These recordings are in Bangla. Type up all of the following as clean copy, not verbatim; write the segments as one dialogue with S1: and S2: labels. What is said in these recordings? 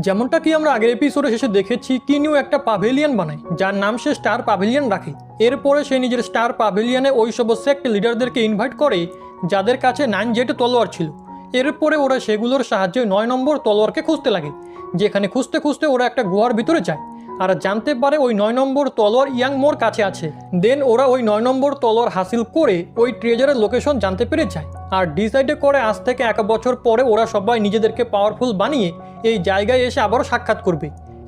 S1: যেমনটা কি আমরা আগের এপিসোডে শেষে দেখেছি, কিনিউ একটা পাভিলিয়ন বানায় যার নাম সে স্টার পাভিলিয়ন রাখে। এরপরে সে নিজের স্টার পাভিলিয়নে ওই সব সেক্ট লিডারদেরকে ইনভাইট করে যাদের কাছে 9 জেড তলোয়ার ছিল। এরপরে ওরা সেগুলোর সাহায্যে 9 নম্বর তলোয়ারকে খুঁজতে লাগে, যেখানে খুঁজতে খুঁজতে ওরা একটা গুহার ভিতরে যায় আর জানতে পারে ওই 9 নম্বর তলোয়ার ইয়াংমোর কাছে আছে। দেন ওরা ওই 9 নম্বর তলোয়ার হাসিল করে ওই ট্রেজারের লোকেশন জানতে পেরে যায় আর ডিসাইড করে আজ থেকে 1 বছর পরে ওরা সবাই নিজেদেরকে পাওয়ারফুল বানিয়ে এই জায়গায় এসে আবারও সাক্ষাৎ করবে।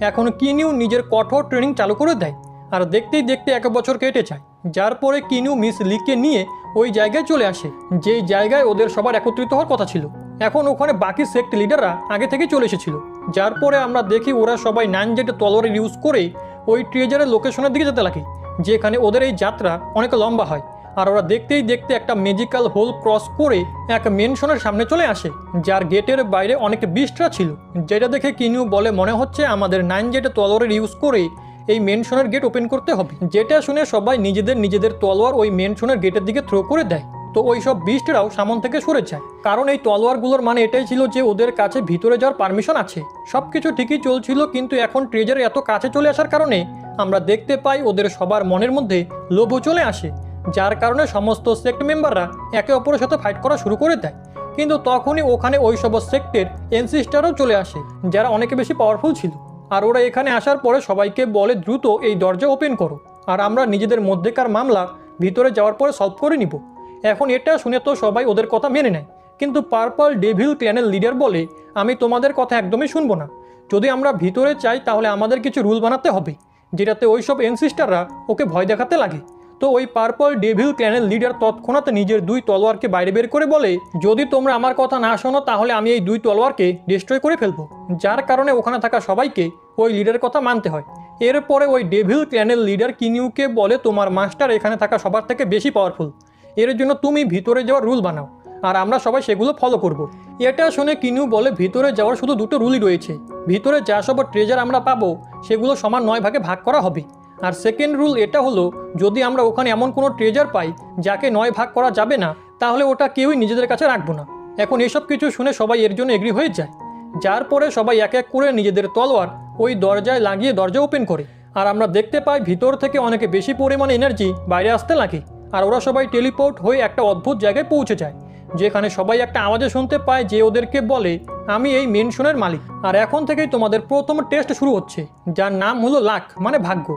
S1: এখন কিনিউ নিজের কঠোর ট্রেনিং চালু করে দেয় আর দেখতেই দেখতে 1 বছর কেটে যায়, যার পরে কিনিউ মিস লিকে নিয়ে ওই জায়গায় চলে আসে যেই জায়গায় ওদের সবার একত্রিত হওয়ার কথা ছিল। এখন ওখানে বাকি সেক্ট লিডাররা আগে থেকে চলে এসেছিল, যার পরে আমরা দেখি ওরা সবাই 9 জেড তলোয়ার ইউজ করে ওই ট্রেজারের লোকেশনের দিকে যেতে লাগে, যেখানে ওদের এই যাত্রা অনেক লম্বা হয়। আর ওরা দেখতেই দেখতে একটা ম্যাজিক্যাল হোল ক্রস করে এক মেনশনের সামনে চলে আসে, যার গেটের বাইরে অনেক বিস্টরা ছিল। যেটা দেখে কিনিউ বলে মনে হচ্ছে আমাদের 9 জেড তলোয়ারের ইউজ করে এই মেনশনের গেট ওপেন করতে হবে। যেটা শুনে সবাই নিজেদের তলোয়ার ওই মেনশনের গেটের দিকে থ্রো করে দেয়। তো ওই সব বিস্টরাও সামন থেকে সরে যায়, কারণ এই তলোয়ারগুলোর মানে এটাই ছিল যে ওদের কাছে ভিতরে যাওয়ার পারমিশন আছে। সব কিছু ঠিকই চলছিল, কিন্তু এখন ট্রেজারের এত কাছে চলে আসার কারণে আমরা দেখতে পাই ওদের সবার মনের মধ্যে লোভও চলে আসে, যার কারণে সমস্ত সেক্ট মেম্বাররা একে অপরের সাথে ফাইট করা শুরু করে দেয়। কিন্তু তখনই ওখানে ওই সব সেক্টের এনসিস্টারও চলে আসে যারা অনেক বেশি পাওয়ারফুল ছিল। আর ওরা এখানে আসার পরে সবাইকে বলে দ্রুত এই দরজা ওপেন করো আর আমরা নিজেদের মধ্যেকার মামলা ভিতরে যাওয়ার পরে সলভ করে নিব। এখন এটা শুনে তো সবাই ওদের কথা মেনে নেয়, কিন্তু পার্পল ডেভিল ক্ল্যানের লিডার বলে আমি তোমাদের কথা একদমই শুনবো না। যদি আমরা ভিতরে চাই তাহলে আমাদের কিছু রুল বানাতে হবে যেটাতে ওই সব এনসিস্টাররা ওকে ভয় দেখাতে লাগে। তো ওই পার্পল ডেভিল ক্ল্যানের লিডার তৎক্ষণাৎ নিজের 2 তলোয়ারকে বাইরে বের করে বলে যদি তোমরা আমার কথা না শোনো তাহলে আমি এই 2 তলোয়ারকে ডিস্ট্রয় করে ফেলবো, যার কারণে ওখানে থাকা সবাইকে ওই লিডারের কথা মানতে হয়। এরপরে ওই ডেভিল ক্ল্যানের লিডার কিনিউকে বলে তোমার মাস্টার এখানে থাকা সবার থেকে বেশি পাওয়ারফুল, এর জন্য তুমি ভিতরে যাওয়ার রুল বানাও আর আমরা সবাই সেগুলো ফলো করব। এটা শুনে কিনিউ বলে ভিতরে যাওয়ার শুধু 2টো রুলই রয়েছে, ভিতরে যা সব ট্রেজার আমরা পাবো সেগুলো সমান 9 ভাগে ভাগ করা হবে। আর সেকেন্ড রুল এটা হলো যদি আমরা ওখানে এমন কোনো ট্রেজার পাই যাকে 9 ভাগ করা যাবে না তাহলে ওটা কেউই নিজেদের কাছে রাখবো না। এখন এসব কিছু শুনে সবাই এর জন্য এগ্রি হয়ে যায়, যার পরে সবাই এক এক করে নিজেদের তলোয়ার ওই দরজায় লাগিয়ে দরজা ওপেন করে। আর আমরা দেখতে পাই ভিতর থেকে অনেক বেশি পরিমাণে এনার্জি বাইরে আসতে লাগে আর ওরা সবাই টেলিপোর্ট হয়ে একটা অদ্ভুত জায়গায় পৌঁছে যায়, যেখানে সবাই একটা আওয়াজে শুনতে পায় যে ওদেরকে বলে আমি এই মেনশনের মালিক আর এখন থেকেই তোমাদের প্রথম টেস্ট শুরু হচ্ছে, যার নাম হলো লাক মানে ভাগ্য।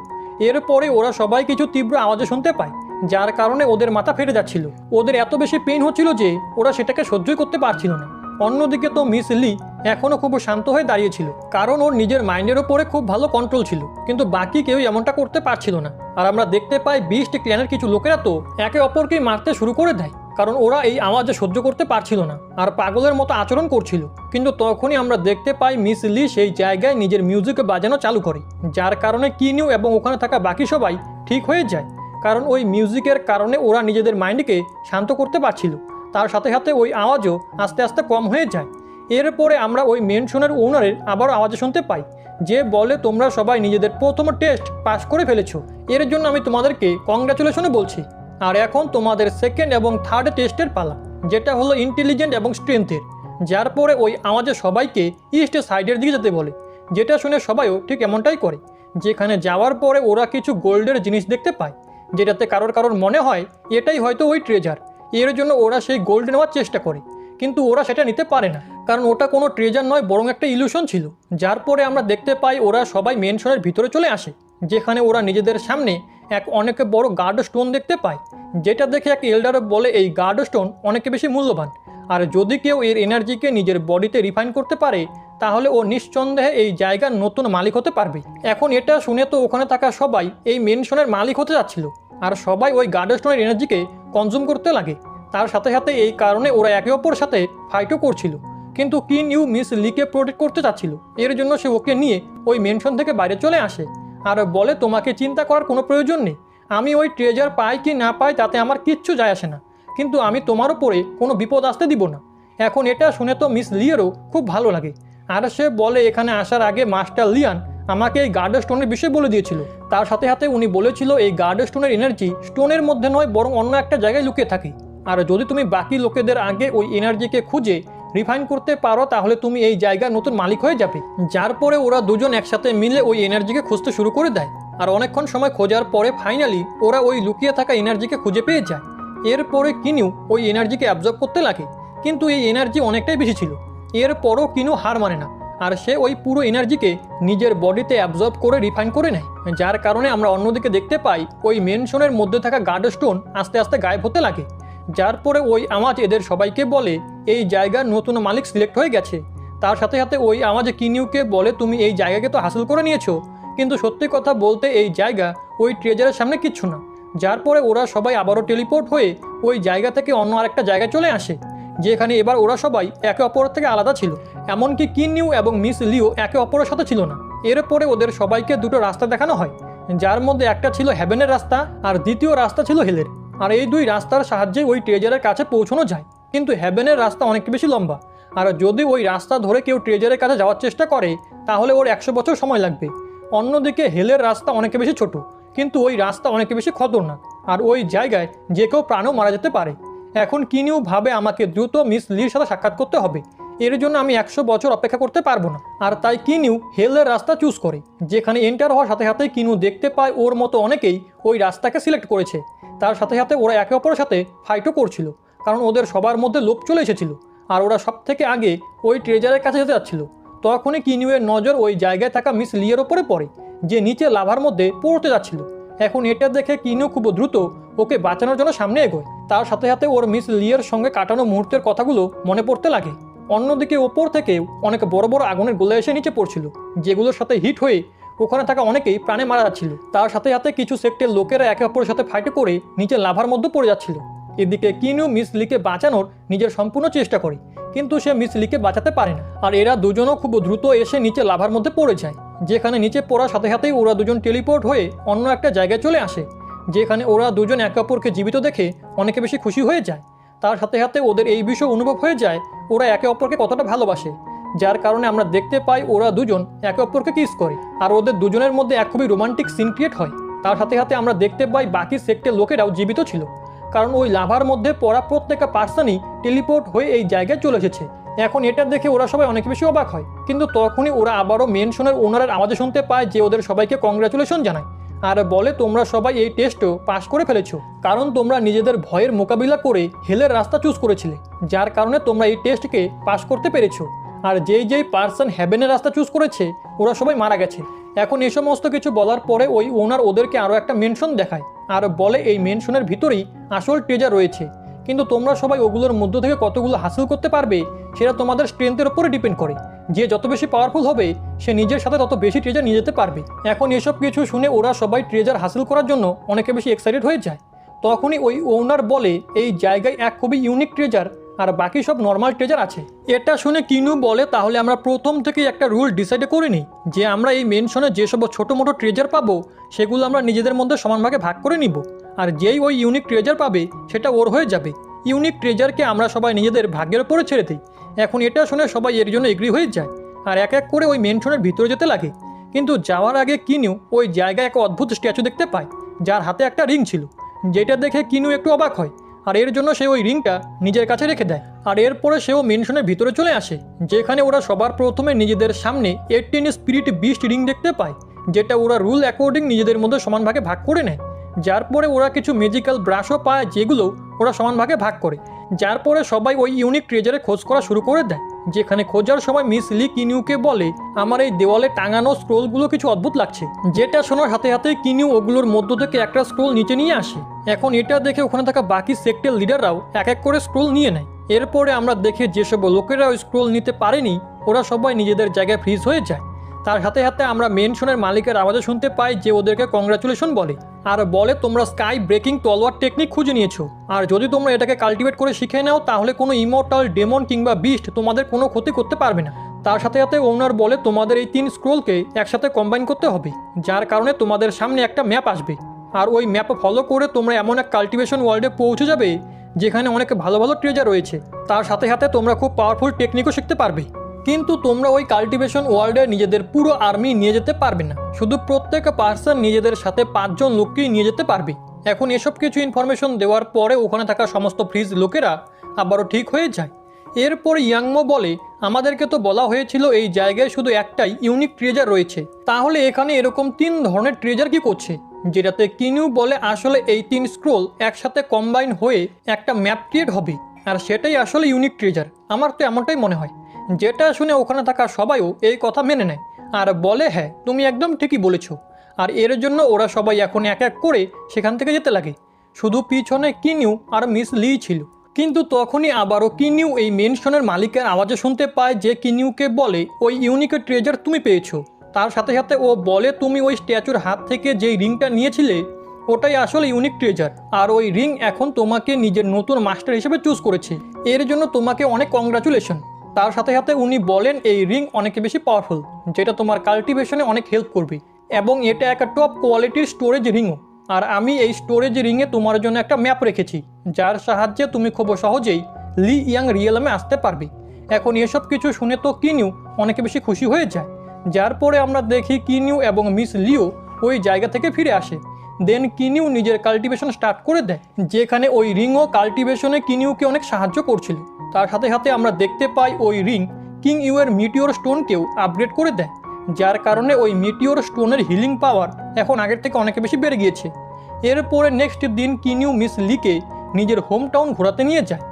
S1: এরপরে ওরা সবাই কিছু তীব্র আওয়াজে শুনতে পায়, যার কারণে ওদের মাথা ফেটে যাচ্ছিল। ওদের এত বেশি পেইন হচ্ছিল যে ওরা সেটাকে সহ্যই করতে পারছিল না। অন্যদিকে তো মিস লি এখনও খুব শান্ত হয়ে দাঁড়িয়েছিল, কারণ ওর নিজের মাইন্ডের ওপরে খুব ভালো কন্ট্রোল ছিল, কিন্তু বাকি কেউ এমনটা করতে পারছিল না। আর আমরা দেখতে পাই বিস্ট ক্ল্যানের কিছু লোকেরা তো একে অপরকেই মারতে শুরু করে দেয়, কারণ ওরা এই আওয়াজে সহ্য করতে পারছিল না আর পাগলের মতো আচরণ করছিল। কিন্তু তখনই আমরা দেখতে পাই মিস লি সেই জায়গায় নিজের মিউজিক বাজানো চালু করে, যার কারণে কিনিউ এবং ওখানে থাকা বাকি সবাই ঠিক হয়ে যায়, কারণ ওই মিউজিকের কারণে ওরা নিজেদের মাইন্ডকে শান্ত করতে পারছিল। তার সাথে সাথে ওই আওয়াজও আস্তে আস্তে কম হয়ে যায়। এরপরে আমরা ওই মেনশনের ওনারের আবারও আওয়াজ শুনতে পাই, যে বলে তোমরা সবাই নিজেদের প্রথম টেস্ট পাস করে ফেলেছো, এর জন্য আমি তোমাদেরকে কংগ্রাচুলেশনও বলছি। আর এখন তোমাদের সেকেন্ড এবং থার্ড টেস্টের পালা, যেটা হলো ইন্টেলিজেন্ট এবং স্ট্রেংথের। যার পরে ওই আওয়াজে সবাইকে ইস্ট সাইডের দিকে যেতে বলে, যেটা শুনে সবাইও ঠিক এমনটাই করে। যেখানে যাওয়ার পরে ওরা কিছু গোল্ডের জিনিস দেখতে পায়, যেটাতে কারোর মনে হয় এটাই হয়তো ওই ট্রেজার। এর জন্য ওরা সেই গোল্ড নেওয়ার চেষ্টা করে, কিন্তু ওরা সেটা নিতে পারে না, কারণ ওটা কোনো ট্রেজার নয় বরং একটা ইলিউশন ছিল। যার পরে আমরা দেখতে পাই ওরা সবাই মেনশনের ভিতরে চলে আসে, যেখানে ওরা নিজেদের সামনে এক অনেক বড় গার্ড স্টোন দেখতে পায়, যেটা দেখে এক এল্ডার বলে এই গার্ড স্টোন অনেক বেশি মূল্যবান, আর যদি কেউ এর এনার্জিকে নিজের বডিতে রিফাইন করতে পারে তাহলে ও নিঃসন্দেহে এই জায়গার নতুন মালিক হতে পারবে। এখন এটা শুনে তো ওখানে থাকা সবাই এই মেনশনের মালিক হতে যাচ্ছিল, আর সবাই ওই গার্ড স্টোনের এনার্জিকে কনজিউম করতে লাগে। তার সাথে সাথে এই কারণে ওরা একে অপরের সাথে ফাইটও করছিল, কিন্তু কিনিউ মিস লিকে প্রোটেক্ট করতে চাচ্ছিল। এর জন্য সে ওকে নিয়ে ওই মেনশন থেকে বাইরে চলে আসে আর বলে তোমাকে চিন্তা করার কোনো প্রয়োজন নেই, আমি ওই ট্রেজার পাই কি না পাই তাতে আমার কিচ্ছু যায় আসে না, কিন্তু আমি তোমার উপরে কোনো বিপদ আসতে দিব না। এখন এটা শুনে তো মিস লিয়েরও খুব ভালো লাগে, আর সে বলে এখানে আসার আগে মাস্টার লিয়ান আমাকে এই গার্ড স্টোনের বিষয়ে বলে দিয়েছিল। তার সাথে সাথে উনি বলেছিল এই গার্ড স্টোনের এনার্জি স্টোনের মধ্যে নয় বরং অন্য একটা জায়গায় লুকিয়ে থাকে, আর যদি তুমি বাকি লোকেদের আগে ওই এনার্জিকে খুঁজে রিফাইন করতে পারো তাহলে তুমি এই জায়গার নতুন মালিক হয়ে যাবে। যার পরে ওরা দুজন একসাথে মিলে ওই এনার্জিকে খুঁজতে শুরু করে দেয়। আর অনেকক্ষণ সময় খোঁজার পরে ফাইনালি ওরা ওই লুকিয়ে থাকা এনার্জিকে খুঁজে পেয়ে যায়। এরপরে কিনু ওই এনার্জিকে অ্যাবজর্ব করতে লাগে, কিন্তু এই এনার্জি অনেকটাই বেশি ছিল। এরপরও কিনু হার মানে না, আর সে ওই পুরো এনার্জিকে নিজের বডিতে অ্যাবজর্ব করে রিফাইন করে নেয়। যার কারণে আমরা অন্যদিকে দেখতে পাই ওই মেনশনের মধ্যে থাকা গার্ড স্টোন আস্তে আস্তে গায়েব হতে লাগে। যার পরে ওই আওয়াজ এদের সবাইকে বলে এই জায়গার নতুন মালিক সিলেক্ট হয়ে গেছে। তার সাথে সাথে ওই আওয়াজ কিনিউকে বলে তুমি এই জায়গাকে তো হাসিল করে নিয়েছো, কিন্তু সত্যি কথা বলতে এই জায়গা ওই ট্রেজারের সামনে কিচ্ছু না। যার পরে ওরা সবাই আবারও টেলিপোর্ট হয়ে ওই জায়গা থেকে অন্য আরেকটা জায়গায় চলে আসে, যেখানে এবার ওরা সবাই একে অপরের থেকে আলাদা ছিল। এমনকি কিনিউ এবং মিস লিও একে অপরের সাথে ছিল না। এরপরে ওদের সবাইকে দুটো রাস্তা দেখানো হয়, যার মধ্যে একটা ছিল হেভেনের রাস্তা আর দ্বিতীয় রাস্তা ছিল হেলের। আর এই দুই রাস্তার সাহায্যে ওই ট্রেজারের কাছে পৌঁছানো যায়, কিন্তু হেভেনের রাস্তা অনেক বেশি লম্বা। আর যদি ওই রাস্তা ধরে কেউ ট্রেজারের কাছে যাওয়ার চেষ্টা করে তাহলে ওর 100 বছর সময় লাগবে। অন্যদিকে হেলের রাস্তা অনেক বেশি ছোট, কিন্তু ওই রাস্তা অনেক বেশি খতরনাক, আর ওই জায়গায় যে কেউ প্রাণও মারা যেতে পারে। এখন কিনিউ ভাবে আমাকে দ্রুত মিস লির সাথে সাক্ষাৎ করতে হবে, এর জন্য আমি 100 বছর অপেক্ষা করতে পারবো না। আর তাই কিনিউ হেলের রাস্তা চুজ করে, যেখানে এন্টার হওয়ার সাথে সাথে কিনু দেখতে পায় ওর মতো অনেকেই ওই রাস্তাকে সিলেক্ট করেছে। তার সাথে সাথে ওরা একে অপরের সাথে ফাইটও করছিল, কারণ ওদের সবার মধ্যে লোভ চলে এসেছিল আর ওরা সব থেকে আগে ওই ট্রেজারের কাছে যেতে যাচ্ছিল। তখনই কিনিউয়ের নজর ওই জায়গায় থাকা মিস লিয়ের ওপরে পড়ে, যে নিচে লাভার মধ্যে পড়তে যাচ্ছিল। এখন এটা দেখে কিনিউ খুব দ্রুত ওকে বাঁচানোর জন্য সামনে এগোয়। তার সাথে সাথে ওর মিস লিয়ের সঙ্গে কাটানো মুহূর্তের কথাগুলো মনে পড়তে লাগে। অন্যদিকে ওপর থেকে অনেক বড় বড় আগুনের গোলা এসে নিচে পড়ছিল, যেগুলোর সাথে হিট হয়ে ওখানে থাকা অনেকেই প্রাণে মারা যাচ্ছিল। তার সাথে সাথে কিছু সেক্টের লোকেরা একে অপরের সাথে ফাইট করে নিচে লাভার মধ্যে পড়ে যাচ্ছিল। এদিকে কিনিউ মিস লিকে বাঁচানোর নিজের সম্পূর্ণ চেষ্টা করে, কিন্তু সে মিস লিকে বাঁচাতে পারে না। আর এরা দুজনও খুব দ্রুত এসে নিচে লাভার মধ্যে পড়ে যায়, যেখানে নিচে পড়ার সাথে সাথেই ওরা দুজন টেলিপোর্ট হয়ে অন্য একটা জায়গায় চলে আসে, যেখানে ওরা দুজন একে অপরকে জীবিত দেখে অনেকে বেশি খুশি হয়ে যায়। তার সাথে সাথে ওদের এই বিষয় অনুভব হয়ে যায় ওরা একে অপরকে কতটা ভালোবাসে, যার কারণে আমরা দেখতে পাই ওরা দুজন একে অপরকে কিস করে, আর ওদের দুজনের মধ্যে এক খুবই রোমান্টিক সিন ক্রিয়েট হয়। তার সাথে সাথে আমরা দেখতে পাই বাকি সেক্টের লোকেরাও জীবিত ছিল, কারণ ওই লাভার মধ্যে পড়া প্রত্যেকটা পার্সনই টেলিপোর্ট হয়ে এই জায়গায় চলে এসেছে। এখন এটা দেখে ওরা সবাই অনেক বেশি অবাক হয়, কিন্তু তখনই ওরা আবারও মেনশনের ওনারের আওয়াজে শুনতে পায় যে ওদের সবাইকে কংগ্রাচুলেশন জানায়, আর বলে তোমরা সবাই এই টেস্টও পাস করে ফেলেছো, কারণ তোমরা নিজেদের ভয়ের মোকাবিলা করে হেলের রাস্তা চুজ করেছিলে, যার কারণে তোমরা এই টেস্টকে পাস করতে পেরেছো। আর যেই পার্সন হেভেনের রাস্তা চুজ করেছে ওরা সবাই মারা গেছে। এখন এই সমস্ত কিছু বলার পরে ওই ওনার ওদেরকে আরও একটা মেনশন দেখায়, আর বলে এই মেনশনের ভিতরেই আসল ট্রেজার রয়েছে, কিন্তু তোমরা সবাই ওগুলোর মধ্য থেকে কতগুলো হাসিল করতে পারবে সেটা তোমাদের স্ট্রেংথের উপরে ডিপেন্ড করে। যে যত বেশি পাওয়ারফুল হবে সে নিজের সাথে তত বেশি ট্রেজার নিয়ে যেতে পারবে। এখন এসব কিছু শুনে ওরা সবাই ট্রেজার হাসিল করার জন্য অনেকে বেশি এক্সাইটেড হয়ে যায়। তখনই ওই ওনার বলে এই জায়গায় এক খুবই ইউনিক ট্রেজার আর বাকি সব নর্মাল ট্রেজার আছে। এটা শুনে কিনু বলে তাহলে আমরা প্রথম থেকেই একটা রুল ডিসাইড করে নিই যে আমরা এই মেনশনে যেসব ছোটো মোটো ট্রেজার পাবো সেগুলো আমরা নিজেদের মধ্যে সমানভাগে ভাগ করে নিব, আর যেই ওই ইউনিক ট্রেজার পাবে সেটা ওর হয়ে যাবে। ইউনিক ট্রেজারকে আমরা সবাই নিজেদের ভাগ্যের উপরে ছেড়ে দিই। এখন এটা শুনে সবাই এর জন্য এগ্রি হয়ে যায় আর এক এক করে ওই মেনশনের ভিতরে যেতে লাগে। কিন্তু যাওয়ার আগে কিনু ওই জায়গায় এক অদ্ভুত স্ট্যাচু দেখতে পায়, যার হাতে একটা রিং ছিল, যেটা দেখে কিনু একটু অবাক হয়, আর এর জন্য সে ওই রিংটা নিজের কাছে রেখে দেয়। আর এরপরে সেও মেনশনের ভিতরে চলে আসে, যেখানে ওরা সবার প্রথমে নিজেদের সামনে 18 স্পিরিট বিস্ট রিং দেখতে পায়, যেটা ওরা রুল অ্যাকর্ডিং নিজেদের মধ্যে সমানভাগে ভাগ করে নেয়। যার পরে ওরা কিছু ম্যাজিক্যাল ব্রাশও পায়, যেগুলো ওরা সমানভাগে ভাগ করে। যার পরে সবাই ওই ইউনিক ট্রেজারে খোঁজ করা শুরু করে দেয়, যেখানে খোঁজার সময় মিস লি কিনিউকে বলে আমার এই দেওয়ালে টাঙানো স্ক্রোলগুলো কিছু অদ্ভুত লাগছে, যেটা শোনার সাথে সাথে কিনিউ ওগুলোর মধ্য থেকে একটা স্ক্রোল নিচে নিয়ে আসে। এখন এটা দেখে ওখানে থাকা বাকি সেক্টের লিডাররাও এক এক করে স্ক্রোল নিয়ে নেয়। এরপরে আমরা দেখে যেসব লোকেরা ওই স্ক্রোল নিতে পারেনি ওরা সবাই নিজেদের জায়গায় ফ্রিজ হয়ে যায়। তার সাথে সাথে আমরা মেনশনের মালিকের আওয়াজে শুনতে পাই যে ওদেরকে কংগ্রাচুলেশন বলে, আর বলে তোমরা স্কাই ব্রেকিং তলোয়ার টেকনিক খুঁজে নিয়েছো, আর যদি তোমরা এটাকে কাল্টিভেট করে শিখে নাও তাহলে কোনো ইমর্টাল ডেমন কিংবা বিস্ট তোমাদের কোনো ক্ষতি করতে পারবে না। তার সাথে সাথে ওনার বলে তোমাদের এই 3 স্ক্রোলকে একসাথে কম্বাইন করতে হবে, যার কারণে তোমাদের সামনে একটা ম্যাপ আসবে, আর ওই ম্যাপ ফলো করে তোমরা এমন এক কাল্টিভেশন ওয়ার্ল্ডে পৌঁছে যাবে যেখানে অনেক ভালো ভালো ট্রেজার রয়েছে। তার সাথে সাথে তোমরা খুব পাওয়ারফুল টেকনিকও শিখতে পারবে, কিন্তু তোমরা ওই কাল্টিভেশন ওয়ার্ল্ডে নিজেদের পুরো আর্মি নিয়ে যেতে পারবে না, শুধু প্রত্যেক পার্সন নিজেদের সাথে 5 জন লোককেই নিয়ে যেতে পারবে। এখন এসব কিছু ইনফরমেশন দেওয়ার পরে ওখানে থাকা সমস্ত ফ্রিজ লোকেরা আবারও ঠিক হয়ে যায়। এরপর ইয়াংমো বলে, আমাদেরকে তো বলা হয়েছিল এই জায়গায় শুধু একটাই ইউনিক ট্রেজার রয়েছে, তাহলে এখানে এরকম 3 ধরনের ট্রেজার কি করছে? যেটাতে কিনিউ বলে আসলে এই 3 স্ক্রোল একসাথে কম্বাইন হয়ে একটা ম্যাপ ক্রিয়েট হবে, আর সেটাই আসলে ইউনিক ট্রেজার। আমার তো এমনটাই মনে হয়। যেটা শুনে ওখানে থাকা সবাইও এই কথা মেনে নেয় আর বলে, হ্যাঁ তুমি একদম ঠিকই বলেছ। আর এর জন্য ওরা সবাই এখন এক এক করে সেখান থেকে যেতে লাগে। শুধু পিছনে কিনিউ আর মিস লি ছিল। কিন্তু তখনই আবারও কিনিউ এই মেনশনের মালিকের আওয়াজে শুনতে পায়, যে কিনিউকে বলে ওই ইউনিক ট্রেজার তুমি পেয়েছো। তার সাথে সাথে ও বলে, তুমি ওই স্ট্যাচুর হাত থেকে যেই রিংটা নিয়েছিলে ওটাই আসলে ইউনিক ট্রেজার, আর ওই রিং এখন তোমাকে নিজের নতুন মাস্টার হিসেবে চুজ করেছে। এর জন্য তোমাকে অনেক কংগ্রাচুলেশন। তার সাথে সাথে উনি বলেন এই রিং অনেক বেশি পাওয়ারফুল, যেটা তোমার কাল্টিভেশনে অনেক হেল্প করবে, এবং এটা একটা টপ কোয়ালিটির স্টোরেজ রিংও। আর আমি এই স্টোরেজ রিংয়ে তোমার জন্য একটা ম্যাপ রেখেছি, যার সাহায্যে তুমি খুব সহজেই লি ইয়াং রিয়েলমে আসতে পারবে। এখন এসব কিছু শুনে তো কিনিউ অনেক বেশি খুশি হয়ে যায়। যার পরে আমরা দেখি কিনিউ এবং মিস লিও ওই জায়গা থেকে ফিরে আসে। দেন কিনিউ নিজের কাল্টিভেশন স্টার্ট করে দেয়, যেখানে ওই রিংও কাল্টিভেশনে কিনিউকে অনেক সাহায্য করছিল। তার সাথে সাথে আমরা দেখতে পাই ওই রিং কিং ইউয়ের মিটিওর স্টোনকেও আপগ্রেড করে দেয়, যার কারণে ওই মিটিওর স্টোনের হিলিং পাওয়ার এখন আগের থেকে অনেক বেশি বেড়ে গিয়েছে। এরপরে নেক্সট দিন কিনিউ মিস লিকে নিজের হোম টাউন ঘোরাতে নিয়ে যায়।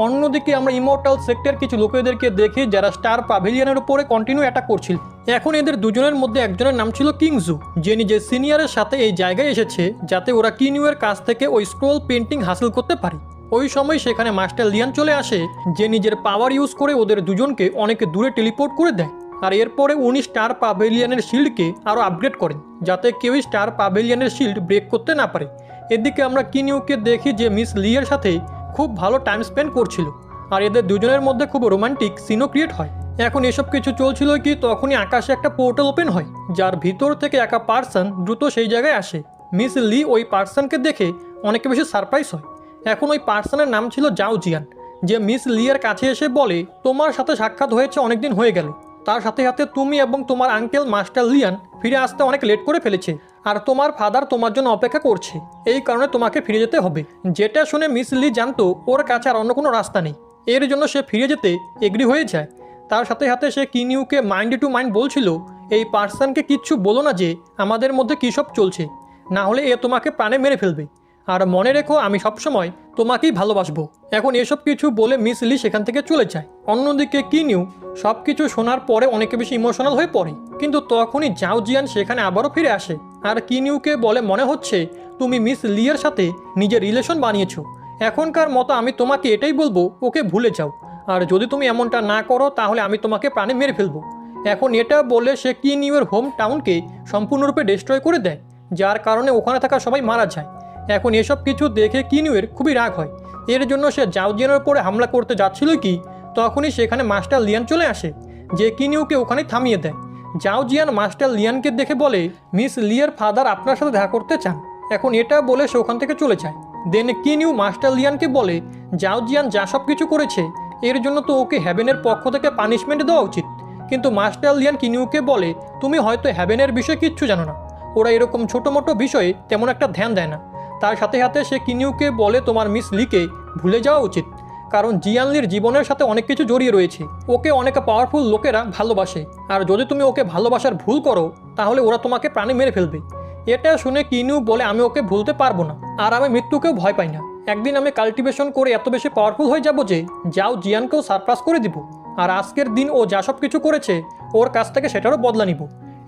S1: অন্যদিকে আমরা ইমর্টাল সেক্টর কিছু লোকেদেরকে দেখি যারা স্টার পাভিলিয়নের উপরে কন্টিনিউ অ্যাটাক করছিল। এখন এদের দুজনের মধ্যে একজনের নাম ছিল কিংজু, যে নিজের সিনিয়রের সাথে এই জায়গায় এসেছে যাতে ওরা কিনিউয়ের কাছ থেকে ওই স্ক্রোল পেন্টিং হাসিল করতে পারে। ওই সময় সেখানে মাস্টার লিয়ান চলে আসে, যে নিজের পাওয়ার ইউজ করে ওদের দুজনকে অনেক দূরে টেলিপোর্ট করে দেয়। আর এরপরে উনি স্টার পাভিলিয়নের শিল্ডকে আরও আপগ্রেড করেন, যাতে কেউই স্টার পাভিলিয়নের শিল্ড ব্রেক করতে না পারে। এদিকে আমরা কিনিউকে দেখি যে মিস লিয়ের সাথে খুব ভালো টাইম স্পেন্ড করছিল, আর এদের দুজনের মধ্যে খুব রোমান্টিক সিনও ক্রিয়েট হয়। এখন এসব কিছু চলছিল কি তখনই আকাশে একটা পোর্টাল ওপেন হয়, যার ভিতর থেকে একটা পার্সন দ্রুত সেই জায়গায় আসে। মিস লি ওই পার্সনকে দেখে অনেক বেশি সারপ্রাইজ হয়। এখন ওই পার্সনের নাম ছিল জাও জিয়ান, যে মিস লিয়ের কাছে এসে বলে, তোমার সাথে সাক্ষাৎ হয়েছে অনেকদিন হয়ে গেল। তার সাথে সাথে তুমি এবং তোমার আঙ্কেল মাস্টার লিয়ান ফিরে আসতে অনেক লেট করে ফেলেছে, আর তোমার ফাদার তোমার জন্য অপেক্ষা করছে, এই কারণে তোমাকে ফিরে যেতে হবে। যেটা শুনে মিস লি জানতো ওর কাছে আর অন্য কোনো রাস্তা নেই, এর জন্য সে ফিরে যেতে এগ্রি হয়ে যায়। তার সাথে সাথে সে কিনিউকে মাইন্ড টু মাইন্ড বলছিল, এই পার্সনকে কিচ্ছু বলো না যে আমাদের মধ্যে কী সব চলছে, না হলে এ তোমাকে প্রাণে মেরে ফেলবে, আর মনে রেখো আমি সবসময় তোমাকেই ভালোবাসবো। এখন এসব কিছু বলে মিস লি সেখান থেকে চলে যায়। অন্যদিকে কিনিউ সব কিছু শোনার পরে অনেক বেশি ইমোশনাল হয়ে পড়ে, কিন্তু তখনই জাও জিয়ান সেখানে আবারও ফিরে আসে আর কিনিউকে বলে, মনে হচ্ছে তুমি মিস লিয়ের সাথে নিজের রিলেশন বানিয়েছো, এখনকার মতো আমি তোমাকে এটাই বলবো ওকে ভুলে যাও, আর যদি তুমি এমনটা না করো তাহলে আমি তোমাকে প্রাণে মেরে ফেলবো। এখন এটা বলে সে কিনিউয়ের হোম টাউনকে সম্পূর্ণরূপে ডিস্ট্রয় করে দেয়, যার কারণে ওখানে থাকা সবাই মারা যায়। এখন এসব কিছু দেখে কিনিউয়ের খুবই রাগ হয়, এর জন্য সে জাও জিয়ানের উপরে হামলা করতে যাচ্ছিল কি তখনই সেখানে মাস্টার লিয়ান চলে আসে, যে কিনিউকে ওখানে থামিয়ে দেয়। জাও জিয়ান মাস্টার লিয়ানকে দেখে বলে, মিস লিয়ের ফাদার আপনার সাথে দেখা করতে চান। এখন এটা বলে সে ওখান থেকে চলে যায়। দেন কিনিউ মাস্টার লিয়ানকে বলে, জাও জিয়ান যা সব কিছু করেছে এর জন্য তো ওকে হ্যাভেনের পক্ষ থেকে পানিশমেন্ট দেওয়া উচিত। কিন্তু মাস্টার লিয়ান কিনিউকে বলে, তুমি হয়তো হ্যাভেনের বিষয়ে কিচ্ছু জানো না, ওরা এরকম ছোটো মোটো বিষয়ে তেমন একটা ধ্যান দেয় না। তার সাথে সাথে সে কিনিউকে বলে, তোমার মিস লিকে ভুলে যাওয়া উচিত, কারণ জিয়ানলির জীবনের সাথে অনেক কিছু জড়িয়ে রয়েছে, ওকে অনেক পাওয়ারফুল লোকেরা ভালোবাসে, আর যদি তুমি ওকে ভালোবাসার ভুল করো তাহলে ওরা তোমাকে প্রাণে মেরে ফেলবে। এটা শুনে কিনিউ বলে, আমি ওকে ভুলতে পারবো না, আর আমি মৃত্যুকেও ভয় পাই না। একদিন আমি কাল্টিভেশন করে এত বেশি পাওয়ারফুল হয়ে যাব যে যাও জিয়ানকেও সারপ্রাস করে দিব, আর আজকের দিন ও যা সব কিছু করেছে ওর কাছ থেকে সেটারও বদলা নিব।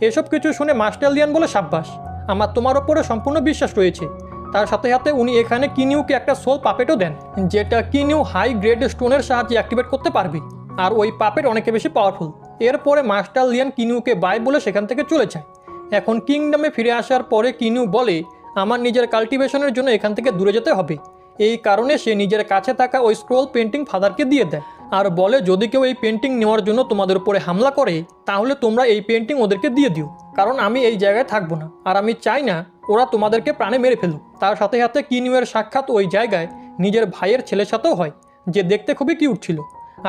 S1: এসব কিছু শুনে মাস্টার লিয়ান বলে, সাব্বাস, আমার তোমার ওপরে সম্পূর্ণ বিশ্বাস রয়েছে। তার সাথে সাথে উনি এখানে কিনিউকে একটা সোল পাপেটও দেন, যেটা কিনিউ হাই গ্রেড স্টোনের সাহায্যে অ্যাক্টিভেট করতে পারবে, আর ওই পাপেট অনেক বেশি পাওয়ারফুল। এরপরে মাস্টার লিয়ান কিনিউকে বাই বলে সেখান থেকে চলে যায়। এখন কিংডমে ফিরে আসার পরে কিনিউ বলে, আমার নিজের কাল্টিভেশনের জন্য এখান থেকে দূরে যেতে হবে, এই কারণে সে নিজের কাছে থাকা ওই স্ক্রোল পেন্টিং ফাদারকে দিয়ে দেয়, আর বলে, যদি কেউ এই পেন্টিং নেওয়ার জন্য তোমাদের উপরে হামলা করে তাহলে তোমরা এই পেন্টিং ওদেরকে দিয়ে দিও, কারণ আমি এই জায়গায় থাকবো না, আর আমি চাই না ওরা তোমাদেরকে প্রাণে মেরে ফেলুক। তার সাথে সাথে কিনিউয়ের সাক্ষাৎ ওই জায়গায় নিজের ভাইয়ের ছেলের সাথেও হয়, যে দেখতে খুবই কিউট ছিল,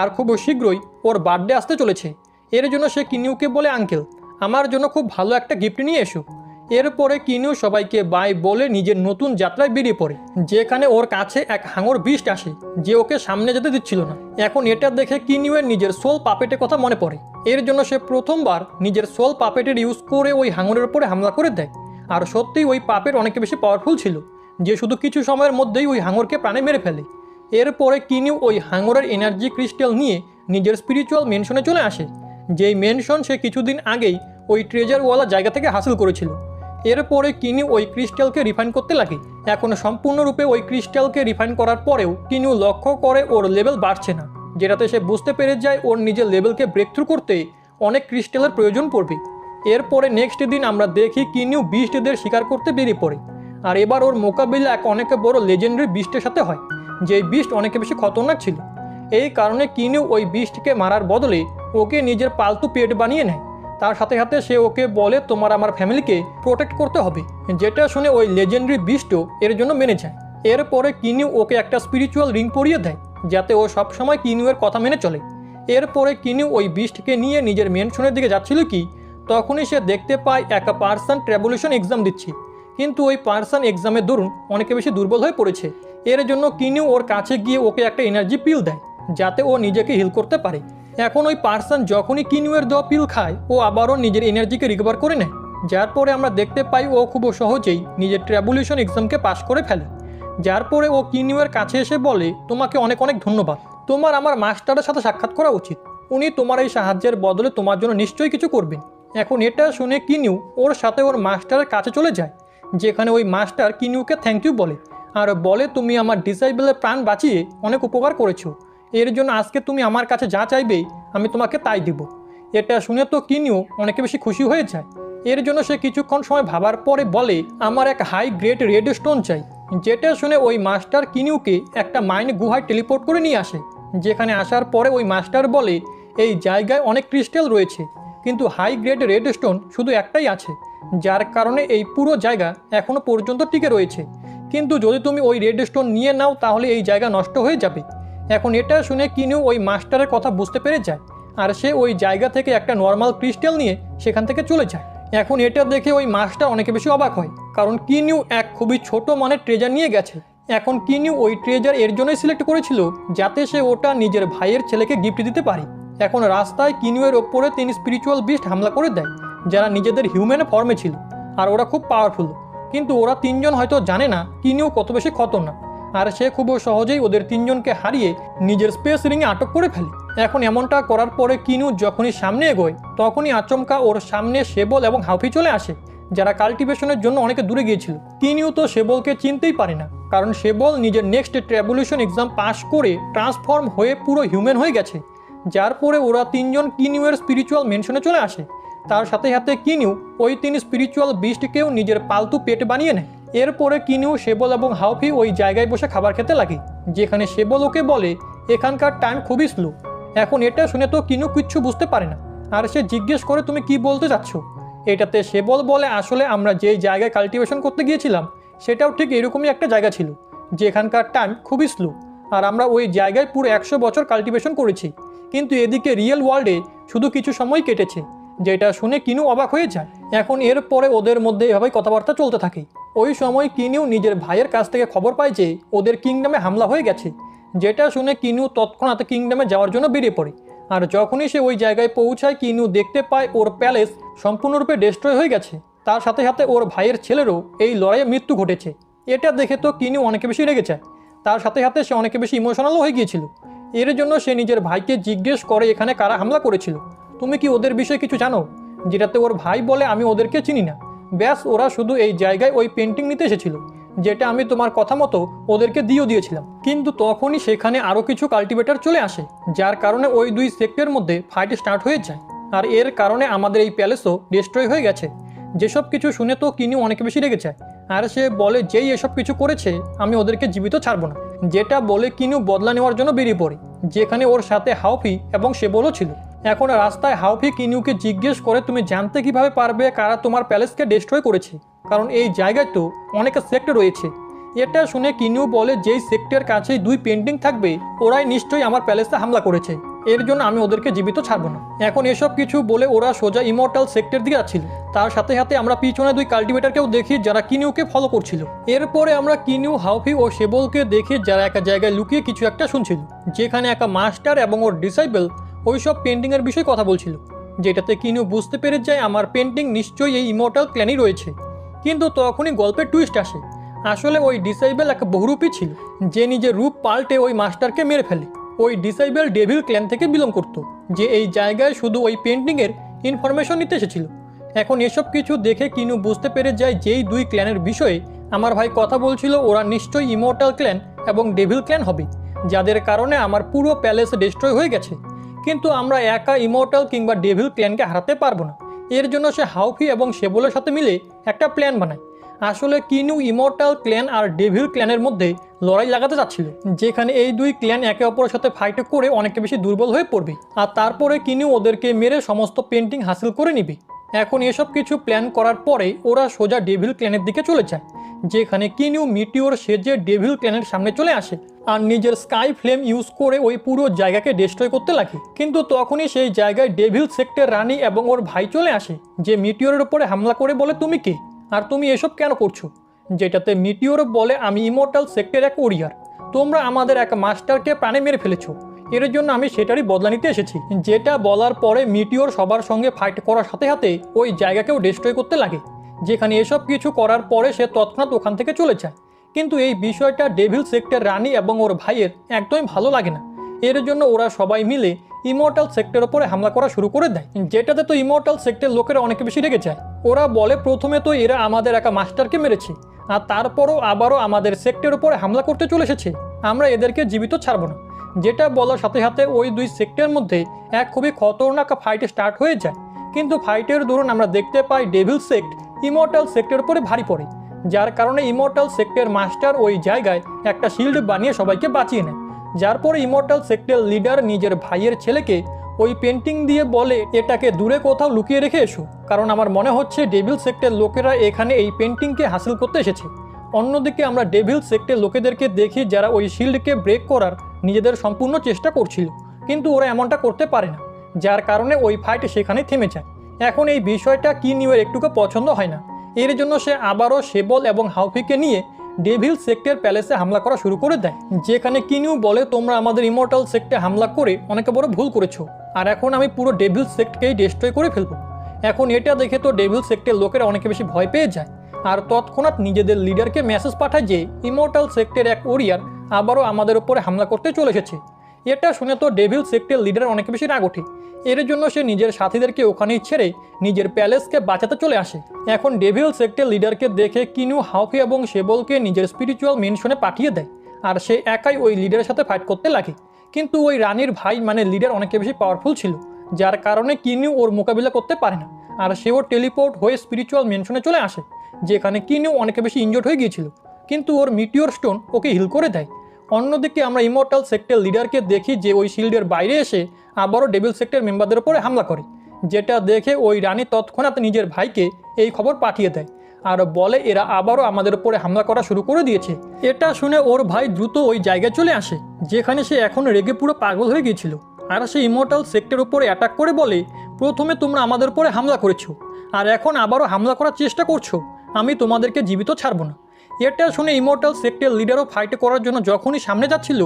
S1: আর খুব শীঘ্রই ওর বার্থডে আসতে চলেছে। এর জন্য সে কিনিউকে বলে, আঙ্কেল আমার জন্য খুব ভালো একটা গিফট নিয়ে এসো। এরপরে কিনিউ সবাইকে বাই বলে নিজের নতুন যাত্রায় বেরিয়ে পড়ে, যেখানে ওর কাছে এক হাঙর বিস্ট আসে যে ওকে সামনে যেতে দিচ্ছিল না। এখন এটা দেখে কিনিউয়ের নিজের সোল পাপেটের কথা মনে পড়ে। এর জন্য সে প্রথমবার নিজের সোল পাপেটের ইউজ করে ওই হাঙরের উপরে হামলা করে দেয়। আর সত্যিই ওই পাপেট অনেক বেশি পাওয়ারফুল ছিল যে শুধু কিছু সময়ের মধ্যেই ওই হাঙরকে প্রাণে মেরে ফেলে। এরপরে কিনিউ ওই হাঙরের এনার্জি ক্রিস্টাল নিয়ে নিজের স্পিরিচুয়াল মেনশনে চলে আসে, যেই মেনশন সে কিছুদিন আগেই ওই ট্রেজারওয়ালা জায়গা থেকে হাসিল করেছিল। এরপরে কিনিউ ওই ক্রিস্টালকে রিফাইন করতে লাগে। এখন সম্পূর্ণরূপে ওই ক্রিস্টালকে রিফাইন করার পরেও কিনিউ লক্ষ্য করে ওর লেভেল বাড়ছে না, যেটাতে সে বুঝতে পেরে যায় ওর নিজের লেভেলকে ব্রেক থ্রু করতে অনেক ক্রিস্টালের প্রয়োজন পড়বে। এরপরে নেক্সট দিন আমরা দেখি কিনিউ বিস্টদের শিকার করতে বেরিয়ে পড়ে। আর এবার ওর মোকাবিলা এক অনেক বড় লেজেন্ডারি বিস্টের সাথে হয়, যেই বিস্ট অনেক বেশি খতরনাক ছিল। এই কারণে কিনিউ ওই বিস্টকে মারার বদলে ওকে নিজের পালতু পেট বানিয়ে নেয়। তার সাথে সাথে সে ওকে বলে তোমার আমার ফ্যামিলিকে প্রোটেক্ট করতে হবে, যেটা শুনে ওই লেজেন্ডারি বিস্টও এর জন্য মেনে যায়। এরপরে কিনিউ ওকে একটা স্পিরিচুয়াল রিং পরিয়ে দেয় যাতে ও সবসময় কিনিউয়ের কথা মেনে চলে। এরপরে কিনিউ ওই বিস্টকে নিয়ে নিজের মেনশনের দিকে যাচ্ছিল কি তখনই সে দেখতে পায় একটা পার্সন ট্র্যাবুলেশন এক্সাম দিচ্ছে, কিন্তু ওই পার্সন এক্সামের দরুন অনেকে বেশি দুর্বল হয়ে পড়েছে। এর জন্য কিনিউ ওর কাছে গিয়ে ওকে একটা এনার্জি পিল দেয় যাতে ও নিজেকে হিল করতে পারে। এখন ওই পার্সন যখনই কিনিউয়ের দেওয়া পিল খায় ও আবারও নিজের এনার্জিকে রিকভার করে নেয়, যার পরে আমরা দেখতে পাই ও খুব সহজেই নিজের ট্র্যাবুলেশন এক্সামকে পাস করে ফেলে। যার পরে ও কিনিউয়ের কাছে এসে বলে তোমাকে অনেক অনেক ধন্যবাদ, তোমার আমার মাস্টারের সাথে সাক্ষাৎ করা উচিত, উনি তোমার এই সাহায্যের বদলে তোমার জন্য নিশ্চয়ই কিছু করবেন। এখন এটা শুনে কিনিউ ওর সাথে ওর মাস্টারের কাছে চলে যায়, যেখানে ওই মাস্টার কিনিউকে থ্যাংক ইউ বলে আর বলে তুমি আমার ডিসাইবলের প্রাণ বাঁচিয়ে অনেক উপকার করেছো, এর জন্য আজকে তুমি আমার কাছে যা চাইবে আমি তোমাকে তাই দিব। এটা শুনে তো কিনিউ অনেক বেশি খুশি হয়ে যায়। এর জন্য সে কিছুক্ষণ সময় ভাবার পরে বলে আমার এক হাই গ্রেড রেড স্টোন চাই, যেটা শুনে ওই মাস্টার কিনিউকে একটা মাইন গুহায় টেলিপোর্ট করে নিয়ে আসে। যেখানে আসার পরে ওই মাস্টার বলে এই জায়গায় অনেক ক্রিস্টাল রয়েছে কিন্তু হাই গ্রেড রেড স্টোন শুধু একটাই আছে, যার কারণে এই পুরো জায়গা এখনও পর্যন্ত টিকে রয়েছে, কিন্তু যদি তুমি ওই রেড স্টোন নিয়ে নাও তাহলে এই জায়গা নষ্ট হয়ে যাবে। এখন এটা শুনে কিনিউ ওই মাস্টারের কথা বুঝতে পেরে যায় আর সে ওই জায়গা থেকে একটা নর্মাল ক্রিস্টাল নিয়ে সেখান থেকে চলে যায়। এখন এটা দেখে ওই মাস্টার অনেক বেশি অবাক হয়, কারণ কিনিউ এক খুবই ছোট মানের ট্রেজার নিয়ে গেছে। এখন কিনিউ ওই ট্রেজার এর জন্যই সিলেক্ট করেছিল যাতে সে ওটা নিজের ভাইয়ের ছেলেকে গিফট দিতে পারে। এখন রাস্তায় কিনিউয়ের ওপরে 3 স্পিরিচুয়াল বিস্ট হামলা করে দেয় যারা নিজেদের হিউম্যান ফর্মে ছিল আর ওরা খুব পাওয়ারফুল, কিন্তু ওরা 3 জন হয়তো জানে না কিনিউ কত বেশি খতরনাক, আর সে খুব সহজেই ওদের 3 জনকে হারিয়ে নিজের স্পেস রিংয়ে আটক করে ফেলে। এখন এমনটা করার পরে কিনিউ যখনই সামনে এগোয় তখনই আচমকা ওর সামনে সেবল এবং হাউফি চলে আসে, যারা কাল্টিভেশনের জন্য অনেক দূরে গিয়েছিল। কিনিউ তো সেবলকে চিনতেই পারে না, কারণ সেবল নিজের নেক্সট ট্র্যাবুলেশন এক্সাম পাস করে ট্রান্সফর্ম হয়ে পুরো হিউম্যান হয়ে গেছে। যার পরে ওরা 3 জন কিনিউয়ের স্পিরিচুয়াল মেনশনে চলে আসে। তার সাথে সাথে কিনিউ ওই 3 স্পিরিচুয়াল বিস্টকেও নিজের পালতু পেট বানিয়ে নেয়। এরপরে কিনিউ সেবল এবং হাউফি ওই জায়গায় বসে খাবার খেতে লাগে, যেখানে সেবল ওকে বলে এখানকার টাইম খুবই স্লো। এখন এটা শুনে তো কিনিউ কিচ্ছু বুঝতে পারে না আর সে জিজ্ঞেস করে তুমি কি বলতে চাচ্ছ। এটাতে সেবল বলে আসলে আমরা যেই জায়গায় কাল্টিভেশন করতে গিয়েছিলাম সেটাও ঠিক এরকমই একটা জায়গা ছিল যেখানকার টাইম খুবই স্লো, আর আমরা ওই জায়গায় পুরো 100 বছর কাল্টিভেশন করেছি, কিন্তু এদিকে রিয়েল ওয়ার্ল্ডে শুধু কিছু সময় কেটেছে। যেটা শুনে কিনিউ অবাক হয়ে যায়। এখন এরপরে ওদের মধ্যে এভাবেই কথাবার্তা চলতে থাকে। ওই সময় কিনিউ নিজের ভাইয়ের কাছ থেকে খবর পায় যে ওদের কিংডমে হামলা হয়ে গেছে, যেটা শুনে কিনিউ তৎক্ষণাৎ কিংডমে যাওয়ার জন্য বেরিয়ে পড়ে। আর যখনই সে ওই জায়গায় পৌঁছায় কিনিউ দেখতে পায় ওর প্যালেস সম্পূর্ণরূপে ডিস্ট্রয় হয়ে গেছে, তার সাথে সাথে ওর ভাইয়ের ছেলেরও এই লড়াইয়ে মৃত্যু ঘটেছে। এটা দেখে তো কিনিউ অনেক বেশি রেগে যায়, তার সাথে সাথে সে অনেক বেশি ইমোশনালও হয়ে গিয়েছিল। এর জন্য সে নিজের ভাইকে জিজ্ঞেস করে এখানে কারা হামলা করেছিল, তুমি কি ওদের বিষয়ে কিছু জানো? যেটাতে ওর ভাই বলে আমি ওদেরকে চিনি না, ব্যাস ওরা শুধু এই জায়গায় ওই পেন্টিং নিতে এসেছিল, যেটা আমি তোমার কথা মতো ওদেরকে দিয়েছিলাম। কিন্তু তখনই সেখানে আরও কিছু কাল্টিভেটর চলে আসে, যার কারণে ওই 2 সেক্টরের মধ্যে ফাইট স্টার্ট হয়ে যায়, আর এর কারণে আমাদের এই প্যালেসও ডিস্ট্রয় হয়ে গেছে। যেসব কিছু শুনে তো কিনিউ অনেক বেশি রেগে যায়, আর সে বলে যেই এসব কিছু করেছে আমি ওদেরকে জীবিত ছাড়বো না। যেটা বলে কিনিউ বদলা নেওয়ার জন্য বেরিয়ে পড়ে, যেখানে ওর সাথে হাউফি এবং সেবলও ছিল। এখন রাস্তায় হাউফি কিনিউকে জিজ্ঞেস করে তুমি জানতে কিভাবে পারবে কারা তোমার প্যালেসকে ডিস্ট্রয় করেছে, কারণ এই জায়গায় তো অনেক সেক্ট রয়েছে, এটা শুনে কিনিউ বলে যেই সেক্টর কাছেই 2 পেন্টিং থাকবে ওরাই নিশ্চয়ই আমার প্যালেসে হামলা করেছে, এর জন্য আমি ওদেরকে জীবিত ছাড়বো না। এখন এসব কিছু বলে ওরা সোজা ইমর্টাল সেক্টর দিকে যাচ্ছিল। তার সাথে সাথে আমরা পিছনে 2 কাল্টিভেটরকেও দেখি যারা কিনিউকে ফলো করছিল। এরপরে আমরা কিনিউ, হাউফি ও শেবলকে দেখি যারা একটা জায়গায় লুকিয়ে কিছু একটা শুনছিল, যেখানে একটা মাস্টার এবং ওর ডিসাইবল ওইসব পেন্টিংয়ের বিষয়ে কথা বলছিল, যেটাতে কিনিউ বুঝতে পেরে যায় আমার পেন্টিং নিশ্চয়ই এই ইমর্টাল ক্ল্যানই রয়েছে। কিন্তু তখনই গল্পের টুইস্ট আসে। আসলে ওই ডিসাইবল এক বহুরূপী ছিল, যে নিজের রূপ পাল্টে ওই মাস্টারকে মেরে ফেলে। ওই ডিসাইবল ডেভিল ক্ল্যান থেকে বিলং করত, যে এই জায়গায় শুধু ওই পেন্টিংয়ের ইনফরমেশন নিতে এসেছিল। এখন এসব কিছু দেখে কিনু বুঝতে পেরে যায় যেই 2 ক্ল্যানের বিষয়ে আমার ভাই কথা বলছিল ওরা নিশ্চয়ই ইমর্টাল ক্ল্যান এবং ডেভিল ক্ল্যান হবে, যাদের কারণে আমার পুরো প্যালেস ডিস্ট্রয় হয়ে গেছে। কিন্তু আমরা একা ইমর্টাল কিংবা ডেভিল ক্ল্যানকে হারাতে পারবো না। এর জন্য সে হাউফি এবং শেবলের সাথে মিলে একটা প্ল্যান বানায়। আসলে কিনু ইমর্টাল ক্ল্যান আর ডেভিল ক্ল্যানের মধ্যে লড়াই লাগাতে চাচ্ছিল, যেখানে এই 2 ক্ল্যান একে অপরের সাথে ফাইট করে অনেক বেশি দুর্বল হয়ে পড়বে, আর তারপরে কিনু ওদেরকে মেরে সমস্ত পেন্টিং হাসিল করে নিবে। এখন এসব কিছু প্ল্যান করার পরে ওরা সোজা ডেভিল ক্ল্যানের দিকে চলে যায়, যেখানে কিনু মিটিওর সেজে ডেভিল ক্ল্যানের সামনে চলে আসে আর নিজের স্কাই ফ্লেম ইউজ করে ওই পুরো জায়গাকে ডিস্ট্রয় করতে লাগে। কিন্তু তখনই সেই জায়গায় ডেভিল সেক্টর রানী এবং ওর ভাই চলে আসে, যে মিটিওরের উপরে হামলা করে বলে তুমি কে আর তুমি এসব কেন করছো, যেটাতে মিটিওর বলে আমি ইমর্টাল সেক্টর এক ওরিয়ার, তোমরা আমাদের এক মাস্টারকে প্রাণে মেরে ফেলেছো, এর জন্য আমি সেটারই বদলা নিতে এসেছি। যেটা বলার পরে মিটিওর সবার সঙ্গে ফাইট করার সাথে সাথে ওই জায়গাকেও ডিস্ট্রয় করতে লাগে, যেখানে এসব কিছু করার পরে সে তৎক্ষণাৎ ওখান থেকে চলে যায়। কিন্তু এই বিষয়টা ডেভিল সেক্টর রানী এবং ওর ভাইয়ের একদমই ভালো লাগে না। এর জন্য ওরা সবাই মিলে ইমর্টাল সেক্টরের উপরে হামলা করা শুরু করে দেয়, যেটাতে তো ইমর্টাল সেক্টর লোকেরা অনেক বেশি রেগে যায়। ওরা বলে প্রথমে তো এরা আমাদের একা মাস্টারকে মেরেছে, আর তারপরও আবারও আমাদের সেক্টরের উপরে হামলা করতে চলে এসেছে, আমরা এদেরকে জীবিত ছাড়বো না। যেটা বলার সাথে সাথে ওই 2 সেক্টরের মধ্যে এক খুবই খতরনাক ফাইট স্টার্ট হয়ে যায়। কিন্তু ফাইটের দরুন আমরা দেখতে পাই ডেভিল সেক্ট ইমর্টাল সেক্টরের উপরে ভারী পড়ে, যার কারণে ইমর্টাল সেক্টর মাস্টার ওই জায়গায় একটা শিল্ড বানিয়ে সবাইকে বাঁচিয়ে নেয়। যার পরে ইমর্টাল সেক্টর লিডার নিজের ভাইয়ের ছেলেকে ওই পেন্টিং দিয়ে বলে এটাকে দূরে কোথাও লুকিয়ে রেখে এসো, কারণ আমার মনে হচ্ছে ডেভিল সেক্টর লোকেরা এখানে এই পেন্টিংকে হাসিল করতে এসেছে। অন্যদিকে আমরা ডেভিল সেক্টর লোকেদেরকে দেখি যারা ওই শিল্ডকে ব্রেক করার নিজেদের সম্পূর্ণ চেষ্টা করছিল, কিন্তু ওরা এমনটা করতে পারে না, যার কারণে ওই ফাইট সেখানে থেমে যায়। এখন এই বিষয়টা কিনিউয়ের একটুকু পছন্দ হয় না, এর জন্য সে আবারও শেবল এবং হাউফিকে নিয়ে ডেভিল সেক্টর প্যালেসে হামলা করা শুরু করে দেয়, যেখানে কিনিউ বলে তোমরা আমাদের ইমর্টাল সেক্টরে হামলা করে অনেক বড় ভুল করেছো, আর এখন আমি পুরো ডেভিল সেক্টকেই ডিস্ট্রয় করে ফেলবো। এখন এটা দেখে তো ডেভিল সেক্টর লোকেরা অনেক বেশি ভয় পেয়ে যায়, আর তৎক্ষণাৎ নিজেদের লিডারকে মেসেজ পাঠায় যে ইমর্টাল সেক্টর এক ওরিয়ার আবারও আমাদের উপরে হামলা করতে চলে এসেছে। এটা শুনে তো ডেভিল সেক্টর লিডার অনেক বেশি রাগ ওঠে, এর জন্য সে নিজের সাথীদেরকে ওখানেই ছেড়ে নিজের প্যালেসকে বাঁচাতে চলে আসে। এখন ডেভিল সেক্টর লিডারকে দেখে কিনু হাউফি এবং শেবলকে নিজের স্পিরিচুয়াল মেনশনে পাঠিয়ে দেয়, আর সে একাই ওই লিডারের সাথে ফাইট করতে লাগে। কিন্তু ওই রানীর ভাই মানে লিডার অনেক বেশি পাওয়ারফুল ছিল, যার কারণে কিনু ওর মোকাবিলা করতে পারে না, আর সেও টেলিপোর্ট হয়ে স্পিরিচুয়াল মেনশনে চলে আসে, যেখানে কিনু অনেক বেশি ইনজোর্ড হয়ে গিয়েছিল, কিন্তু ওর মিটিওর স্টোন ওকে হিল করে দেয়। অন্যদিকে আমরা ইমর্টাল সেক্টর লিডারকে দেখি যে ওই শিল্ডের বাইরে এসে আবারও ডেভিল সেক্টর মেম্বারদের উপরে হামলা করে, যেটা দেখে ওই রানী তৎক্ষণাৎ নিজের ভাইকে এই খবর পাঠিয়ে দেয় আর বলে এরা আবারও আমাদের উপরে হামলা করা শুরু করে দিয়েছে। এটা শুনে ওর ভাই দ্রুত ওই জায়গায় চলে আসে, যেখানে সে এখন রেগে পুরো পাগল হয়ে গিয়েছিল, আর সে ইমর্টাল সেক্টর উপরে অ্যাটাক করে বলে প্রথমে তোমরা আমাদের উপরে হামলা করেছো আর এখন আবারও হামলা করার চেষ্টা করছো, আমি তোমাদেরকে জীবিত ছাড়বো না। এটা শুনে ইমর্টাল সেক্টর লিডারও ফাইট করার জন্য যখনই সামনে যাচ্ছিল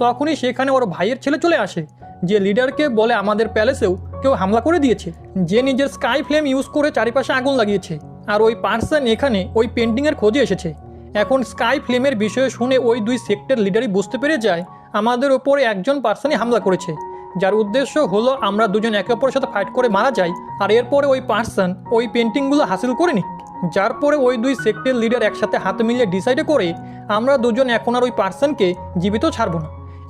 S1: তখনই সেখানে ওর ভাইয়ের ছেলে চলে আসে, যে লিডারকে বলে আমাদের প্যালেসেও কেউ হামলা করে দিয়েছে, যে নিজের স্কাই ফ্লেম ইউজ করে চারিপাশে আগুন লাগিয়েছে, আর ওই পার্সন এখানে ওই পেন্টিংয়ের খোঁজে এসেছে। এখন স্কাই ফ্লেমের বিষয়ে শুনে ওই 2 সেক্টর লিডারই বুঝতে পেরে যায় আমাদের ওপরে একজন পার্সনই হামলা করেছে, যার উদ্দেশ্য হলো আমরা দুজন একে অপরের সাথে ফাইট করে মারা যাই, আর এরপরে ওই পার্সন ওই পেন্টিংগুলো হাসিল করে নিক। যার পরে ওই 2 সেক্টর লিডার একসাথে হাত মিলিয়ে ডিসাইড করে আমরা দুজন এখন আর ওই পার্সনকে জীবিত ছাড়বো না।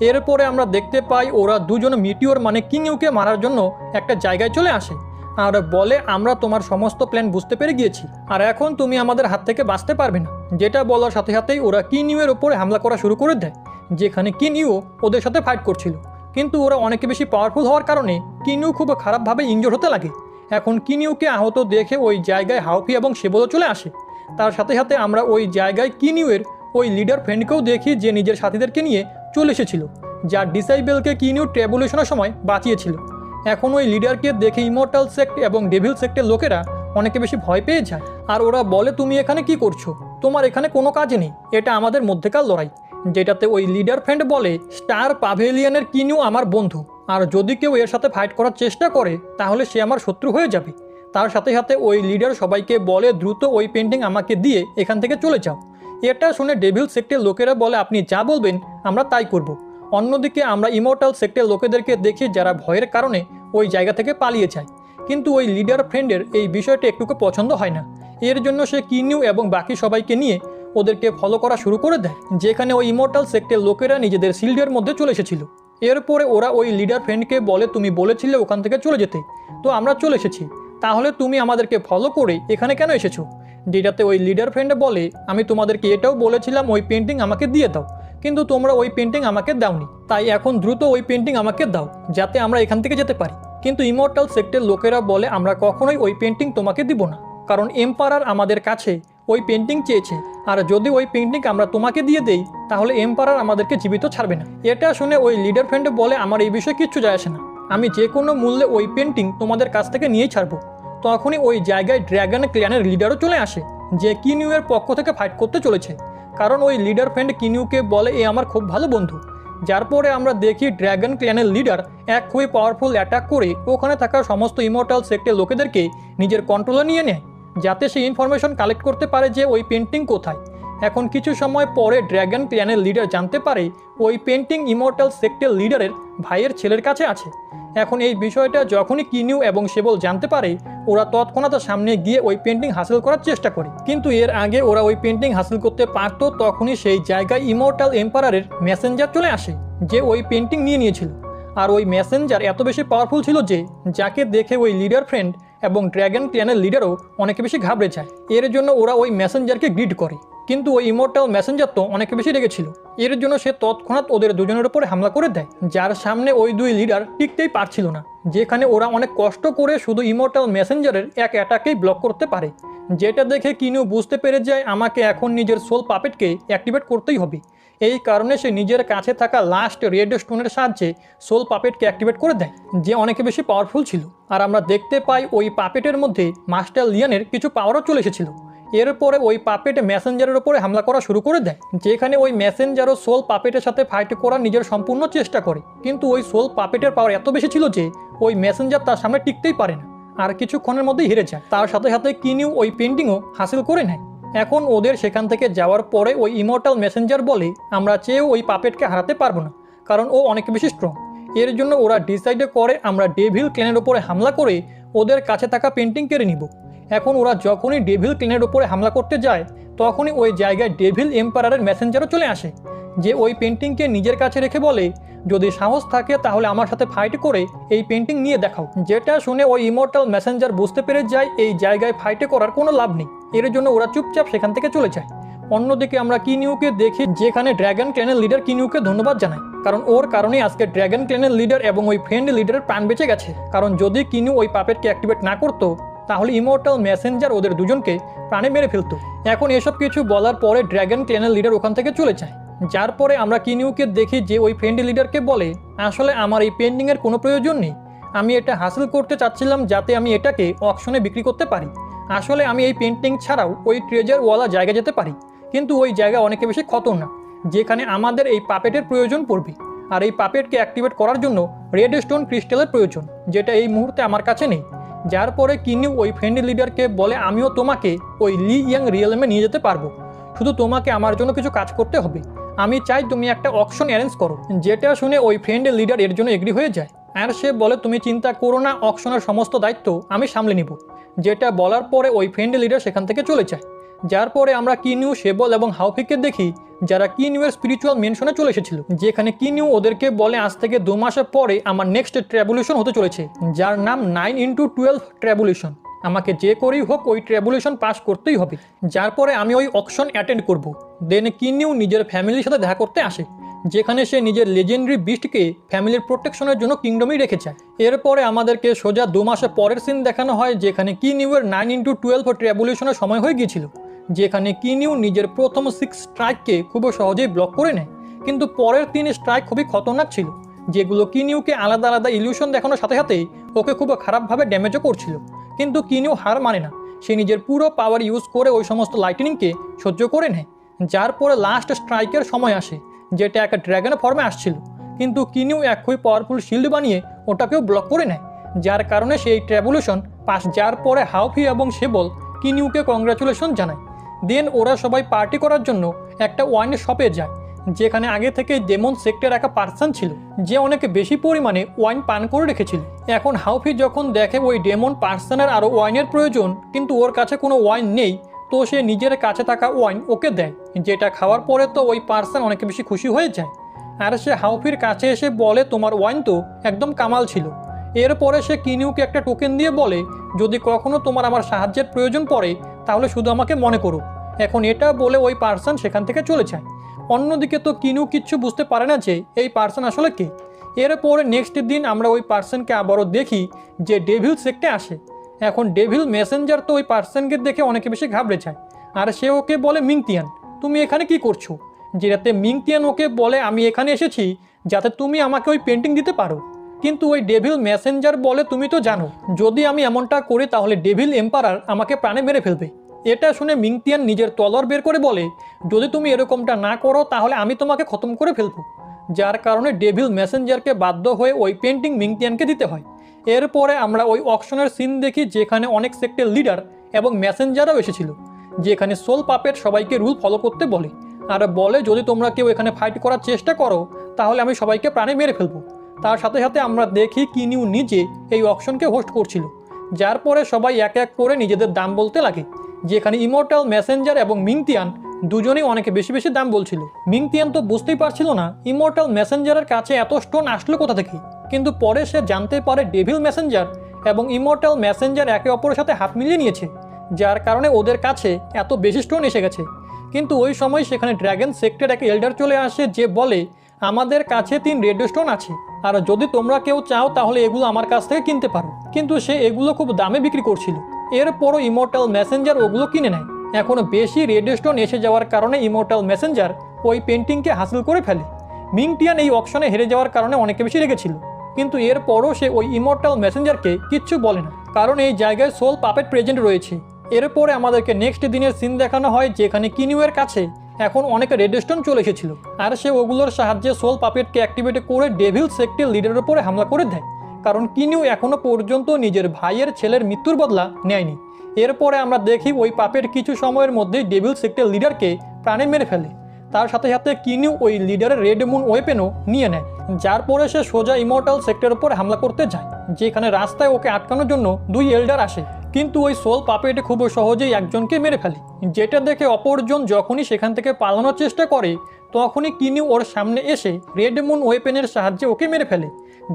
S1: এরপরে আমরা দেখতে পাই ওরা দুজন মিটিওর মানে কিনিউকে মারার জন্য একটা জায়গায় চলে আসে আর বলে আমরা তোমার সমস্ত প্ল্যান বুঝতে পেরে গিয়েছি, আর এখন তুমি আমাদের হাত থেকে বাঁচতে পারবে না। যেটা বলার সাথে সাথেই ওরা কিনিউয়ের ওপরে হামলা করা শুরু করে দেয়, যেখানে কিনিউ ওদের সাথে ফাইট করছিল, কিন্তু ওরা অনেক বেশি পাওয়ারফুল হওয়ার কারণে কিনিউ খুব খারাপভাবে ইনজোর্ড হতে লাগে। এখন কিনিউকে আহত দেখে ওই জায়গায় হাউফি এবং শেবলও চলে আসে। তার সাথে সাথে আমরা ওই জায়গায় কিনিউয়ের ওই লিডার ফ্রেন্ডকেও দেখি যে নিজের সাথীদেরকে নিয়ে চলে এসেছিল, যা ডিসাইবেলকে কিনিউ ট্র্যাবুলেশনের সময় বাঁচিয়েছিল। এখন ওই লিডারকে দেখে ইমর্টাল সেক্ট এবং ডেভিল সেক্টের লোকেরা অনেকে বেশি ভয় পেয়ে যায়, আর ওরা বলে তুমি এখানে কি করছো, তোমার এখানে কোনো কাজ নেই, এটা আমাদের মধ্যেকার লড়াই। যেটাতে ওই লিডার ফ্রেন্ড বলে স্টার পাভেলিয়নের কিনিউ আমার বন্ধু, আর যদি কেউ এর সাথে ফাইট করার চেষ্টা করে তাহলে সে আমার শত্রু হয়ে যাবে। তার সাথে সাথে ওই লিডার সবাইকে বলে দ্রুত ওই পেন্টিং আমাকে দিয়ে এখান থেকে চলে যাও। এটা শুনে ডেভিল সেক্টের লোকেরা বলে আপনি যা বলবেন আমরা তাই করব। অন্যদিকে আমরা ইমর্টাল সেক্টের লোকেদেরকে দেখি যারা ভয়ের কারণে ওই জায়গা থেকে পালিয়ে যায়, কিন্তু ওই লিডার ফ্রেন্ডের এই বিষয়টা একটুকু পছন্দ হয় না। এর জন্য সে কিনিউ এবং বাকি সবাইকে নিয়ে ওদেরকে ফলো করা শুরু করে দেয়, যেখানে ওই ইমর্টাল সেক্টের লোকেরা নিজেদের শিল্ডের মধ্যে চলে এসেছিল। এরপরে ওরা ওই লিডার ফ্রেন্ডকে বলে তুমি বলেছিলে ওখান থেকে চলে যেতে, তো আমরা চলে এসেছি, তাহলে তুমি আমাদেরকে ফলো করে এখানে কেন এসেছো? যেটাতে ওই লিডার ফ্রেন্ড বলে আমি তোমাদেরকে এটাও বলেছিলাম ওই পেন্টিং আমাকে দিয়ে দাও, কিন্তু তোমরা ওই পেন্টিং আমাকে দাওনি, তাই এখন দ্রুত ওই পেন্টিং আমাকে দাও যাতে আমরা এখান থেকে যেতে পারি। কিন্তু ইমর্টাল সেক্টের লোকেরা বলে আমরা কখনোই ওই পেন্টিং তোমাকে দিব না, কারণ এম্পারার আমাদের কাছে ওই পেন্টিং চেয়েছে, আর যদি ওই পেন্টিং আমরা তোমাকে দিয়ে দেই তাহলে এম্পারার আমাদেরকে জীবিত ছাড়বে না। এটা শুনে ওই লিডার ফ্রেন্ড বলে আমার এই বিষয়ে কিচ্ছু যায় আসে না, আমি যে কোনো মূল্যে ওই পেন্টিং তোমাদের কাছ থেকে নিয়েই ছাড়বো। তখনই ওই জায়গায় ড্র্যাগন ক্ল্যানের লিডারও চলে আসে, যে কিনিউয়ের পক্ষ থেকে ফাইট করতে চলেছে, কারণ ওই লিডার ফ্রেন্ড কিনিউকে বলে এ আমার খুব ভালো বন্ধু। যার পরে আমরা দেখি ড্র্যাগন ক্ল্যানের লিডার এক খুবই পাওয়ারফুল অ্যাটাক করে ওখানে থাকা সমস্ত ইমর্টাল সেক্টের লোকেদেরকে নিজের কন্ট্রোলে নিয়ে নেয়, যাতে সে ইনফরমেশন কালেক্ট করতে পারে যে ওই পেন্টিং কোথায়। এখন কিছু সময় পরে ড্র্যাগন ক্ল্যানের লিডার জানতে পারে ওই পেন্টিং ইমর্টাল সেক্টের লিডারের ভাইয়ের ছেলের কাছে আছে। এখন এই বিষয়টা যখনই কিনিউ এবং সেবল জানতে পারে ওরা তৎক্ষণাৎ সামনে গিয়ে ওই পেন্টিং হাসিল করার চেষ্টা করে, কিন্তু এর আগে ওরা ওই পেন্টিং হাসিল করতে পারত তখনই সেই জায়গায় ইমর্টাল এম্পারারের মেসেঞ্জার চলে আসে, যে ওই পেন্টিং নিয়ে নিয়েছিল। আর ওই মেসেঞ্জার এত বেশি পাওয়ারফুল ছিল যে যাকে দেখে ওই লিডার ফ্রেন্ড এবং ড্র্যাগন ক্ল্যানের লিডারও অনেক বেশি ঘাবড়ে যায়। এর জন্য ওরা ওই মেসেঞ্জারকে গ্রিড করে, কিন্তু ওই ইমর্টাল মেসেঞ্জার তো অনেক বেশি রেগেছিল। এর জন্য সে তৎক্ষণাৎ ওদের দুজনের উপরে হামলা করে দেয়, যার সামনে ওই দুই লিডার টিকতেই পারছিল না, যেখানে ওরা অনেক কষ্ট করে শুধু ইমর্টাল মেসেঞ্জারের এক অ্যাটাকেই ব্লক করতে পারে। যেটা দেখে কিনিউ বুঝতে পেরে যায় আমাকে এখন নিজের সোল পাপেটকে অ্যাক্টিভেট করতেই হবে। এই কারণে সে নিজের কাছে থাকা লাস্ট রেড স্টোনের সাহায্যে সোল পাপেটকে অ্যাক্টিভেট করে দেয়, যে অনেক বেশি পাওয়ারফুল ছিল। আর আমরা দেখতে পাই ওই পাপেটের মধ্যে মাস্টার লিয়ানের কিছু পাওয়ারও চলে এসেছিল। এরপরে ওই পাপেট মেসেঞ্জারের উপরে হামলা করা শুরু করে দেয়, যেখানে ওই মেসেঞ্জারও সোল পাপেটের সাথে ফাইট করার নিজের সম্পূর্ণ চেষ্টা করে, কিন্তু ওই সোল পাপেটের পাওয়ার এত বেশি ছিল যে ওই মেসেঞ্জার তার সামনে টিকতেই পারে না, আর কিছুক্ষণের মধ্যেই হেরে যায়। তার সাথে সাথে কিনিউ ওই পেন্টিংও হাসিল করে নেয়। এখন ওদের সেখান থেকে যাওয়ার পরে ওই ইমর্টাল মেসেঞ্জার বলে আমরা চেয়েও ওই পাপেটকে হারাতে পারবো না, কারণ ও অনেক বেশি স্ট্রং। এর জন্য ওরা ডিসাইড করে আমরা ডেভিল ক্ল্যানের উপরে হামলা করে ওদের কাছে থাকা পেন্টিং কেড়ে নিব। এখন ওরা যখনই ডেভিল ক্ল্যানের উপরে হামলা করতে যায় তখনই ওই জায়গায় ডেভিল এম্পারারের মেসেঞ্জারও চলে আসে, যে ওই পেন্টিংকে নিজের কাছে রেখে বলে যদি সাহস থাকে তাহলে আমার সাথে ফাইট করে এই পেন্টিং নিয়ে দেখাও। যেটা শুনে ওই ইমর্টাল মেসেঞ্জার বুঝতে পেরে যায় এই জায়গায় ফাইটে করার কোনো লাভ নেই, এর জন্য ওরা চুপচাপ সেখান থেকে চলে যায়। অন্যদিকে আমরা কিনিউকে দেখি, যেখানে ড্র্যাগন ক্ল্যানের লিডার কিনিউকে ধন্যবাদ জানায়, কারণ ওর কারণেই আজকে ড্র্যাগন ক্ল্যানের লিডার এবং ওই ফ্রেন্ড লিডারের প্রাণ বেঁচে গেছে। কারণ যদি কিনিউ ওই পাপেটকে অ্যাক্টিভেট না করতো তাহলে ইমর্টাল মেসেঞ্জার ওদের দুজনকে প্রাণে মেরে ফেলতো। এখন এসব কিছু বলার পরে ড্র্যাগন ক্ল্যানের লিডার ওখান থেকে চলে যায়। যার পরে আমরা কিনিউকে দেখি যে ওই ফ্রেন্ড লিডারকে বলে আসলে আমার এই পেন্টিংয়ের কোনো প্রয়োজন নেই, আমি এটা হাসিল করতে চাচ্ছিলাম যাতে আমি এটাকে অকশনে বিক্রি করতে পারি। আসলে আমি এই পেন্টিং ছাড়াও ওই ট্রেজারওয়ালা জায়গা যেতে পারি, কিন্তু ওই জায়গা অনেক বেশি খতরনাক, যেখানে আমাদের এই পাপেটের প্রয়োজন পড়বে। আর এই পাপেটকে অ্যাক্টিভেট করার জন্য রেড স্টোন ক্রিস্টালের প্রয়োজন, যেটা এই মুহূর্তে আমার কাছে নেই। যার পরে কিনিউ ওই ফ্রেন্ড লিডারকে বলে আমিও তোমাকে ওই লি ইয়াং রিয়েলমে নিয়ে যেতে পারবো, শুধু তোমাকে আমার জন্য কিছু কাজ করতে হবে। আমি চাই তুমি একটা অকশন অ্যারেঞ্জ করো। যেটা শুনে ওই ফ্রেন্ড লিডার এর জন্য এগ্রি হয়ে যায়, আর সে বলে তুমি চিন্তা করো না, অকশনের সমস্ত দায়িত্ব আমি সামলে নিব। যেটা বলার পরে ওই ফ্রেন্ড লিডার সেখান থেকে চলে যায়। যার পরে আমরা কিনিউ, সেবল এবং হাউফিকে দেখি, যারা কিনিউয়ের স্পিরিচুয়াল মেনশনে চলে এসেছিল, যেখানে কিনিউ ওদেরকে বলে আজ থেকে 2 মাসের পরে আমার নেক্সট ট্র্যাবুলেশন হতে চলেছে, যার নাম 9x12 ট্র্যাবুলেশন। আমাকে যে করেই হোক ওই ট্র্যাবুলেশন পাস করতেই হবে, যার পরে আমি ওই অকশন অ্যাটেন্ড করব। দেন কিনিউ নিজের ফ্যামিলির সাথে দেখা করতে আসে, যেখানে সে নিজের লেজেন্ডারি বিস্টকে ফ্যামিলির প্রোটেকশনের জন্য কিংডমেই রেখে যায়। এরপরে আমাদেরকে সোজা 2 মাসের পরের সিন দেখানো হয়, যেখানে কিনিউয়ের 9x12 ট্র্যাবুলেশনের সময় হয়ে গিয়েছিল, যেখানে কিনিউ নিজের প্রথম 6 স্ট্রাইককে খুব সহজেই ব্লক করে নেয়, কিন্তু পরের 3 স্ট্রাইক খুবই খতরনাক ছিল, যেগুলো কিনিউকে আলাদা আলাদা ইলিউশন দেখানোর সাথে সাথে ওকে খুব খারাপভাবে ড্যামেজও করছিল। কিন্তু কিনিউ হার মানে না, সে নিজের পুরো পাওয়ার ইউজ করে ওই সমস্ত লাইটনিংকে সহ্য করে নেয়। যার পরে লাস্ট স্ট্রাইকের সময় আসে, যেটা একটা ড্র্যাগন ফর্মে আসছিল, কিন্তু কিনিউ এক খুবই পাওয়ারফুল শিল্ড বানিয়ে ওটাকেও ব্লক করে নেয়, যার কারণে সেই ট্র্যাভলিউশন পাস যার পরে হাউফি এবং সেবল কিনিউকে কংগ্রাচুলেশন জানায়। দেন ওরা সবাই পার্টি করার জন্য একটা ওয়াইন শপে যায়, যেখানে আগে থেকে ডেমন সেক্টর একটা পার্সন ছিল যে অনেক বেশি পরিমাণে ওয়াইন পান করে রেখেছিল। এখন হাউফি যখন দেখে ওই ডেমন পার্সনের আরও ওয়াইনের প্রয়োজন, কিন্তু ওর কাছে কোনো ওয়াইন নেই, তো সে নিজের কাছে থাকা ওয়াইন ওকে দেয়, যেটা খাওয়ার পরে তো ওই পার্সন অনেক বেশি খুশি হয়ে যায়। আর সে হাউফির কাছে এসে বলে, তোমার ওয়াইন তো একদম কামাল ছিল। এরপরে সে কিনিউকে একটা টোকেন দিয়ে বলে, যদি কখনো তোমার আমার সাহায্যের প্রয়োজন পড়ে তাহলে শুধু আমাকে মনে করো। এখন এটা বলে ওই পার্সন সেখান থেকে চলে যায়। অন্যদিকে তো কিনিউ কিচ্ছু বুঝতে পারে না যে এই পার্সন আসলে কে। এরপরে নেক্সট দিন আমরা ওই পার্সনকে আবারও দেখি যে ডেভিল সেক্টে আসে। এখন ডেভিল মেসেঞ্জার তো ওই পার্সনকে দেখে অনেক বেশি ঘাবড়ে যায়, আর সে ওকে বলে, মিংতিয়ান তুমি এখানে কি করছো? যেটাতে মিংতিয়ান ওকে বলে, আমি এখানে এসেছি যাতে তুমি আমাকে ওই পেন্টিং দিতে পারো। কিন্তু ওই ডেভিল মেসেঞ্জার বলে, তুমি তো জানো যদি আমি এমনটা করি তাহলে ডেভিল এম্পারার আমাকে প্রাণে মেরে ফেলবে। এটা শুনে মিংতিয়ান নিজের তলোয়ার বের করে বলে, যদি তুমি এরকমটা না করো তাহলে আমি তোমাকে খতম করে ফেলবো। যার কারণে ডেভিল মেসেঞ্জারকে বাধ্য হয়ে ওই পেন্টিং মিংতিয়ানকে দিতে হয়। এরপরে আমরা ওই অকশনের সিন দেখি, যেখানে অনেক সেক্টের লিডার এবং মেসেঞ্জারও এসেছিল, যেখানে সোল পাপেট সবাইকে রুল ফলো করতে বলে, আর বলে যদি তোমরা কেউ এখানে ফাইট করার চেষ্টা করো তাহলে আমি সবাইকে প্রাণে মেরে ফেলবো। তার সাথে সাথে আমরা দেখি কিনিউ নিজে এই অকশনকে হোস্ট করছিল, যার পরে সবাই এক এক করে নিজেদের দাম বলতে লাগে, যেখানে ইমর্টাল মেসেঞ্জার এবং মিংতিয়ান দুজনেই অনেক বেশি বেশি দাম বলছিল। মিংতিয়ান তো বুঝতেই পারছিল না ইমর্টাল মেসেঞ্জারের কাছে এত স্টোন আসলো কোথা থেকে, কিন্তু পরে সে জানতে পারে ডেভিল মেসেঞ্জার এবং ইমর্টাল মেসেঞ্জার একে অপরের সাথে হাত মিলিয়ে নিয়েছে, যার কারণে ওদের কাছে এত বেশি স্টোন এসে গেছে। কিন্তু ওই সময় সেখানে ড্র্যাগন সেক্টর এক এল্ডার চলে আসে, যে বলে, আমাদের কাছে 3 রেড স্টোন আছে, আর যদি তোমরা কেউ চাও তাহলে এগুলো আমার কাছ থেকে কিনতে পারো। কিন্তু সে এগুলো খুব দামে বিক্রি করছিল। এরপরও ইমর্টাল মেসেঞ্জার ওগুলো কিনে নেয়। এখন বেশি রেড স্টোন এসে যাওয়ার কারণে ইমর্টাল মেসেঞ্জার ওই পেন্টিংকে হাসিল করে ফেলে। মিংটিয়ান এই অকশনে হেরে যাওয়ার কারণে অনেক বেশি রেগেছিল, কিন্তু এরপরও সে ওই ইমর্টাল মেসেঞ্জারকে কিচ্ছু বলে না, কারণ এই জায়গায় সোল পাপেট প্রেজেন্ট রয়েছে। এরপরে আমাদেরকে নেক্সট দিনের সিন দেখানো হয়, যেখানে কিনিউয়ের কাছে এখন অনেক রেড স্টোন চলে এসেছিল, আর সে ওগুলোর সাহায্যে সোল পাপেটকে অ্যাক্টিভেট করে ডেভিল সেক্টের লিডারের উপরে হামলা করে দেয়, কারণ কিনিউ এখনো পর্যন্ত নিজের ভাইয়ের ছেলের মৃত্যুর বদলা নেয়নি। এরপরে আমরা দেখি ওই পাপের কিছু সময়ের মধ্যেই ডেভিল সেক্টের লিডারকে প্রাণে মেরে ফেলে। তার সাথে সাথে কিনিউ ওই লিডারের রেড মুন ওয়েপেনও নিয়ে নেয়, যার পরে সে সোজা ইমর্টাল সেক্টরের উপর হামলা করতে যায়, যেখানে রাস্তায় ওকে আটকানোর জন্য 2 এল্ডার আসে। কিন্তু ওই সোল পাপেট খুব সহজেই একজনকে মেরে ফেলে, যেটা দেখে অপরজন যখনই সেখান থেকে পালানোর চেষ্টা করে তখনই কিনিউ ওর সামনে এসে রেড মুন ওয়েপেনের সাহায্যে ওকে মেরে ফেলে,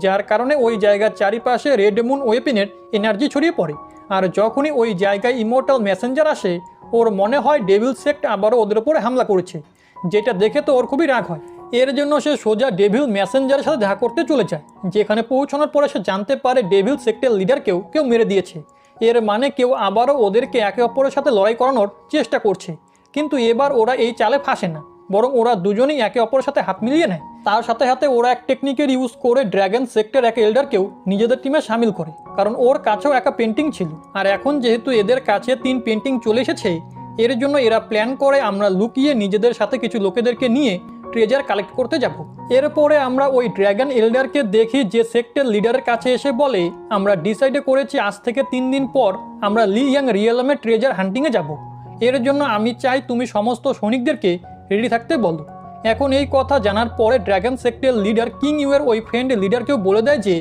S1: যার কারণে ওই জায়গার চারিপাশে রেড মুন ওয়েপেনের এনার্জি ছড়িয়ে পড়ে। আর যখনই ওই জায়গায় ইমর্টাল মেসেঞ্জার আসে, ওর মনে হয় ডেভিল সেক্ট আবারও ওদের উপরে হামলা করেছে, যেটা দেখে তো ওর খুবই রাগ হয়। এর জন্য সে সোজা ডেভিল মেসেঞ্জারের সাথে দেখা করতে চলে যায়, যেখানে পৌঁছানোর পরে সে জানতে পারে ডেভিল সেক্টের লিডারকেও কেউ মেরে দিয়েছে। এর মানে কেউ আবারও ওদেরকে একে অপরের সাথে লড়াই করানোর চেষ্টা করছে। কিন্তু এবার ওরা এই চালে ফাঁসে না, বরং ওরা দুজনেই একে অপরের সাথে হাত মিলিয়ে নেয়। তার সাথে সাথে ওরা এক টেকনিকের ইউজ করে ড্র্যাগন সেক্টর এক এল্ডারকেও নিজেদের টিমে সামিল করে, কারণ ওর কাছেও একটা পেন্টিং ছিল। আর এখন যেহেতু এদের কাছে 3 পেন্টিং চলে এসেছে, এর জন্য এরা প্ল্যান করে আমরা লুকিয়ে নিজেদের সাথে কিছু লোকেদেরকে নিয়ে ট্রেজার কালেক্ট করতে যাব। এরপরে আমরা ওই ড্র্যাগন এল্ডারকে দেখি, যে সেক্টর লিডারের কাছে এসে বলে, আমরা ডিসাইড করেছি আজ থেকে 3 দিন পর আমরা লি ইয়াং রিয়েলমে ট্রেজার হান্টিংয়ে যাব। এর জন্য আমি চাই তুমি সমস্ত সৈনিকদেরকে রেডি থাকতে বলো। এখন এই কথা জানার পরে ড্র্যাগন সেক্টর লিডার কিং ইউয়ের ওই ফ্রেন্ড লিডারকেও বলে দেয় যে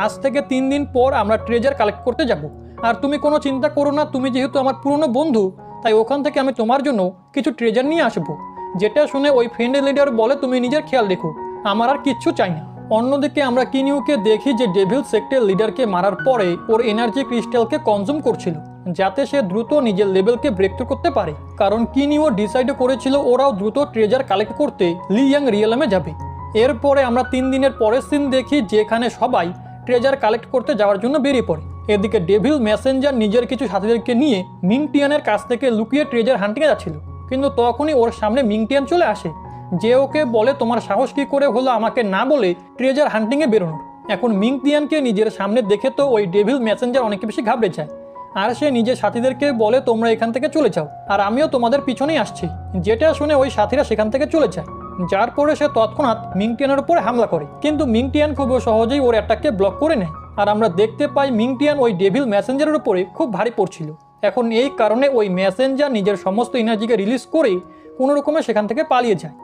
S1: আজ থেকে 3 দিন পর আমরা ট্রেজার কালেক্ট করতে যাব, আর তুমি কোনো চিন্তা করো না, তুমি যেহেতু আমার পুরনো বন্ধু তাই ওখান থেকে আমি তোমার জন্য কিছু ট্রেজার নিয়ে আসবো। যেটা শুনে ওই ফ্রেন্ড লিডার বলে, তুমি নিজের খেয়াল রেখো, আমার আর কিচ্ছু চাই না। অন্যদিকে আমরা কিনিউকে দেখি যে ডেভিল সেক্টর লিডারকে মারার পরে ওর এনার্জি ক্রিস্টালকে কনজিউম করছিল, যাতে সে দ্রুত নিজের লেভেলকে ব্রেক থ্রু করতে পারে, কারণ কিনিউ ডিসাইড করেছিল ওরাও দ্রুত ট্রেজার কালেক্ট করতে লি ইয়াং রিয়েলমে যাবে। এরপরে আমরা 3 দিনের পরের সিন দেখি, যেখানে সবাই ট্রেজার কালেক্ট করতে যাওয়ার জন্য বেরিয়ে পড়ে। এদিকে ডেভিল মেসেঞ্জার নিজের কিছু সাথীদেরকে নিয়ে মিংটিয়ানের কাছ থেকে লুকিয়ে ট্রেজার হান্টিংয়ে যাচ্ছিল, কিন্তু তখনই ওর সামনে মিংটিয়ান চলে আসে, যে ওকে বলে তোমার সাহস কী করে হলো আমাকে না বলে ট্রেজার হান্টিংয়ে বেরোনোর। এখন মিংটিয়ানকে নিজের সামনে দেখে তো ওই ডেভিল মেসেঞ্জার অনেক বেশি ঘাবড়ে যায়, আর সে নিজের সাথীদেরকে বলে তোমরা এখান থেকে চলে যাও, আর আমিও তোমাদের পিছনেই আসছি। যেটা শুনে ওই সাথীরা সেখান থেকে চলে যায়, যার পরে সে তৎক্ষণাৎ মিংটিয়ানের উপরে হামলা করে, কিন্তু মিংটিয়ান খুব সহজেই ওর অ্যাটাককে ব্লক করে নেয়। আর আমরা দেখতে পাই মিংটিয়ান ওই ডেভিল মেসেঞ্জারের উপরে খুব ভারী পড়ছিল। এখন এই কারণে ওই মেসেঞ্জার নিজের সমস্ত এনার্জিকে রিলিজ করে কোনো রকমে সেখান থেকে পালিয়ে যায়।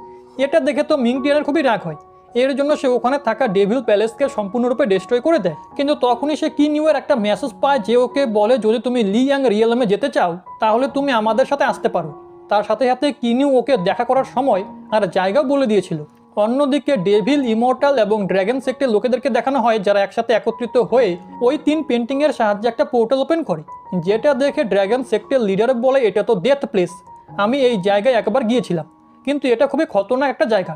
S1: এটা দেখে তো মিংটিয়ানের খুবই রাগ হয়, এর জন্য সে ওখানে থাকা ডেভিল প্যালেসকে সম্পূর্ণরূপে ডিস্ট্রয় করে দেয়। কিন্তু তখনই সে কিনিউয়ের একটা মেসেজ পায়, যে ওকে বলে যদি তুমি লিয়াং রিয়েলমে যেতে চাও তাহলে তুমি আমাদের সাথে আসতে পারো। তার সাথে সাথে কিনিউ ওকে দেখা করার সময় আর জায়গাও বলে দিয়েছিল। অন্যদিকে ডেভিল, ইমর্টাল এবং ড্র্যাগন সেক্টের লোকেদেরকে দেখানো হয় যারা একসাথে একত্রিত হয়ে ওই 3 পেন্টিংয়ের সাহায্যে একটা পোর্টাল ওপেন করে, যেটা দেখে ড্র্যাগন সেক্টের লিডার বলে এটা তো ডেথ প্লেস, আমি এই জায়গায় একবার গিয়েছিলাম, কিন্তু এটা খুবই খতরনাক একটা জায়গা।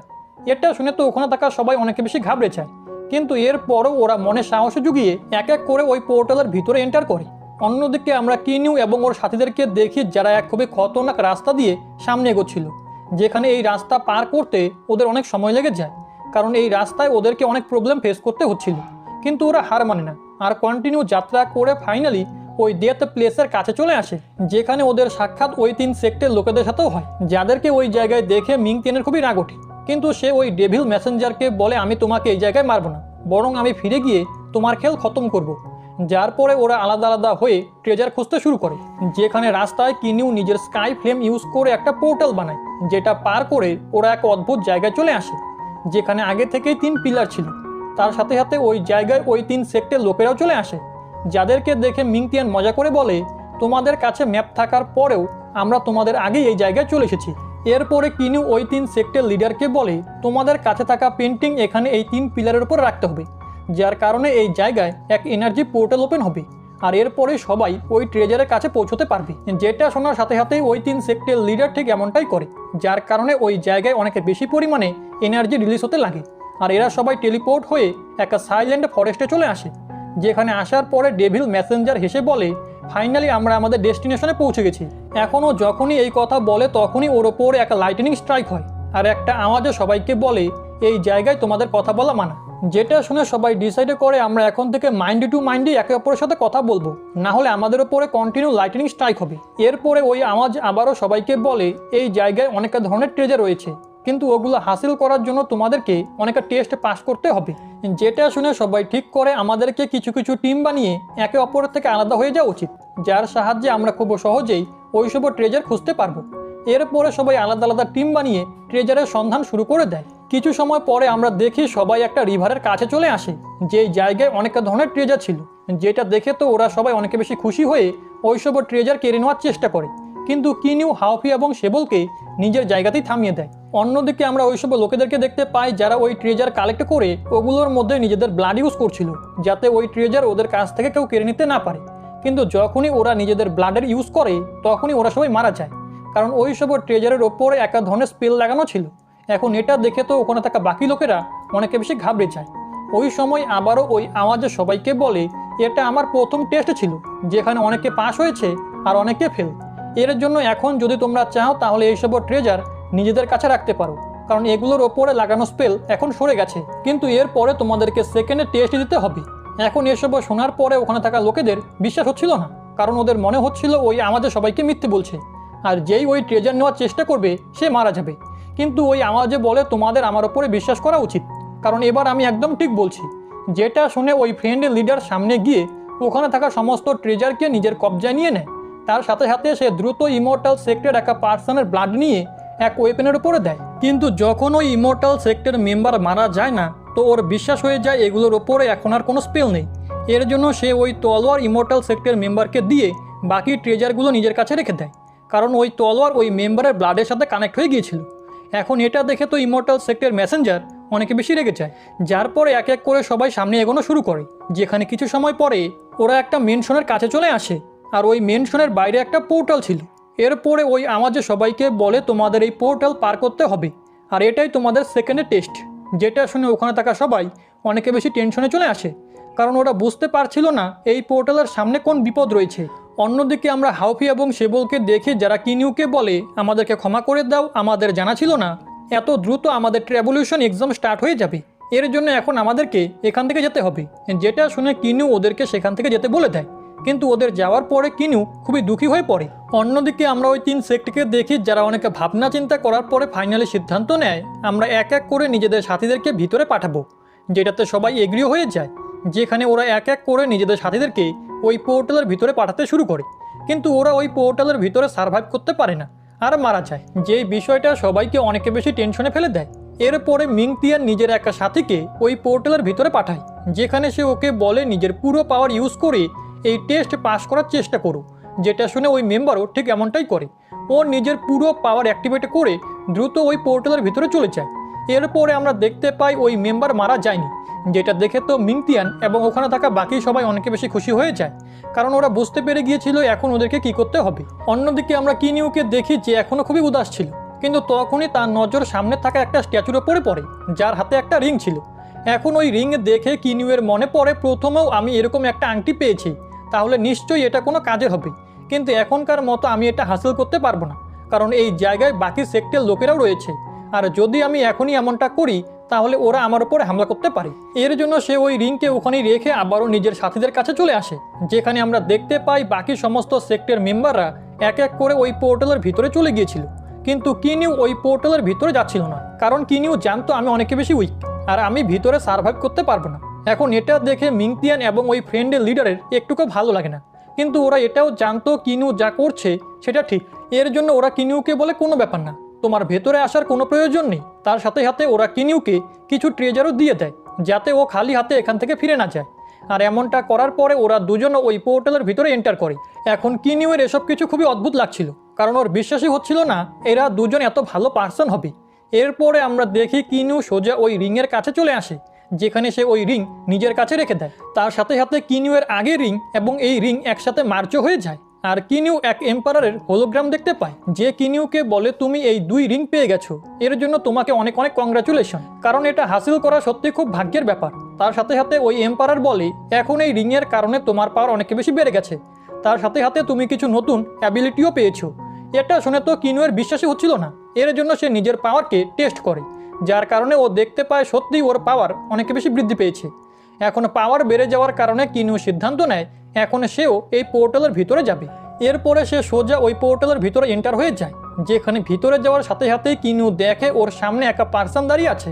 S1: এটা শুনে তো ওখানে থাকা সবাই অনেক বেশি ঘাবড়ে যায়, কিন্তু এরপরও ওরা মনে সাহস জুগিয়ে এক এক করে ওই পোর্টালের ভিতরে এন্টার করে। অন্যদিকে আমরা কিনিউ এবং ওর সাথীদেরকে দেখি যারা এক খুবই খতরনাক রাস্তা দিয়ে সামনে এগোচ্ছিল, যেখানে এই রাস্তা পার করতে ওদের অনেক সময় লেগে যায়, কারণ এই রাস্তায় ওদেরকে অনেক প্রবলেম ফেস করতে হচ্ছিল। কিন্তু ওরা হার মানে না, আর কন্টিনিউ যাত্রা করে ফাইনালি ওই ডেথ প্লেসের কাছে চলে আসে, যেখানে ওদের সাক্ষাৎ ওই 3 সেক্টের লোকেদের সাথেও হয়, যাদেরকে ওই জায়গায় দেখে মিংটিয়ানের খুবই রাগ ওঠে। কিন্তু সে ওই ডেভিল মেসেঞ্জারকে বলে আমি তোমাকে এই জায়গায় মারবো না, বরং আমি ফিরে গিয়ে তোমার খেল খতম করব। যার পরে ওরা আলাদা আলাদা হয়ে ট্রেজার খুঁজতে শুরু করে, যেখানে রাস্তায় কিনিউ নিজের স্কাই ফ্লেম ইউজ করে একটা পোর্টাল বানায়, যেটা পার করে ওরা এক অদ্ভুত জায়গায় চলে আসে, যেখানে আগে থেকেই 3 পিলার ছিল। তার সাথে সাথে ওই জায়গায় ওই 3 সেক্টের লোকেরাও চলে আসে, যাদেরকে দেখে মিংটিয়ান মজা করে বলে তোমাদের কাছে ম্যাপ থাকার পরেও আমরা তোমাদের আগেই এই জায়গায় চলে এসেছি। এরপরে কিনিউ ওই 3 সেক্টের লিডারকে বলে তোমাদের কাছে থাকা পেন্টিং এখানে এই 3 পিলারের উপর রাখতে হবে, যার কারণে এই জায়গায় এক এনার্জি পোর্টাল ওপেন হবে, আর এরপরে সবাই ওই ট্রেজারের কাছে পৌঁছতে পারবে। যেটা শোনার সাথে সাথেই ওই 3 সেক্টের লিডার ঠিক এমনটাই করে, যার কারণে ওই জায়গায় অনেক বেশি পরিমাণে এনার্জি রিলিজ হতে লাগে, আর এরা সবাই টেলিপোর্ট হয়ে একটা সাইলেন্ট ফরেস্টে চলে আসে, যেখানে আসার পরে ডেভিল মেসেঞ্জার হেসে বলে ফাইনালি আমরা আমাদের ডেস্টিনেশনে পৌঁছে গেছি। এখনও যখনই এই কথা বলে তখনই ওর ওপর একটা লাইটনিং স্ট্রাইক হয়, আর একটা আওয়াজে সবাইকে বলে এই জায়গায় তোমাদের কথা বলা মানা। যেটা শুনে সবাই ডিসাইড করে আমরা এখন থেকে মাইন্ড টু মাইন্ডে একে অপরের সাথে কথা বলবো, না হলে আমাদের ওপরে কন্টিনিউ লাইটনিং স্ট্রাইক হবে। এরপরে ওই আওয়াজ আবারও সবাইকে বলে এই জায়গায় অনেক ধরনের ট্রেজার রয়েছে, কিন্তু ওগুলো হাসিল করার জন্য তোমাদেরকে অনেক টেস্ট পাস করতে হবে। যেটা শুনে সবাই ঠিক করে আমাদেরকে কিছু কিছু টিম বানিয়ে একে অপরের থেকে আলাদা হয়ে যাওয়া উচিত, যার সাহায্যে আমরা খুব সহজেই ওইসব ট্রেজার খুঁজতে পারবো। এরপরে সবাই আলাদা আলাদা টিম বানিয়ে ট্রেজারের সন্ধান শুরু করে দেয়। কিছু সময় পরে আমরা দেখি সবাই একটা রিভারের কাছে চলে আসে, যেই জায়গায় অনেক ধরনের ট্রেজার ছিল, যেটা দেখে তো ওরা সবাই অনেক বেশি খুশি হয়ে ওইসব ট্রেজার কেড়ে নেওয়ার চেষ্টা করে, কিন্তু কিনিউ, হাওফি এবং শেবলকে নিজের জায়গাতেই থামিয়ে দেয়। অন্যদিকে আমরা ওইসব লোকেদেরকে দেখতে পাই যারা ওই ট্রেজার কালেক্ট করে ওগুলোর মধ্যে নিজেদের ব্লাড ইউজ করছিল, যাতে ওই ট্রেজার ওদের কাছ থেকে কেউ কেড়ে নিতে না পারে। কিন্তু যখনই ওরা নিজেদের ব্লাডের ইউজ করে তখনই ওরা সবাই মারা যায়, কারণ ওইসব ট্রেজারের ওপরে একটা ধরনের স্পেল লাগানো ছিল। এখন এটা দেখে তো ওখানে থাকা বাকি লোকেরা অনেকে বেশি ঘাবড়ে যায়। ওই সময় আবারও ওই আওয়াজে সবাইকে বলে এটা আমার প্রথম টেস্ট ছিল, যেখানে অনেকে পাস হয়েছে আর অনেকে ফেল। এর জন্য এখন যদি তোমরা চাও তাহলে এইসব ট্রেজার নিজেদের কাছে রাখতে পারো, কারণ এগুলোর ওপরে লাগানো স্পেল এখন সরে গেছে, কিন্তু এরপরে তোমাদেরকে সেকেন্ডে টেস্ট দিতে হবে। এখন এসব শোনার পরে ওখানে থাকা লোকেদের বিশ্বাস হচ্ছিল না, কারণ ওদের মনে হচ্ছিল ওই আওয়াজে সবাইকে মিথ্যে বলছে, আর যেই ওই ট্রেজার নেওয়ার চেষ্টা করবে সে মারা যাবে। কিন্তু ওই আওয়াজে বলে তোমাদের আমার ওপরে বিশ্বাস করা উচিত, কারণ এবার আমি একদম ঠিক বলছি। যেটা শুনে ওই ফ্রেন্ডের লিডার সামনে গিয়ে ওখানে থাকা সমস্ত ট্রেজারকে নিজের কবজায় নিয়ে নেয়। তার সাথে সাথে সে দ্রুত ইমর্টাল সেক্টর একটা পার্সনের ব্লাড নিয়ে এক ওয়েপেনের উপরে দেয়, কিন্তু যখন ওই ইমর্টাল সেক্টর মেম্বার মারা যায় না তো ওর বিশ্বাস হয়ে যায় এগুলোর ওপরে এখন আর কোনো স্পেল নেই। এর জন্য সে ওই তলোয়ার ইমর্টাল সেক্টর মেম্বারকে দিয়ে বাকি ট্রেজারগুলো নিজের কাছে রেখে দেয়, কারণ ওই তলোয়ার ওই মেম্বারের ব্লাডের সাথে কানেক্ট হয়ে গিয়েছিল। এখন এটা দেখে তো ইমর্টাল সেক্টর মেসেঞ্জার অনেকে বেশি রেগে যায়, যার পরে এক এক করে সবাই সামনে এগোনো শুরু করে, যেখানে কিছু সময় পরে ওরা একটা মেনশনের কাছে চলে আসে, আর ওই মেনশনের বাইরে একটা পোর্টাল ছিল। এরপরে ওই আওয়াজে সবাইকে বলে তোমাদের এই পোর্টাল পার করতে হবে, আর এটাই তোমাদের সেকেন্ডের টেস্ট। যেটা শুনে ওখানে থাকা সবাই অনেকে বেশি টেনশনে চলে আসে, কারণ ওরা বুঝতে পারছিল না এই পোর্টালের সামনে কোন বিপদ রয়েছে। অন্যদিকে আমরা হাউফি এবং শেবলকে দেখি যারা কিনিউকে বলে আমাদেরকে ক্ষমা করে দাও, আমাদের জানা ছিল না এত দ্রুত আমাদের ট্র্যাভলিউশন এক্সাম স্টার্ট হয়ে যাবে, এর জন্য এখন আমাদেরকে এখান থেকে যেতে হবে। যেটা শুনে কিনিউ ওদেরকে সেখান থেকে যেতে বলে দেয়, কিন্তু ওদের যাওয়ার পরে কিনিউ খুবই দুঃখী হয়ে পড়ে। অন্যদিকে আমরা ওই 3 সেক্টকে দেখি যারা অনেকে ভাবনা চিন্তা করার পরে ফাইনালি সিদ্ধান্ত নেয় আমরা এক এক করে নিজেদের সাথীদেরকে ভিতরে পাঠাবো, যেটাতে সবাই এগ্রিও হয়ে যায়। যেখানে ওরা এক এক করে নিজেদের সাথীদেরকে ওই পোর্টালের ভিতরে পাঠাতে শুরু করে, কিন্তু ওরা ওই পোর্টালের ভিতরে সার্ভাইভ করতে পারে না আর মারা যায়, যেই বিষয়টা সবাইকে অনেক বেশি টেনশনে ফেলে দেয়। এরপরে মিংতিয়ান নিজের একটা সাথীকে ওই পোর্টালের ভিতরে পাঠায়, যেখানে সে ওকে বলে নিজের পুরো পাওয়ার ইউজ করে এই টেস্ট পাস করার চেষ্টা করো। যেটা শুনে ওই মেম্বারও ঠিক এমনটাই করে। ও নিজের পুরো পাওয়ার অ্যাক্টিভেট করে দ্রুত ওই পোর্টালের ভিতরে চলে যায়। এরপরে আমরা দেখতে পাই ওই মেম্বার মারা যায়নি, যেটা দেখে তো মিংতিয়ান এবং ওখানে থাকা বাকি সবাই অনেক বেশি খুশি হয়ে যায়, কারণ ওরা বুঝতে পেরে গিয়েছিল এখন ওদেরকে কি করতে হবে। অন্যদিকে আমরা কিনিউকে দেখি যে এখনও খুবই উদাস ছিল, কিন্তু তখনই তার নজর সামনে থাকা একটা স্ট্যাচুর ওপরে পড়ে যার হাতে একটা রিং ছিল। এখন ওই রিং দেখে কিনিউয়ের মনে পড়ে প্রথমেও আমি এরকম একটা আংটি পেয়েছি, তাহলে নিশ্চয়ই এটা কোনো কাজের হবে, কিন্তু এখনকার মতো আমি এটা হাসিল করতে পারবো না, কারণ এই জায়গায় বাকি সেক্টরের লোকেরাও রয়েছে, আর যদি আমি এখনই এমনটা করি তাহলে ওরা আমার উপরে হামলা করতে পারে। এর জন্য সে ওই রিংকে ওখানেই রেখে আবারও নিজের সাথীদের কাছে চলে আসে, যেখানে আমরা দেখতে পাই বাকি সমস্ত সেক্টরের মেম্বাররা এক এক করে ওই পোর্টালের ভিতরে চলে গিয়েছিল, কিন্তু কিনিউ ওই পোর্টালের ভিতরে যাচ্ছিল না, কারণ কিনিউ জানতো আমি অনেক বেশি উইক আর আমি ভিতরে সার্ভাইভ করতে পারবো না। এখন এটা দেখে মিংতিয়ান এবং ওই ফ্রেন্ডের লিডারের একটুকু ভালো লাগে না, কিন্তু ওরা এটাও জানতো কিনিউ যা করছে সেটা ঠিক। এর জন্য ওরা কিনিউকে বলে কোনো ব্যাপার না, তোমার ভেতরে আসার কোনো প্রয়োজন নেই। তার সাথে সাথে ওরা কিনিউকে কিছু ট্রেজারও দিয়ে দেয়, যাতে ও খালি হাতে এখান থেকে ফিরে না যায়। আর এমনটা করার পরে ওরা দুজনও ওই পোর্টালের ভিতরে এন্টার করে। এখন কিনিউয়ের এসব কিছু খুবই অদ্ভুত লাগছিল, কারণ ওর বিশ্বাসই হচ্ছিল না এরা দুজন এত ভালো পার্সন হবে। এরপরে আমরা দেখি কিনিউ সোজা ওই রিংয়ের কাছে চলে আসে, যেখানে সে ওই রিং নিজের কাছে রেখে দেয়। তার সাথে সাথে কিনিউয়ের আগে রিং এবং এই রিং একসাথে মার্চও হয়ে যায়, আর কিনিউ এক এম্পারারের হোলোগ্রাম দেখতে পায়, যে কিনিউকে বলে তুমি এই 2 রিং পেয়ে গেছো, এর জন্য তোমাকে অনেক অনেক কংগ্রাচুলেশন, কারণ এটা হাসিল করা সত্যি খুব ভাগ্যের ব্যাপার। তার সাথে সাথে ওই এম্পারার বলে এখন এই রিংয়ের কারণে তোমার পাওয়ার অনেক বেশি বেড়ে গেছে, তার সাথে সাথে তুমি কিছু নতুন অ্যাবিলিটিও পেয়েছো। এটা শুনে তো কিনিউয়ের বিশ্বাসই হচ্ছিল না, এর জন্য সে নিজের পাওয়ারকে টেস্ট করে, যার কারণে ও দেখতে পায় সত্যিই ওর পাওয়ার অনেক বেশি বৃদ্ধি পেয়েছে। এখন পাওয়ার বেড়ে যাওয়ার কারণে কিনিউ সিদ্ধান্ত নেয় এখন সেও এই পোর্টালের ভিতরে যাবে। এরপরে সে সোজা ওই পোর্টালের ভিতরে এন্টার হয়ে যায়, যেখানে ভিতরে যাওয়ার সাথে সাথেই কিনিউ দেখে ওর সামনে একটা পার্সন দাঁড়িয়ে আছে,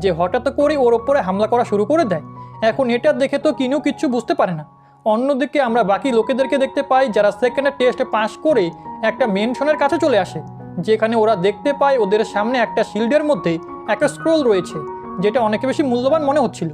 S1: যে হঠাৎ করে ওর ওপরে হামলা করা শুরু করে দেয়। এখন এটা দেখে তো কিনিউ কিচ্ছু বুঝতে পারে না। অন্যদিকে আমরা বাকি লোকেদেরকে দেখতে পাই যারা সেকেন্ডে টেস্ট পাস করে একটা মেনশনের কাছে চলে আসে, যেখানে ওরা দেখতে পায় ওদের সামনে একটা শিল্ডের মধ্যে একটা স্ক্রোল রয়েছে, যেটা অনেক বেশি মূল্যবান মনে হচ্ছিল।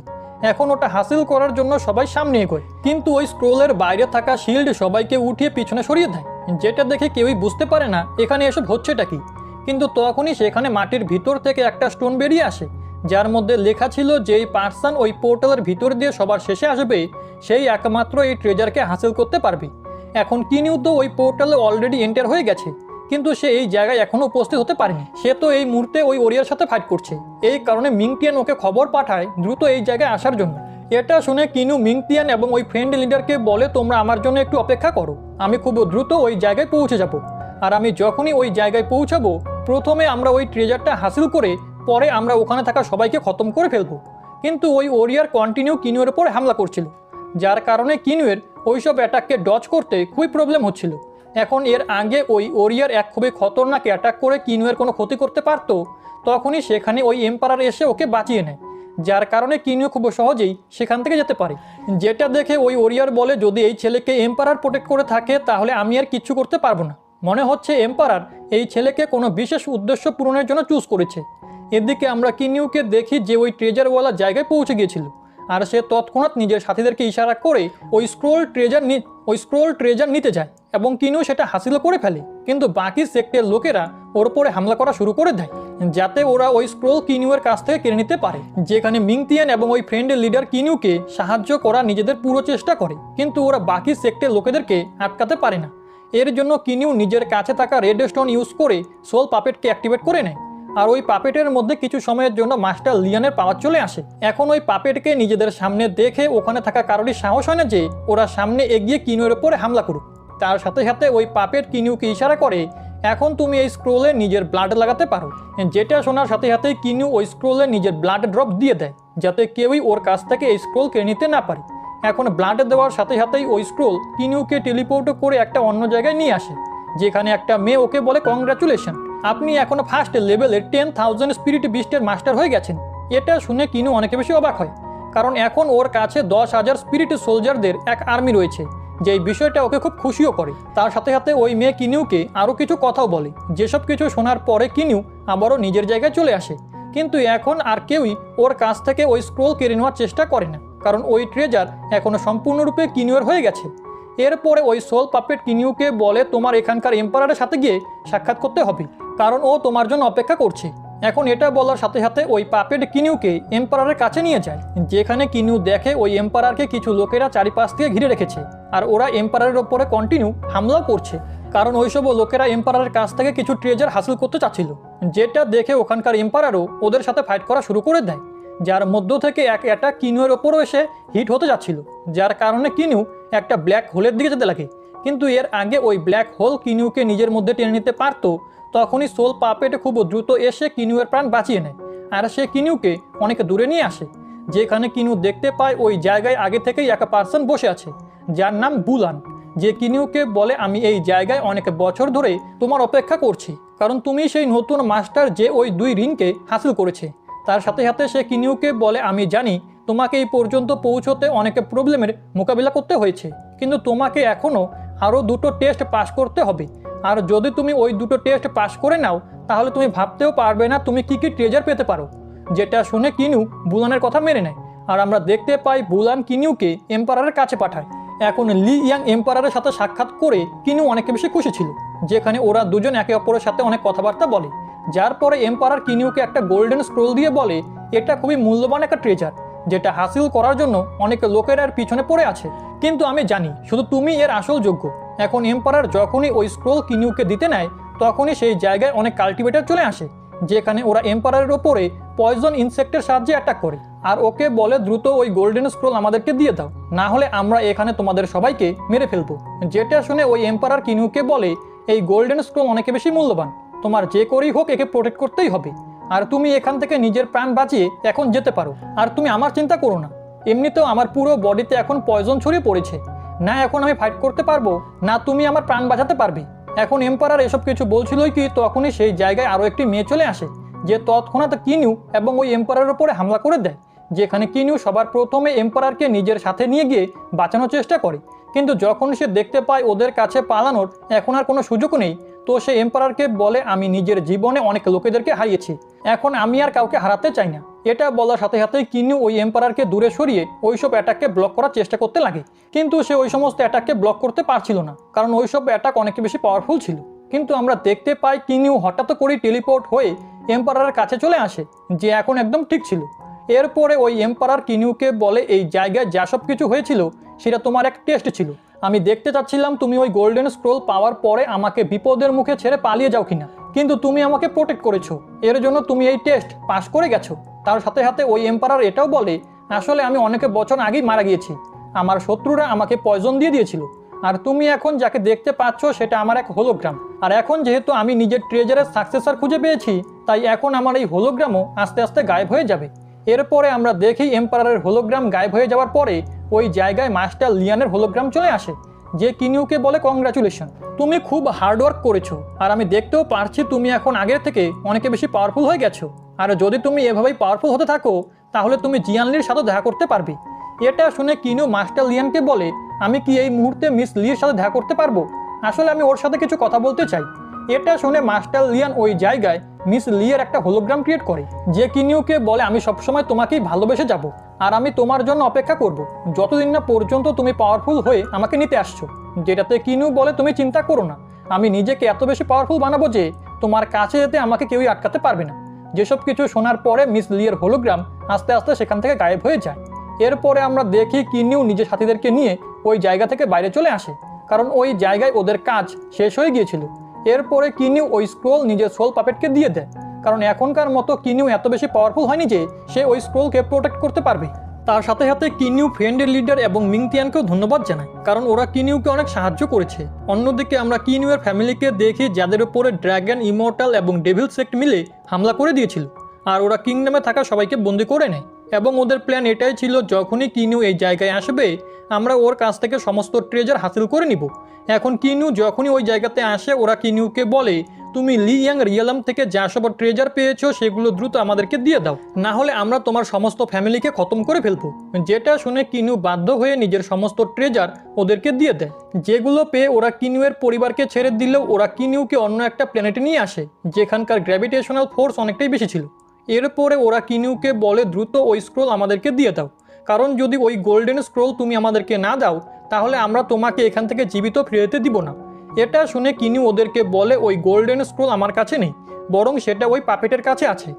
S1: এখন ওটা হাসিল করার জন্য সবাই সামনে এগোয়, কিন্তু ওই স্ক্রোলের বাইরে থাকা শিল্ড সবাইকে উঠিয়ে পিছনে সরিয়ে দেয়, যেটা দেখে কেউই বুঝতে পারে না এখানে এসব হচ্ছেটা কি। কিন্তু তখনই সেখানে মাটির ভিতর থেকে একটা স্টোন বেরিয়ে আসে, যার মধ্যে লেখা ছিল যে এই পার্সন ওই পোর্টালের ভিতর দিয়ে সবার শেষে আসবে সেই একমাত্র এই ট্রেজারকে হাসিল করতে পারবে। এখন কিনিউ তো ওই পোর্টালে অলরেডি এন্টার হয়ে গেছে, কিন্তু সে এই জায়গায় এখনো উপস্থিত হতে পারেনি। সে তো এই মুহূর্তে ওই ওরিয়ার সাথে ফাইট করছে, এই কারণে মিংতিয়ান ওকে খবর পাঠায় দ্রুত এই জায়গায় আসার জন্য। এটা শুনে কিনিউ মিংতিয়ান এবং ওই ফ্রেন্ড লিডারকে বলে তোমরা আমার জন্য একটু অপেক্ষা করো, আমি খুব দ্রুত ওই জায়গায় পৌঁছে যাব, আর আমি যখনই ওই জায়গায় পৌঁছাবো প্রথমে আমরা ওই ট্রেজারটা হাসিল করে পরে আমরা ওখানে থাকা সবাইকে খতম করে ফেলবো। কিন্তু ওই ওরিয়ার কন্টিনিউ কিনিউয়ের উপরে হামলা করছিল, যার কারণে কিনিউয়ের ওইসব অ্যাটাককে ডজ করতে খুবই প্রবলেম হচ্ছিল। এখন এর আগে ওই ওরিয়ার এক খুবই খতরনাক অ্যাটাক করে কিনিউয়ের কোনো ক্ষতি করতে পারতো, তখনই সেখানে ওই এম্পারার এসে ওকে বাঁচিয়ে নেয়, যার কারণে কিনিউ খুব সহজেই সেখান থেকে যেতে পারে। যেটা দেখে ওই ওরিয়ার বলে যদি এই ছেলেকে এম্পারার প্রোটেক্ট করে থাকে তাহলে আমি আর কিচ্ছু করতে পারবো না, মনে হচ্ছে এম্পারার এই ছেলেকে কোনো বিশেষ উদ্দেশ্য পূরণের জন্য চুজ করেছে। এদিকে আমরা কিনিউকে দেখি যে ওই ট্রেজারওয়ালা জায়গায় পৌঁছে গিয়েছিল, আর সে তৎক্ষণাৎ নিজের সাথীদেরকে ইশারা করে ওই স্ক্রোল ট্রেজার নিতে যায় এবং কিনিউ সেটা হাসিল করে ফেলে। কিন্তু বাকি সেক্টরের লোকেরা ওর উপরে হামলা করা শুরু করে দেয়, যাতে ওরা ওই স্ক্রোল কিনিউয়ের কাছ থেকে কেড়ে নিতে পারে। যেখানে মিংতিয়ান এবং ওই ফ্রেন্ডের লিডার কিনিউকে সাহায্য করা নিজেদের পুরো চেষ্টা করে, কিন্তু ওরা বাকি সেক্টরের লোকেদেরকে আটকাতে পারে না। এর জন্য কিনিউ নিজের কাছে থাকা রেড স্টোন ইউজ করে সোল পাপেটকে অ্যাক্টিভেট করে নেয়, আর ওই পাপেটের মধ্যে কিছু সময়ের জন্য মাস্টার লিয়ানের পাওয়ার চলে আসে। এখন ওই পাপেটকে নিজেদের সামনে দেখে ওখানে থাকা কারোরই সাহস হয় না যে ওরা সামনে এগিয়ে কিনুয়ের উপরে হামলা করুক। তার সাথে সাথে ওই পাপেট কিনুকে ইশারা করে এখন তুমি এই স্ক্রোলে নিজের ব্লাড লাগাতে পারো, যেটা শোনার সাথে সাথে কিনু ওই স্ক্রোলে নিজের ব্লাড ড্রপ দিয়ে দেয় যাতে কেউই ওর কাছ থেকে এই স্ক্রোল কেড়ে নিতে না পারে। এখন ব্লাড দেওয়ার সাথে সাথেই ওই স্ক্রোল কিনুকে টেলিপোর্ট করে একটা অন্য জায়গায় নিয়ে আসে, যেখানে একটা মেয়ে ওকে বলে কংগ্রাচুলেশন, আপনি এখন ফার্স্ট লেভেলের 10,000 স্পিরিট বিস্টের মাস্টার হয়ে গেছেন। এটা শুনে কিনু অনেক বেশি অবাক হয়, কারণ এখন ওর কাছে 10,000 স্পিরিট সোলজারদের এক আর্মি রয়েছে, যেই বিষয়টা ওকে খুব খুশিও করে। তার সাথে সাথে ওই মেয়ে কিনুকে আরও কিছু কথাও বলে, যেসব কিছু শোনার পরে কিনু আবারও নিজের জায়গায় চলে আসে। কিন্তু এখন আর কেউই ওর কাছ থেকে ওই স্ক্রোল কেড়ে নেওয়ার চেষ্টা করে না, কারণ ওই ট্রেজার এখনও সম্পূর্ণরূপে কিনুয়ের হয়ে গেছে। এরপরে ওই সোল পাপেট কিনুকে বলে তোমার এখানকার এম্পারারের সাথে গিয়ে সাক্ষাৎ করতে হবে, কারণ ও তোমার জন্য অপেক্ষা করছে। এখন এটা বলার সাথে সাথে ওই পাপেট কিনুকে এম্পারারের কাছে নিয়ে যায়, যেখানে কিনু দেখে ওই এম্পারারকে কিছু লোকেরা চারিপাশ থেকে ঘিরে রেখেছে, আর ওরা এম্পারারের ওপরে কন্টিনিউ হামলাও করছে, কারণ ওইসব লোকেরা এম্পারারের কাছ থেকে কিছু ট্রেজার হাসিল করতে চাচ্ছিল। যেটা দেখে ওখানকার এম্পারারও ওদের সাথে ফাইট করা শুরু করে দেয়, যার মধ্য থেকে এক অ্যাটাক কিনুয়ের ওপরও এসে হিট হতে যাচ্ছিল, যার কারণে কিনু একটা ব্ল্যাক হোলের দিকে যেতে লাগে। কিন্তু এর আগে ওই ব্ল্যাক হোল কিনুকে নিজের মধ্যে টেনে নিতে পারতো, তখনই সোল পাপেট খুব দ্রুত এসে কিনুয়ের প্রাণ বাঁচিয়ে নেয়, আর সে কিনুকে অনেক দূরে নিয়ে আসে, যেখানে কিনু দেখতে পায় ওই জায়গায় আগে থেকেই এক পার্সন বসে আছে, যার নাম বুলান, যে কিনুকে বলে আমি এই জায়গায় অনেক বছর ধরে তোমার অপেক্ষা করছি, কারণ তুমি সেই নতুন মাস্টার যে ওই 2 রিংকে হাসিল করেছে। তার সাথে সাথে সে কিনুকে বলে আমি জানি তোমাকে এই পর্যন্ত পৌঁছতে অনেক প্রবলেমের মোকাবিলা করতে হয়েছে, কিন্তু তোমাকে এখনও আরও 2টো টেস্ট পাস করতে হবে, আর যদি তুমি ওই 2টো টেস্ট পাস করে নাও তাহলে তুমি ভাবতেও পারবে না তুমি কী কী ট্রেজার পেতে পারো। যেটা শুনে কিনু বুলানের কথা মেনে নেয়, আর আমরা দেখতে পাই বুলান কিনুকে এম্পারারের কাছে পাঠায়। এখন লি ইয়াং এম্পারারের সাথে সাক্ষাৎ করে কিনু অনেক বেশি খুশি ছিল, যেখানে ওরা দুজন একে অপরের সাথে অনেক কথাবার্তা বলে, যার পরে এম্পারার কিনুকে একটা গোল্ডেন স্ক্রোল দিয়ে বলে এটা খুবই মূল্যবান একটা ট্রেজার, যেটা হাসিল করার জন্য অনেক লোকের এর পিছনে পড়ে আছে, কিন্তু আমি জানি শুধু তুমি এর আসল যোগ্য। এখন এম্পারার যখনই ওই স্ক্রোল কিনুকে দিতে নেয় তখনই সেই জায়গায় অনেক কাল্টিভেটর চলে আসে, যেখানে ওরা এম্পারারের ওপরে পয়জন ইনসেক্টের সাহায্যে অ্যাটাক করে, আর ওকে বলে দ্রুত ওই গোল্ডেন স্ক্রোল আমাদেরকে দিয়ে দাও, না হলে আমরা এখানে তোমাদের সবাইকে মেরে ফেলবো। যেটা শুনে ওই এম্পারার কিনুকে বলে এই গোল্ডেন স্ক্রোল অনেক বেশি মূল্যবান, তোমার যে করেই হোক একে প্রোটেক্ট করতেই হবে, আর তুমি এখান থেকে নিজের প্রাণ বাঁচিয়ে এখন যেতে পারো, আর তুমি আমার চিন্তা করো না, এমনিতেও আমার পুরো বডিতে এখন পয়জন ছড়িয়ে পড়েছে, না এখন আমি ফাইট করতে পারবো না তুমি আমার প্রাণ বাঁচাতে পারবে। এখন এম্পারার এসব কিছু বলছিলই কি তখনই সেই জায়গায় আরও একটি মেয়ে চলে আসে, যে তৎক্ষণাৎ কিনু এবং ওই এম্পারারের উপরে হামলা করে দেয়, যেখানে কিনু সবার প্রথমে এম্পারারকে নিজের সাথে নিয়ে গিয়ে বাঁচানোর চেষ্টা করে, কিন্তু যখন সে দেখতে পায় ওদের কাছে পালানোর এখন আর কোনো সুযোগ নেই, তো সে এম্পারারকে বলে আমি নিজের জীবনে অনেক লোকেদেরকে হারিয়েছি, এখন আমি আর কাউকে হারাতে চাই না। এটা বলার সাথে সাথেই কিনু ওই এম্পারারকে দূরে সরিয়ে ওইসব অ্যাটাককে ব্লক করার চেষ্টা করতে লাগে, কিন্তু সে ওই সমস্ত অ্যাটাককে ব্লক করতে পারছিল না, কারণ ওইসব অ্যাটাক অনেক বেশি পাওয়ারফুল ছিল। কিন্তু আমরা দেখতে পাই কিনু হঠাৎ করেই টেলিপোর্ট হয়ে এম্পারারের কাছে চলে আসে, যে এখন একদম ঠিক ছিল। এরপরে ওই এম্পারার কিনুকে বলে এই জায়গায় যা সব কিছু হয়েছিল সেটা তোমার এক টেস্ট ছিল, আমি দেখতে চাচ্ছিলাম তুমি ওই গোল্ডেন স্ক্রোল পাওয়ার পরে আমাকে বিপদের মুখে ছেড়ে পালিয়ে যাও কিনা, কিন্তু তুমি আমাকে প্রোটেক্ট করেছো, এর জন্য তুমি এই টেস্ট পাস করে গেছো। তার সাথে সাথে ওই এম্পারার এটাও বলে আসলে আমি অনেক বছর আগেই মারা গিয়েছি, আমার শত্রুরা আমাকে পয়জন দিয়ে দিয়েছিল, আর তুমি এখন যাকে দেখতে পাচ্ছ সেটা আমার এক হোলোগ্রাম, আর এখন যেহেতু আমি নিজের ট্রেজারের সাকসেসর খুঁজে পেয়েছি তাই এখন আমার এই হোলোগ্রামও আস্তে আস্তে গায়েব হয়ে যাবে। এরপরে আমরা দেখি এম্পারারের হোলোগ্রাম গায়েব হয়ে যাওয়ার পরে ওই জায়গায় মাস্টার লিয়ানের হোলোগ্রাম চলে আসে, যে কিনুকে বলে কংগ্রাচুলেশন, তুমি খুব হার্ডওয়ার্ক করেছো, আর আমি দেখতেও পারছি তুমি এখন আগের থেকে অনেক বেশি পাওয়ারফুল হয়ে গেছো, আর যদি তুমি এভাবেই পাওয়ারফুল হতে থাকো তাহলে তুমি জিয়ানলির সাথে দেখা করতে পারবে। এটা শুনে কিনু মাস্টার লিয়ানকে বলে আমি কি এই মুহূর্তে মিস লির সাথে দেখা করতে পারবো, আসলে আমি ওর সাথে কিছু কথা বলতে চাই। এটা শুনে মাস্টার লিয়ান ওই জায়গায় মিস লিয়ের একটা হোলোগ্রাম ক্রিয়েট করে, যে কিনুকে বলে আমি সবসময় তোমাকেই ভালোবেসে যাব, আর আমি তোমার জন্য অপেক্ষা করব যতদিন না পর্যন্ত তুমি পাওয়ারফুল হয়ে আমাকে নিতে আসছো। যেটাতে কিনু বলে তুমি চিন্তা করো না, আমি নিজেকে এত বেশি পাওয়ারফুল বানাবো যে তোমার কাছে যেতে আমাকে কেউই আটকাতে পারবে না। যেসব কিছু শোনার পরে মিস লিয়ের হোলোগ্রাম আস্তে আস্তে সেখান থেকে গায়েব হয়ে যায়। এরপরে আমরা দেখি কিনু নিজের সাথীদেরকে নিয়ে ওই জায়গা থেকে বাইরে চলে আসে, কারণ ওই জায়গায় ওদের কাজ শেষ হয়ে গিয়েছিল। এরপরে কিনু ওই স্ক্রোল নিজের সোল পাপেটকে দিয়ে দেয়, কারণ এখনকার মতো কিনিউ এত বেশি পাওয়ারফুল হয়নি যে সে ওই স্ক্রোলকে প্রোটেক্ট করতে পারবে। তার সাথে সাথে কিনিউ ফ্রেন্ডের লিডার এবং মিংতিয়ানকেও ধন্যবাদ জানায়, কারণ ওরা কিনিউকে অনেক সাহায্য করেছে। অন্যদিকে আমরা কিনিউয়ের ফ্যামিলিকে দেখি যাদের উপরে ড্র্যাগন, ইমর্টাল এবং ডেভিল সেক্ট মিলে হামলা করে দিয়েছিল, আর ওরা কিংডমে থাকা সবাইকে বন্দি করে নেয়। এবং ওদের প্ল্যান এটাই ছিল, যখনই কিনিউ এই জায়গায় আসবে আমরা ওর কাছ থেকে সমস্ত ট্রেজার হাসিল করে নিব। এখন কিনিউ যখনই ওই জায়গাতে আসে ওরা কিনিউকে বলে, তুমি লিয়াং রিয়েলাম থেকে যা সব ট্রেজার পেয়েছো সেগুলো দ্রুত আমাদেরকে দিয়ে দাও, না হলে আমরা তোমার সমস্ত ফ্যামিলিকে খতম করে ফেলবো। যেটা শুনে কিনিউ বাধ্য হয়ে নিজের সমস্ত ট্রেজার ওদেরকে দিয়ে দেয়, যেগুলো পেয়ে ওরা কিনিউয়ের পরিবারকে ছেড়ে দিলেও ওরা কিনিউকে অন্য একটা প্ল্যানেটে নিয়ে আসে যেখানকার গ্র্যাভিটেশনাল ফোর্স অনেকটাই বেশি ছিল। এরপরে ওরা কিনিউকে বলে, দ্রুত ওই স্ক্রোল আমাদেরকে দিয়ে দাও, কারণ যদি ওই গোল্ডেন স্ক্রোল তুমি আমাদেরকে না দাও তাহলে আমরা তোমাকে এখান থেকে জীবিত ফিরে যেতে দিব না। এটা শুনে কিনিউ ওদেরকে বলে, ওই গোল্ডেন স্ক্রোল আমার কাছে নেই, বরং সেটা ওই পাপেটের কাছে আছে।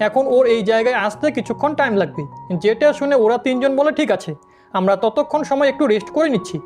S1: এখন ওর এই জায়গায় আসতে কিছুক্ষণ টাইম লাগবে। যেটা শুনে ওরা তিনজন বলে, ঠিক আছে, আমরা ততক্ষণ সময় একটু রেস্ট করে নিচ্ছি।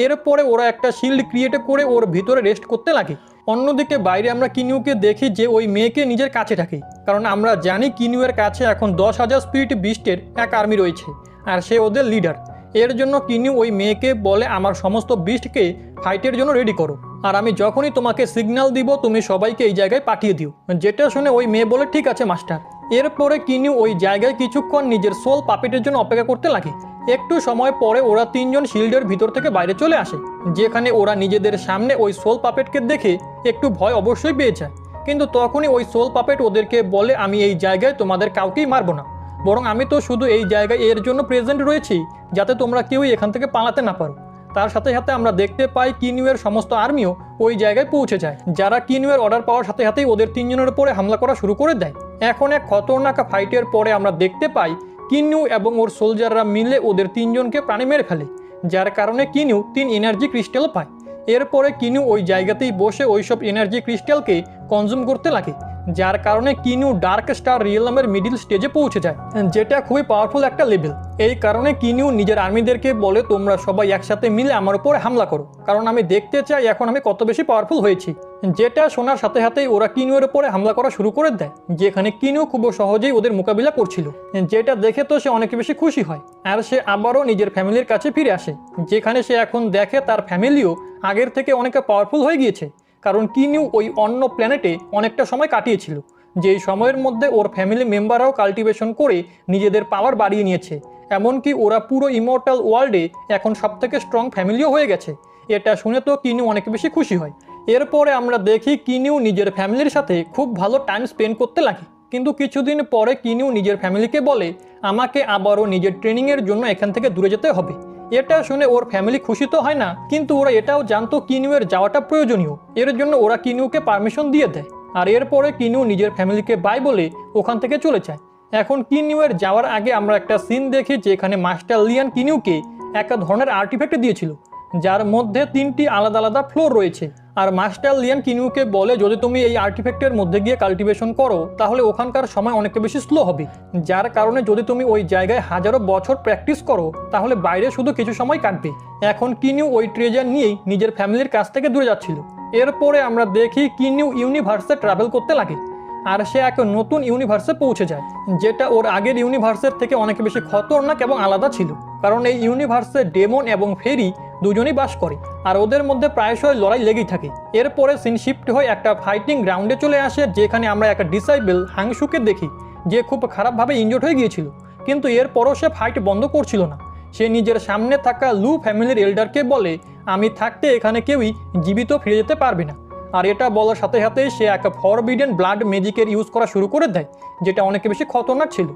S1: এরপরে ওরা একটা শিল্ড ক্রিয়েট করে ওর ভিতরে রেস্ট করতে লাগে। অন্যদিকে বাইরে আমরা কিনিউকে দেখি যে ওই মেয়েকে নিজের কাছে রাখে, কারণ আমরা জানি কিনিউয়ের কাছে এখন 10,000 স্পিরিট বিস্টের এক আর্মি রয়েছে আর সে ওদের লিডার। এর জন্য কিনিউ ওই মেয়েকে বলে, আমার সমস্ত বিস্টকে ফাইটের জন্য রেডি করো, আর আমি যখনই তোমাকে সিগন্যাল দিব তুমি সবাইকে এই জায়গায় পাঠিয়ে দিও। যেটা শুনে ওই মেয়ে বলে, ঠিক আছে মাস্টার। এরপরে কিনিউ ওই জায়গায় কিছুক্ষণ নিজের সোল পাপেটের জন্য অপেক্ষা করতে লাগে। একটু সময় পরে ওরা তিনজন শিল্ডের ভিতর থেকে বাইরে চলে আসে, যেখানে ওরা নিজেদের সামনে ওই সোল পাপেটকে দেখে একটু ভয় অবশ্যই পেয়ে যায়। কিন্তু তখনই ওই সোল পাপেট ওদেরকে বলে, আমি এই জায়গায় তোমাদের কাউকেই মারবো না, বরং আমি তো শুধু এই জায়গায় এর জন্য প্রেজেন্ট রয়েছি যাতে তোমরা কেউই এখান থেকে পালাতে না পারো। তার সাথে সাথে আমরা দেখতে পাই কিনিউয়ের সমস্ত আর্মিও ওই জায়গায় পৌঁছে যায়, যারা কিনিউয়ের অর্ডার পাওয়ার সাথে সাথেই ওদের তিনজনের উপরে হামলা করা শুরু করে দেয়। এখন এক খতরনাক ফাইটের পরে আমরা দেখতে পাই কিনিউ এবং ওর সোলজাররা মিলে ওদের তিনজনকে প্রাণে মেরে ফেলে, যার কারণে কিনিউ 3 এনার্জি ক্রিস্টাল পায়। এরপরে কিনিউ ওই জায়গাতেই বসে ওইসব এনার্জি ক্রিস্টালকে কনজিউম করতে লাগে, যার কারণে কিনিউ ডার্ক স্টার রিয়েলামের মিডিল স্টেজে পৌঁছে যায়, যেটা খুবই পাওয়ারফুল একটা লেভেল। এই কারণে কিনিউ নিজের আর্মিদেরকে বলে, তোমরা সবাই একসাথে মিলে আমার উপরে হামলা করো, কারণ আমি দেখতে চাই এখন আমি কত বেশি পাওয়ারফুল হয়েছি। যেটা শোনার সাথে সাথেই ওরা কিনিউয়ের উপরে হামলা করা শুরু করে দেয়, যেখানে কিনিউ খুব সহজেই ওদের মোকাবিলা করছিল। যেটা দেখে তো সে অনেক বেশি খুশি হয়, আর সে আবারও নিজের ফ্যামিলির কাছে ফিরে আসে, যেখানে সে এখন দেখে তার ফ্যামিলিও আগের থেকে অনেক পাওয়ারফুল হয়ে গিয়েছে, কারণ কিনিউ ওই অন্য প্ল্যানেটে অনেকটা সময় কাটিয়েছিল, যেই সময়ের মধ্যে ওর ফ্যামিলি মেম্বাররাও কাল্টিভেশন করে নিজেদের পাওয়ার বাড়িয়ে নিয়েছে। এমনকি ওরা পুরো ইমর্টাল ওয়ার্ল্ডে এখন সবথেকে স্ট্রং ফ্যামিলিও হয়ে গেছে। এটা শুনে তো কিনিউ অনেক বেশি খুশি হয়। এরপরে আমরা দেখি কিনিউ নিজের ফ্যামিলির সাথে খুব ভালো টাইম স্পেন্ড করতে লাগে, কিন্তু কিছুদিন পরে কিনিউ নিজের ফ্যামিলিকে বলে, আমাকে আবারও নিজের ট্রেনিংয়ের জন্য এখান থেকে দূরে যেতে হবে। এটা শুনে ওর ফ্যামিলি খুশি তো হয় না, কিন্তু ওরা এটাও জানতো কিনিউয়ের যাওয়াটা প্রয়োজনীয়, এর জন্য ওরা কিনিউকে পারমিশন দিয়ে দেয়। আর এরপরে কিনিউ নিজের ফ্যামিলিকে বাই বলে ওখান থেকে চলে যায়। এখন কিনিউয়ের যাওয়ার আগে আমরা একটা সিন দেখি যেখানে মাস্টার লিয়ান কিনিউকে এক ধরনের আর্টিফ্যাক্ট দিয়েছিল, যার মধ্যে 3টি আলাদা আলাদা ফ্লোর রয়েছে। আর মাস্টার লিয়ান কিনিউকে বলে, যদি তুমি এই আর্টিফ্যাক্টের মধ্যে গিয়ে কাল্টিভেশন করো তাহলে ওখানকার সময় অনেকটা বেশি স্লো হবে, যার কারণে যদি তুমি ওই জায়গায় হাজারো বছর প্র্যাকটিস করো তাহলে বাইরে শুধু কিছু সময় কাটবে। এখন কিনিউ ওই ট্রেজার নিয়েই নিজের ফ্যামিলির কাছ থেকে দূরে যাচ্ছিল। এরপরে আমরা দেখি কিনিউ ইউনিভার্সে ট্রাভেল করতে লাগে, আর সে এক নতুন ইউনিভার্সে পৌঁছে যায়, যেটা ওর আগের ইউনিভার্সের থেকে অনেক বেশি খতরনাক এবং আলাদা ছিল, কারণ এই ইউনিভার্সে ডেমন এবং ফেরি দুজনেই বাস করে, আর ওদের মধ্যে প্রায়শই লড়াই লেগেই থাকে। এরপরে সিন শিফট হয়ে একটা ফাইটিং গ্রাউন্ডে চলে আসে, যেখানে আমরা একটা ডিসাইবল হাংশুকে দেখি, যে খুব খারাপভাবে ইনজোর্ড হয়ে গিয়েছিল, কিন্তু এরপরও সে ফাইট বন্ধ করছিল না। সে নিজের সামনে থাকা লু ফ্যামিলির এল্ডারকে বলে, আমি থাকতে এখানে কেউই জীবিত ফিরে যেতে পারবে না। আর এটা বলার সাথে সাথেই সে এক ফরবিডেন ব্লাড ম্যাজিকের ইউজ করা শুরু করে দেয়, যেটা অনেক বেশি খতরনাক ছিল।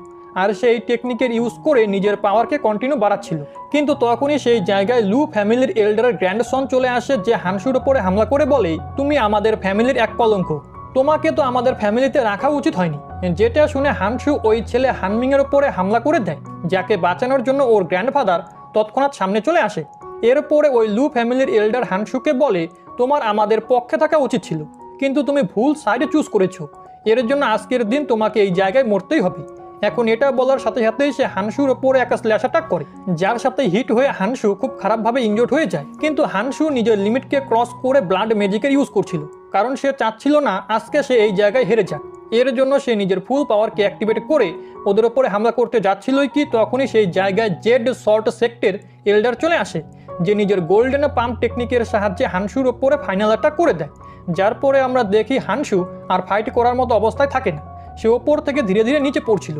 S1: আর সেই টেকনিকের ইউজ করে নিজের পাওয়ারকে কন্টিনিউ বাড়াচ্ছিল। কিন্তু তখনই সেই জায়গায় লু ফ্যামিলির এল্ডারের গ্র্যান্ডসন চলে আসে, যে হানসুর উপরে হামলা করে বলে, তুমি আমাদের ফ্যামিলির এক কলঙ্ক, তোমাকে তো আমাদের ফ্যামিলিতে রাখা উচিত হয়নি। যেটা শুনে হানসু ওই ছেলে হানমিংয়ের উপরে হামলা করে দেয়, যাকে বাঁচানোর জন্য ওর গ্র্যান্ডফাদার তৎক্ষণাৎ সামনে চলে আসে। এরপরে ওই লু ফ্যামিলির এল্ডার হানসুকে বলে, তোমার আমাদের পক্ষে থাকা উচিত ছিল, কিন্তু তুমি ভুল সাইডে চুজ করেছো, এর জন্য আজকের দিন তোমাকে এই জায়গায় মরতেই হবে। এখন এটা বলার সাথে সাথেই সে হানসুর ওপরে একটা স্ল্যাশ অ্যাটাক করে, যার সাথে হিট হয়ে হানসু খুব খারাপভাবে ইনজোর্ড হয়ে যায়। কিন্তু হানসু নিজের লিমিটকে ক্রস করে ব্লাড ম্যাজিকের ইউজ করছিল, কারণ সে চাচ্ছিল না আজকে সে এই জায়গায় হেরে যাক। এর জন্য সে নিজের ফুল পাওয়ারকে অ্যাক্টিভেট করে ওদের ওপরে হামলা করতে যাচ্ছিলই কি তখনই সেই জায়গায় জেড শর্ট সেক্টর এল্ডার চলে আসে, যে নিজের গোল্ডেন পাম্প টেকনিকের সাহায্যে হানসুর ওপরে ফাইনাল অ্যাটাক করে দেয়। যার পরে আমরা দেখি হানসু আর ফাইট করার মতো অবস্থায় থাকে না, সে ওপর থেকে ধীরে ধীরে নিচে পড়ছিল।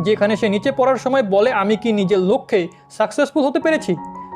S1: যেখানে সে নিচে পড়ার সময় বলে, আমি কি নিজের লক্ষ্যে সাকসেসফুল হতে পেরেছি?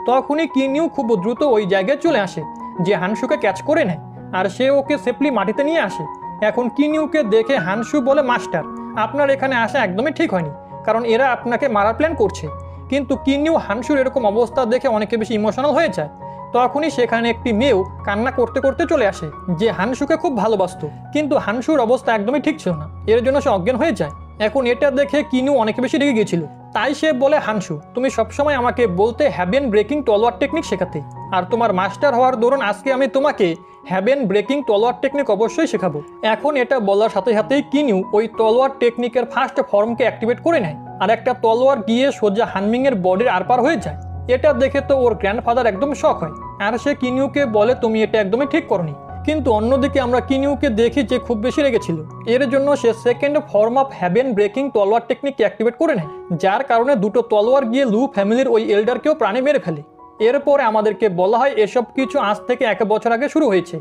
S1: তখনই কিনিউ খুব দ্রুত ওই জায়গায় চলে আসে, যে হানসুকে ক্যাচ করে নেয় আর সে ওকে সেফলি মাটিতে নিয়ে আসে। এখন কিনিউকে দেখে হানসু বলে, মাস্টার, আপনার এখানে আসা একদমই ঠিক হয়নি, কারণ এরা আপনাকে মারার প্ল্যান করছে। কিন্তু কিনিউ হানসুর এরকম অবস্থা দেখে অনেকে বেশি ইমোশনাল হয়ে যায়। তখনই সেখানে একটি মেয়েও কান্না করতে করতে চলে আসে, যে হানসুকে খুব ভালোবাসতো। কিন্তু হানসুর অবস্থা একদমই ঠিক ছিল না, এর জন্য সে অজ্ঞান হয়ে যায়। এখন এটা দেখে কিনিউ অনেক বেশি রেগে গিয়েছিল, তাই সে বলে, হানসু, তুমি সবসময় আমাকে বলতে হ্যাভেন ব্রেকিং তলোয়ার টেকনিক শেখাতে, আর তোমার মাস্টার হওয়ার দরুন আজকে আমি তোমাকে হ্যাভেন ব্রেকিং তলোয়ার টেকনিক অবশ্যই শেখাবো। এখন এটা বলার সাথে সাথেই কিনিউ ওই তলোয়ার টেকনিকের ফার্স্ট ফর্মকে অ্যাক্টিভেট করে নেয়, আর একটা তলোয়ার গিয়ে সোজা হানমিং এর বডির আরপার হয়ে যায়। এটা দেখে তো ওর গ্র্যান্ডফাদার একদম শক হয়, আর সে কিনিউকে বলে, তুমি এটা একদমই ঠিক করনি। কিন্তু অন্যদিকে আমরা কিনিউকে দেখি যে খুব বেশি রেগেছিল। এর জন্য সে second form of heaven breaking তলোয়ার টেকনিককে অ্যাক্টিভেট করে নেয়, যার কারণে দুটো তলোয়ার গিয়ে লু ফ্যামিলির ওই এল্ডারকেও প্রাণে মেরে ফেলে। এরপরে আমাদেরকে বলা হয় এসব কিছু আজ থেকে 1 বছর আগে শুরু হয়েছে,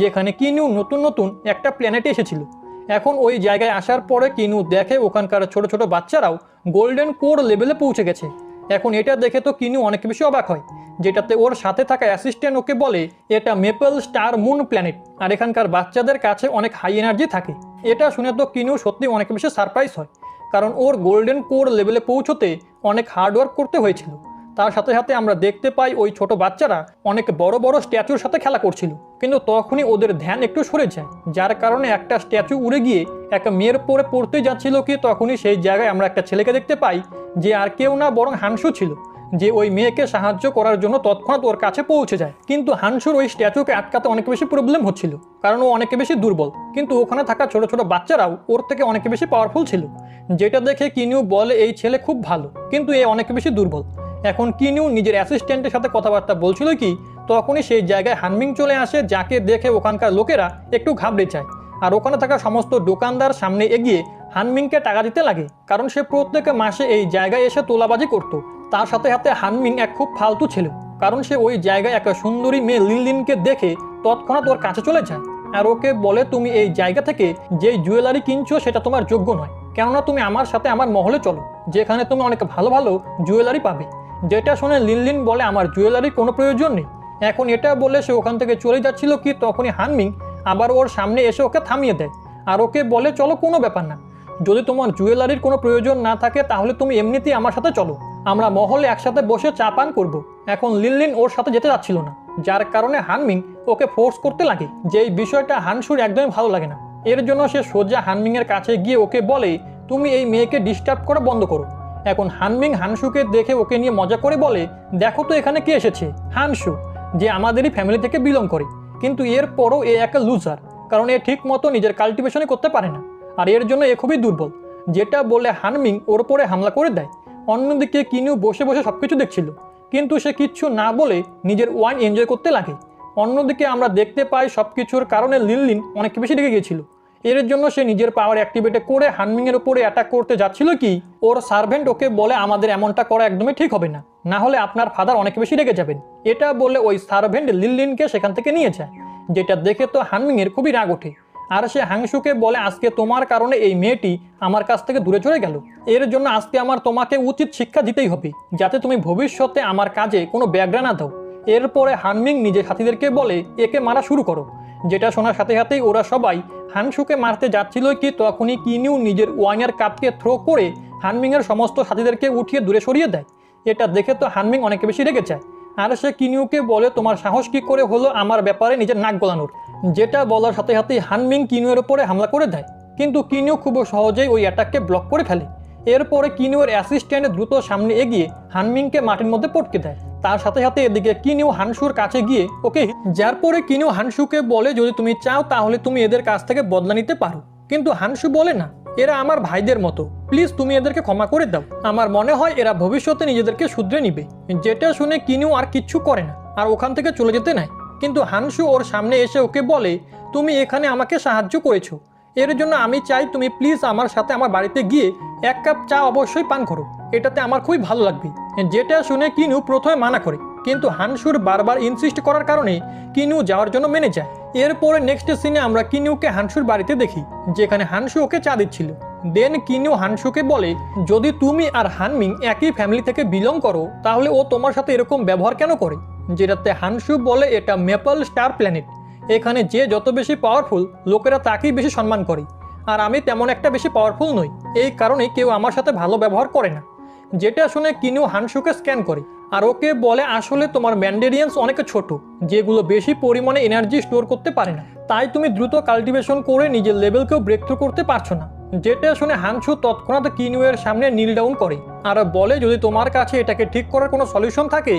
S1: যেখানে কিনিউ নতুন নতুন একটা প্ল্যানেটে এসেছিল। এখন ওই জায়গায় আসার পরে কিনিউ দেখে ওখানকার ছোট ছোট বাচ্চারাও গোল্ডেন কোর লেভেলে পৌঁছে গেছে। এখন এটা দেখে তো কিনিউ অনেক বেশি অবাক হয়, যেটাতে ওর সাথে থাকা অ্যাসিস্ট্যান্ট ওকে বলে এটা মেপল স্টার মুন প্ল্যানেট, আর এখানকার বাচ্চাদের কাছে অনেক হাই এনার্জি থাকে। এটা শুনে তো কিনিউ সত্যি অনেক বেশি সারপ্রাইজ হয়, কারণ ওর গোল্ডেন কোর লেভেলে পৌঁছতে অনেক হার্ডওয়ার্ক করতে হয়েছিল। তার সাথে সাথে আমরা দেখতে পাই ওই ছোট বাচ্চারা অনেক বড় বড় স্ট্যাচুর সাথে খেলা করছিল, কিন্তু তখনই ওদের ধ্যান একটু সরে যায়, যার কারণে একটা স্ট্যাচু উড়ে গিয়ে একটা মেয়ের পরে পড়তে যাচ্ছিল কি তখনই সেই জায়গায় আমরা একটা ছেলেকে দেখতে পাই, যে আর কেউ না বরং হানসু ছিল, যে ওই মেয়েকে সাহায্য করার জন্য তৎক্ষণাৎ ওর কাছে পৌঁছে যায়। কিন্তু হানসুর ওই স্ট্যাচুকে আটকাতে অনেক বেশি প্রবলেম হচ্ছিল, কারণ ও অনেক বেশি দুর্বল, কিন্তু ওখানে থাকা ছোট ছোট বাচ্চারাও ওর থেকে অনেক বেশি পাওয়ারফুল ছিল। যেটা দেখে কিনিউ বলে, এই ছেলে খুব ভালো, কিন্তু এ অনেক বেশি দুর্বল। এখন কিনিউ নিজের অ্যাসিস্ট্যান্টের সাথে কথাবার্তা বলছিল কি তখনই সেই জায়গায় হানমিং চলে আসে, যাকে দেখে ওখানকার লোকেরা একটু ঘাবড়ে যায়, আর ওখানে থাকা সমস্ত দোকানদার সামনে এগিয়ে হানমিংকে টাকা দিতে লাগে, কারণ সে প্রত্যেক মাসে এই জায়গায় এসে তোলাবাজি করত। তার সাথে সাথে হানমিং এক খুব ফালতু ছিল, কারণ সে ওই জায়গায় একটা সুন্দরী মেয়ে লিনলিনকে দেখে তৎক্ষণাৎ ওর কাছে চলে যায়, আর ওকে বলে, তুমি এই জায়গা থেকে যেই জুয়েলারি কিনছো সেটা তোমার যোগ্য নয়, কেননা তুমি আমার সাথে আমার মহলে চলো, যেখানে তুমি অনেক ভালো ভালো জুয়েলারি পাবে। যেটা শুনে লিনলিন বলে, আমার জুয়েলারির কোনো প্রয়োজন নেই। এখন এটা বলে সে ওখান থেকে চলে যাচ্ছিল কি তখনই হানমিং আবার ওর সামনে এসে ওকে থামিয়ে দেয়, আর ওকে বলে, চলো, কোনো ব্যাপার না, যদি তোমার জুয়েলারির কোনো প্রয়োজন না থাকে তাহলে তুমি এমনিতেই আমার সাথে চলো, আমরা মহলে একসাথে বসে চা পান করবো। এখন লিনলিন ওর সাথে যেতে যাচ্ছিল না, যার কারণে হানমিং ওকে ফোর্স করতে লাগে, যে এই বিষয়টা হানসুর একদমই ভালো লাগে না। এর জন্য সে সোজা হানমিং এর কাছে গিয়ে ওকে বলে, তুমি এই মেয়েকে ডিস্টার্ব করা বন্ধ করো। এখন হানমিং হানসুকে দেখে ওকে নিয়ে মজা করে বলে, দেখো তো এখানে কে এসেছে, হানসু, যে আমাদেরই ফ্যামিলি থেকে বিলং করে, কিন্তু এরপরও এ একটা লুজার, কারণ এ ঠিক মতো নিজের কাল্টিভেশনে করতে পারে না, আর এর জন্য এ খুবই দুর্বল। যেটা বলে হানমিং ওর উপরে হামলা করে দেয়। অন্যদিকে কিনিউ বসে বসে সবকিছু দেখছিল, কিন্তু সে কিচ্ছু না বলে নিজের ওয়াইন এনজয় করতে লাগে। অন্যদিকে আমরা দেখতে পাই সবকিছুর কারণে লিনলিন অনেক বেশি রেগে গিয়েছিল। এর জন্য সে নিজের পাওয়ার অ্যাক্টিভেট করে হানমিং এর উপরে অ্যাটাক করতে যাচ্ছিল কি ওর সার্ভেন্ট ওকে বলে, আমাদের এমনটা করা একদমই ঠিক হবে না, না হলে আপনার ফাদার অনেক বেশি রেগে যাবেন। এটা বলে ওই সার্ভেন্ট লিনলিনকে সেখান থেকে নিয়ে যায়, যেটা দেখে তো হানমিং এর খুবই রাগ ওঠে, আর সে হাংসুকে বলে, আজকে তোমার কারণে এই মেয়েটি আমার কাছ থেকে দূরে চলে গেল, এর জন্য আজকে আমার তোমাকে উচিত শিক্ষা দিতেই হবে, যাতে তুমি ভবিষ্যতে আমার কাজে কোনো ব্যাঘ্রা না দাও। এরপরে হানমিং নিজের সাথীদেরকে বলে, একে মারা শুরু করো। যেটা শোনার সাথে সাথেই ওরা সবাই হানসুকে মারতে যাচ্ছিল কি তখনই কিনিউ নিজের ওয়াইনের কাপকে থ্রো করে হানমিং এর সমস্ত সাথীদেরকে উঠিয়ে দূরে সরিয়ে দেয়। এটা দেখে তো হানমিং অনেক বেশি রেগে যায়, আর সে কিনিউকে বলে, তোমার সাহস কি করে হলো আমার ব্যাপারে নিজের নাক গলানোর। যেটা বলার সাথে সাথেই হানমিং কিনুয়ের উপরে হামলা করে দেয়, কিন্তু কিনিউ খুব সহজেই ওই অ্যাটাককে ব্লক করে ফেলে। এরপরে কিনুয়ের অ্যাসিস্ট্যান্ট দ্রুত সামনে এগিয়ে হানমিংকে মাটির মধ্যে পটকে দেয়। তার সাথে সাথে এদিকে কিনিউ হানসুর কাছে গিয়ে ওকে, যার পরে কিনিউ হানসুকে বলে, যদি তুমি চাও তাহলে তুমি এদের কাছ থেকে বদলা নিতে পারো, কিন্তু হানসু বলে, না, এরা আমার ভাইদের মতো, প্লিজ তুমি এদেরকে ক্ষমা করে দাও, আমার মনে হয় এরা ভবিষ্যতে নিজেদেরকে শুধরে নিবে। যেটা শুনে কিনিউ আর কিচ্ছু করে না, আর ওখান থেকে চলে যেতে নেয়। কিন্তু হানসু ওর সামনে এসে ওকে বলে, তুমি এখানে আমাকে সাহায্য করেছো, এর জন্য আমি চাই তুমি প্লিজ আমার সাথে আমার বাড়িতে গিয়ে 1 কাপ চা অবশ্যই পান করো, এটাতে আমার খুবই ভালো লাগবে। যেটা শুনে কিনু প্রথমে মানা করে, কিন্তু হানসুর বারবার ইনসিস্ট করার কারণে কিনু যাওয়ার জন্য মেনে যায়। এরপরে নেক্সট সিনে আমরা কিনুকে হানসুর বাড়িতে দেখি, যেখানে হানসু ওকে চা দিচ্ছিল। দেন কিনু হানসুকে বলে, যদি তুমি আর হানমিং একই ফ্যামিলি থেকে বিলং করো তাহলে ও তোমার সাথে এরকম ব্যবহার কেন করে। যেটাতে হানসু বলে, এটা মেপল স্টার প্ল্যানেট, এখানে যে যত বেশি পাওয়ারফুল লোকেরা তাকেই বেশি সম্মান করে, আর আমি তেমন একটা বেশি পাওয়ারফুল নই, এই কারণে কেউ আমার সাথে ভালো ব্যবহার করে না। যেটা শুনে কিনু হানসুকে স্ক্যান করে আর ওকে বলে, আসলে তোমার ম্যান্ডেরিয়ান্স অনেক ছোট, যেগুলো বেশি পরিমাণে এনার্জি স্টোর করতে পারে না, তাই তুমি দ্রুত কাল্টিভেশন করে নিজের লেভেলকেও ব্রেক থ্রু করতে পারছো না। যেটা শুনে হানসু তৎক্ষণাৎ কিনুয়ের সামনে নীল ডাউন করে আর বলে, যদি তোমার কাছে এটাকে ঠিক করার কোনো সলিউশন থাকে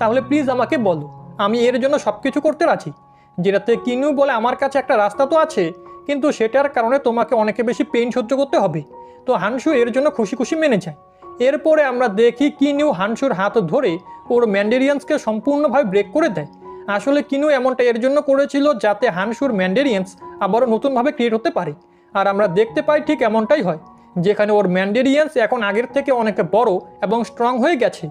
S1: তাহলে প্লিজ আমাকে বলো, আমি এর জন্য সব কিছু করতে রাজি। যেটাতে কিনু বলে, আমার কাছে একটা রাস্তা তো আছে, কিন্তু সেটার কারণে তোমাকে অনেকে বেশি পেইন সহ্য করতে হবে। তো হানসু এর জন্য খুশি খুশি মেনে যায়। এরপরে আমরা দেখি কিনু হানসুর হাত ধরে ওর ম্যান্ডেরিয়ান্সকে সম্পূর্ণভাবে ব্রেক করে দেয়। আসলে কিনু এমনটা এর জন্য করেছিল যাতে হানসুর ম্যান্ডেরিয়ান্স আবারও নতুনভাবে ক্রিয়েট হতে পারে। আর আমরা দেখতে পাই ঠিক এমনটাই হয়, যেখানে ওর ম্যান্ডেরিয়ান্স এখন আগের থেকে অনেক বড় এবং স্ট্রং হয়ে গেছে।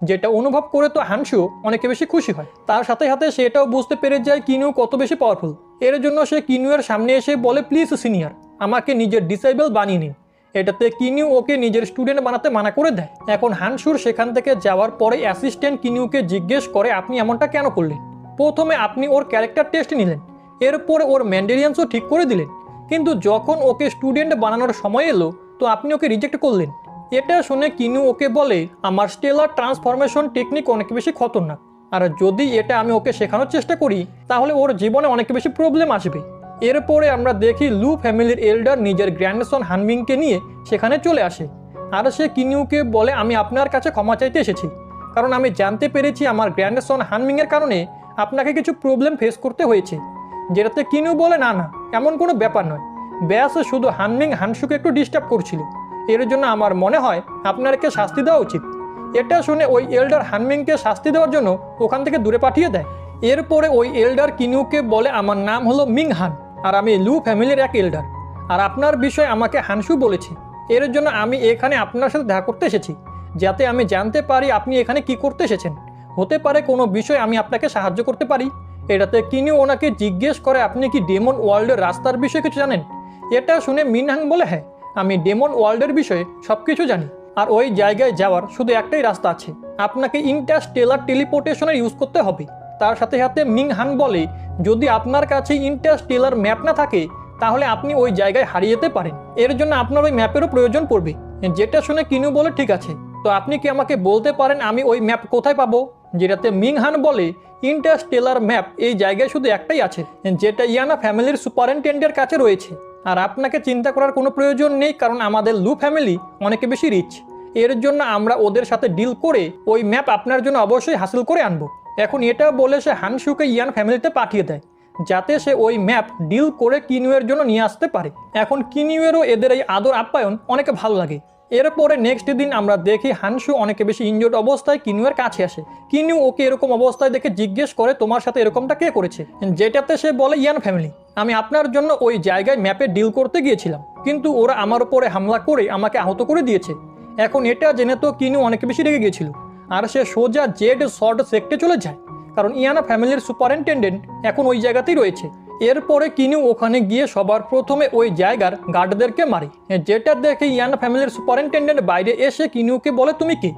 S1: যেটা অনুভব করে তো হানসু অনেক বেশি খুশি হয়। তার সাথে সাথে সে এটাও বুঝতে পেরে যায় কিনু কত বেশি পাওয়ারফুল। এর জন্য সে কিনুয়ের সামনে এসে বলে, প্লিজ সিনিয়র, আমাকে নিজের ডিসেবল বানিয়ে নিন। এটাতে কিনু ওকে নিজের স্টুডেন্ট বানাতে মানা করে দেয়। এখন হানসুর সেখান থেকে যাওয়ার পরে অ্যাসিস্ট্যান্ট কিনুকে জিজ্ঞেস করে, আপনি এমনটা কেন করলেন? প্রথমে আপনি ওর ক্যারেক্টার টেস্ট নিলেন, এরপরে ওর ম্যান্ডেরিয়ান্সও ঠিক করে দিলেন, কিন্তু যখন ওকে স্টুডেন্ট বানানোর সময় এলো তো আপনি ওকে রিজেক্ট করলেন। এটা শুনে কিনু ওকে বলে, আমার স্টেলার ট্রান্সফরমেশন টেকনিক অনেক বেশি খতরনাক, আর যদি এটা আমি ওকে শেখানোর চেষ্টা করি তাহলে ওর জীবনে অনেক বেশি প্রবলেম আসবে। এরপরে আমরা দেখি লু ফ্যামিলির এল্ডার নিজের গ্র্যান্ডসন হানমিংকে নিয়ে সেখানে চলে আসে, আর সে কিনুকে বলে, আমি আপনার কাছে ক্ষমা চাইতে এসেছি, কারণ আমি জানতে পেরেছি আমার গ্র্যান্ডসন হানমিংয়ের কারণে আপনাকে কিছু প্রবলেম ফেস করতে হয়েছে। যেটাতে কিনু বলে, না না, এমন কোনো ব্যাপার নয়, ব্যাস শুধু হানমিং হানসুকে একটু ডিস্টার্ব করছিল, এর জন্য আমার মনে হয় আপনারকে শাস্তি দেওয়া উচিত। এটা শুনে ওই এল্ডার হানমিংকে শাস্তি দেওয়ার জন্য ওখান থেকে দূরে পাঠিয়ে দেয়। এরপরে ওই এল্ডার কিনুকে বলে, আমার নাম হলো মিং হান, আর আমি লু ফ্যামিলির এক এল্ডার, আর আপনার বিষয়ে আমাকে হানসু বলেছে, এর জন্য আমি এখানে আপনার সাথে দেখা করতে এসেছি, যাতে আমি জানতে পারি আপনি এখানে কি করতে এসেছেন। হতে পারে কোনো বিষয়ে আমি আপনাকে সাহায্য করতে পারি। এটাতে কিনু ওনাকে জিজ্ঞেস করে, আপনি কি ডেমন ওয়ার্ল্ডের রাস্তার বিষয়ে কিছু জানেন? এটা শুনে মিনহাং বলে, হ্যাঁ, আমি ডেমন ওয়ার্ল্ডের বিষয়ে সব কিছু জানি, আর ওই জায়গায় যাওয়ার শুধু একটাই রাস্তা আছে, আপনাকে ইন্টারস্টেলার টেলিপোর্টেশনের ইউজ করতে হবে। তার সাথে সাথে মিং হান বলে, যদি আপনার কাছে ইন্টারস্টেলার ম্যাপ না থাকে তাহলে আপনি ওই জায়গায় হারিয়ে যেতে পারেন, এর জন্য আপনার ওই ম্যাপেরও প্রয়োজন পড়বে। যেটা শুনে কিনু বলে, ঠিক আছে, তো আপনি কি আমাকে বলতে পারেন আমি ওই ম্যাপ কোথায় পাবো? যেটাতে মিং হান বলে, ইন্টারস্টেলার ম্যাপ এই জায়গায় শুধু একটাই আছে, যেটা ইয়ানা ফ্যামিলির সুপারিনটেন্ডেন্টের কাছে রয়েছে, আর আপনাকে চিন্তা করার কোনো প্রয়োজন নেই, কারণ আমাদের লু ফ্যামিলি অনেক বেশি রিচ, এর জন্য আমরা ওদের সাথে ডিল করে ওই ম্যাপ আপনার জন্য অবশ্যই হাসিল করে আনবো। এখন এটা বলে সে হানসুকে ইয়ান ফ্যামিলিতে পাঠিয়ে দেয়, যাতে সে ওই ম্যাপ ডিল করে কিনুয়ের জন্য নিয়ে আসতে পারে। এখন কিনুয়েরও এদের এই আদর আপ্যায়ন অনেক ভালো লাগে। এরপরে নেক্সট দিন আমরা দেখি হানসু অনেক বেশি ইনজোর্ড অবস্থায় কিনুয়ের কাছে আসে। কিনু ওকে এরকম অবস্থায় দেখে জিজ্ঞেস করে, তোমার সাথে এরকমটা কে করেছে? যেটাতে সে বলে, ইয়ান ফ্যামিলি, আমি আপনার জন্য ওই জায়গায় ম্যাপে ডিল করতে গিয়েছিলাম, কিন্তু ওরা আমার উপরে হামলা করে আমাকে আহত করে দিয়েছে। এখন এটা জেনে তো কিনু অনেক বেশি রেগে গিয়েছিল, আর সে সোজা জেড শর্ট সেক্টে চলে যায়, কারণ ইয়ানা ফ্যামিলির সুপারিনটেন্ডেন্ট এখন ওই জায়গাতেই রয়েছে। এরপরে কিনু ওখানে গিয়ে সবার প্রথমে ওই জায়গার গার্ডদেরকে মারে, যেটা দেখে ইয়ানা ফ্যামিলির সুপারিনটেন্ডেন্ট বাইরে এসে কিনুকে বলে, তুমি কে?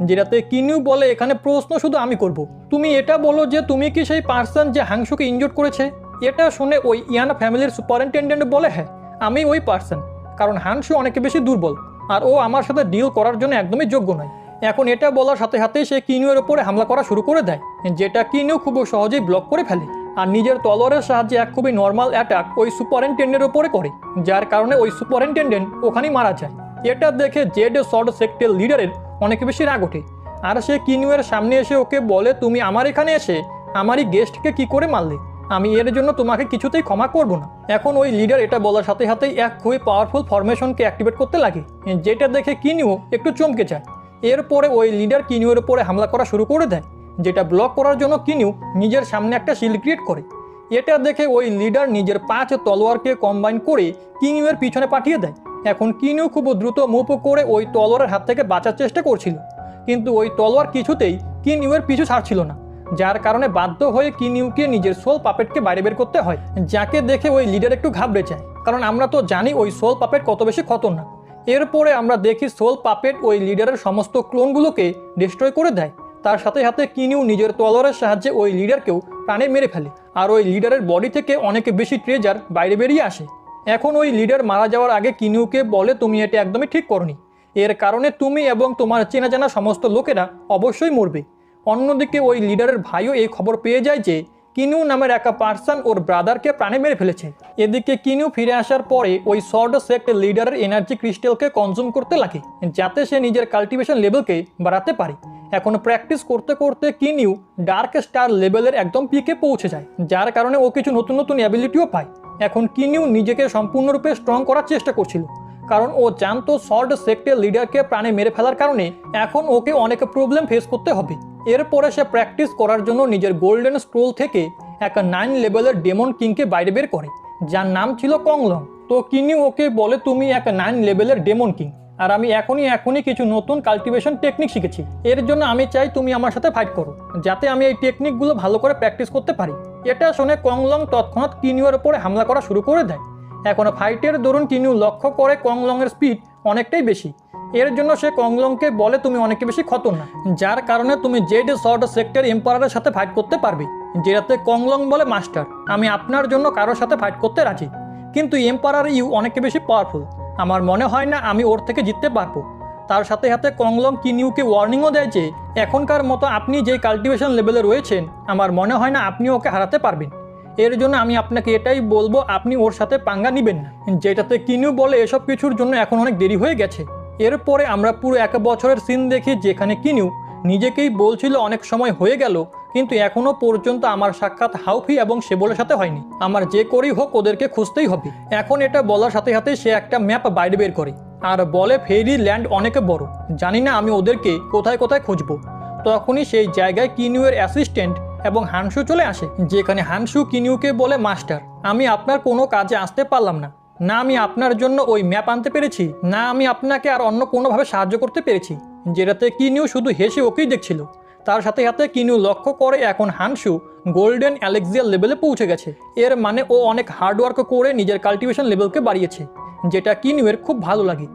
S1: যেটাতে কিনু বলে, এখানে প্রশ্ন শুধু আমি করব, তুমি এটা বলো যে তুমি কি সেই পার্সন যে হাংসুকে ইনজোর্ড করেছে? এটা শুনে ওই ইয়ানা ফ্যামিলির সুপারিনটেন্ডেন্ট বলে, হ্যাঁ, আমি ওই পার্সন, কারণ হাংসু অনেক বেশি দুর্বল আর ও আমার সাথে ডিল করার জন্য একদমই যোগ্য নয়। এখন এটা বলার সাথে সাথেই সে কিনুয়ের ওপরে হামলা করা শুরু করে দেয়, যেটা কিনু খুব সহজেই ব্লক করে ফেলে, আর নিজের তলোয়ারের সাহায্যে এক খুবই নর্মাল অ্যাটাক ওই সুপারিনটেন্ডেন্টের ওপরে করে, যার কারণে ওই সুপারিনটেন্ডেন্ট ওখানেই মারা যায়। এটা দেখে জেড শর্ট সেক্টর লিডারের অনেক বেশি রাগ ওঠে, আর সে কিনুয়ের সামনে এসে ওকে বলে, তুমি আমার এখানে এসে আমারই গেস্টকে কি করে মারলে? আমি এর জন্য তোমাকে কিছুতেই ক্ষমা করব না। এখন ওই লিডার এটা বলার সাথে সাথেই এক খুবই পাওয়ারফুল ফরমেশনকে অ্যাক্টিভেট করতে লাগে, যেটা দেখে কিনু একটু চমকে যায়। এরপরে ওই লিডার কিনুয়ের উপরে হামলা করা শুরু করে দেয়, যেটা ব্লক করার জন্য কিনু নিজের সামনে একটা শিল্ড ক্রিয়েট করে। এটা দেখে ওই লিডার নিজের 5 তলোয়ারকে কম্বাইন করে কিনিউয়ের পিছনে পাঠিয়ে দেয়। এখন কিনিউ খুব দ্রুত মুভ করে ওই তলোয়ারের হাত থেকে বাঁচার চেষ্টা করছিল, কিন্তু ওই তলোয়ার কিছুতেই কিনিউয়ের পিছু ছাড়ছিল না, যার কারণে বাধ্য হয়ে কিনিউকে নিজের সোল পাপেটকে বাইরে বের করতে হয়, যাকে দেখে ওই লিডার একটু ঘাবড়ে যায়, কারণ আমরা তো জানি ওই সোল পাপেট কত বেশি খতরনাক। এরপরে আমরা দেখি সোল পাপেট ওই লিডারের সমস্ত ক্লোনগুলোকে ডিস্ট্রয় করে দেয়। তার সাথে সাথে কিনিউ নিজের তলোয়ারের সাহায্যে ওই লিডারকেও প্রাণে মেরে ফেলে, আর ওই লিডারের বডি থেকে অনেক বেশি ট্রেজার বাইরে বেরিয়ে আসে। এখন ওই লিডার মারা যাওয়ার আগে কিনিউকে বলে, তুমি এটা একদমই ঠিক করনি, এর কারণে তুমি এবং তোমার চেনা জানা সমস্ত লোকেরা অবশ্যই মরবে। অন্যদিকে ওই লিডারের ভাইও এই খবর পেয়ে যায় যে কিনিউ নামের একটা পার্সন ওর ব্রাদারকে প্রাণে মেরে ফেলেছে। এদিকে কিনিউ ফিরে আসার পরে ওই সর্ড সেক্ট লিডারের এনার্জি ক্রিস্টালকে কনজিউম করতে লাগে, যাতে সে নিজের কাল্টিভেশন লেভেলকে বাড়াতে পারে। এখন প্র্যাকটিস করতে করতে কিনিউ ডার্ক স্টার লেভেলের একদম পিকে পৌঁছে যায়, যার কারণে ও কিছু নতুন নতুন অ্যাবিলিটিও পায়। এখন কিনিউ নিজেকে সম্পূর্ণরূপে স্ট্রং করার চেষ্টা করছিল, কারণ ও জানতো সর্ড সেক্টের লিডারকে প্রাণে মেরে ফেলার কারণে এখন ওকে অনেক প্রবলেম ফেস করতে হবে। এরপরে সে প্র্যাকটিস করার জন্য নিজের গোল্ডেন স্ক্রোল থেকে একটা 9 লেভেলের ডেমন কিংকে বাইরে বের করে, যার নাম ছিল কংলং। তো কিনিউ ওকে বলে, তুমি এক 9 লেভেলের ডেমন কিং, আর আমি এখনই কিছু নতুন কাল্টিভেশন টেকনিক শিখেছি। এর জন্য আমি চাই তুমি আমার সাথে ফাইট করো, যাতে আমি এই টেকনিকগুলো ভালো করে প্র্যাকটিস করতে পারি। এটা শুনে কংলং তৎক্ষণাৎ কিনিউর উপরে হামলা করা শুরু করে দেয়। এখন ফাইটের দরুন কিনিউ লক্ষ্য করে কংলংয়ের স্পিড অনেকটাই বেশি। এর জন্য সে কংলংকে বলে, তুমি অনেক বেশি খতরনাক, যার কারণে তুমি জেড সর্ড সেক্টর এম্পারারের সাথে ফাইট করতে পারবে। যেটাতে কংলং বলে, মাস্টার, আমি আপনার জন্য কারোর সাথে ফাইট করতে রাজি, কিন্তু এম্পারার ইউ অনেক বেশি পাওয়ারফুল, আমার মনে হয় না আমি ওর থেকে জিততে পারবো। তার সাথে সাথে কংলং কিনিউকে ওয়ার্নিংও দেয় যে এখনকার মতো আপনি যে কাল্টিভেশন লেভেলে রয়েছেন, আমার মনে হয় না আপনি ওকে হারাতে পারবেন। এর জন্য আমি আপনাকে এটাই বলবো, আপনি ওর সাথে পাঙ্গা নেবেন না। যেটাতে কিনিউ বলে, এসব কিছুর জন্য এখন অনেক দেরি হয়ে গেছে। এরপরে আমরা পুরো 1 বছরের সিন দেখি, যেখানে কিনিউ নিজেকেই বলছিল অনেক সময় হয়ে গেল, কিন্তু এখনো পর্যন্ত আমার সাক্ষাৎ হাউফি এবং সেবলের সাথে হয়নি, আমার যে করেই হোক ওদেরকে খুঁজতেই হবে। এখন এটা বলার সাথে সাথে সে একটা ম্যাপ বাইরে বের করে আর বলে, ফেরি ল্যান্ড অনেক বড়, জানি না আমি ওদেরকে কোথায় কোথায় খুঁজবো। তখনই সেই জায়গায় কিনিউয়ের অ্যাসিস্ট্যান্ট এবং হানসু চলে আসে, যেখানে হানসু কিনিউকে বলে, মাস্টার, আমি আপনার কোনো কাজে আসতে পারলাম না, না আমি আপনার জন্য ওই ম্যাপ আনতে পেরেছি, না আমি আপনাকে আর অন্য কোনোভাবে সাহায্য করতে পেরেছি। যেটাতে কিনিউ শুধু হেসে ওকেই দেখছিল। তার সাথে সাথে কিনিউ লক্ষ্য করে এখন হানসু গোল্ডেন অ্যালেক্সিয়ার লেভেলে পৌঁছে গেছে। এর মানে ও অনেক হার্ডওয়ার্ক করে নিজের কাল্টিভেশন লেভেলকে বাড়িয়েছে, যেটা কিনিউয়ের খুব ভালো লাগে।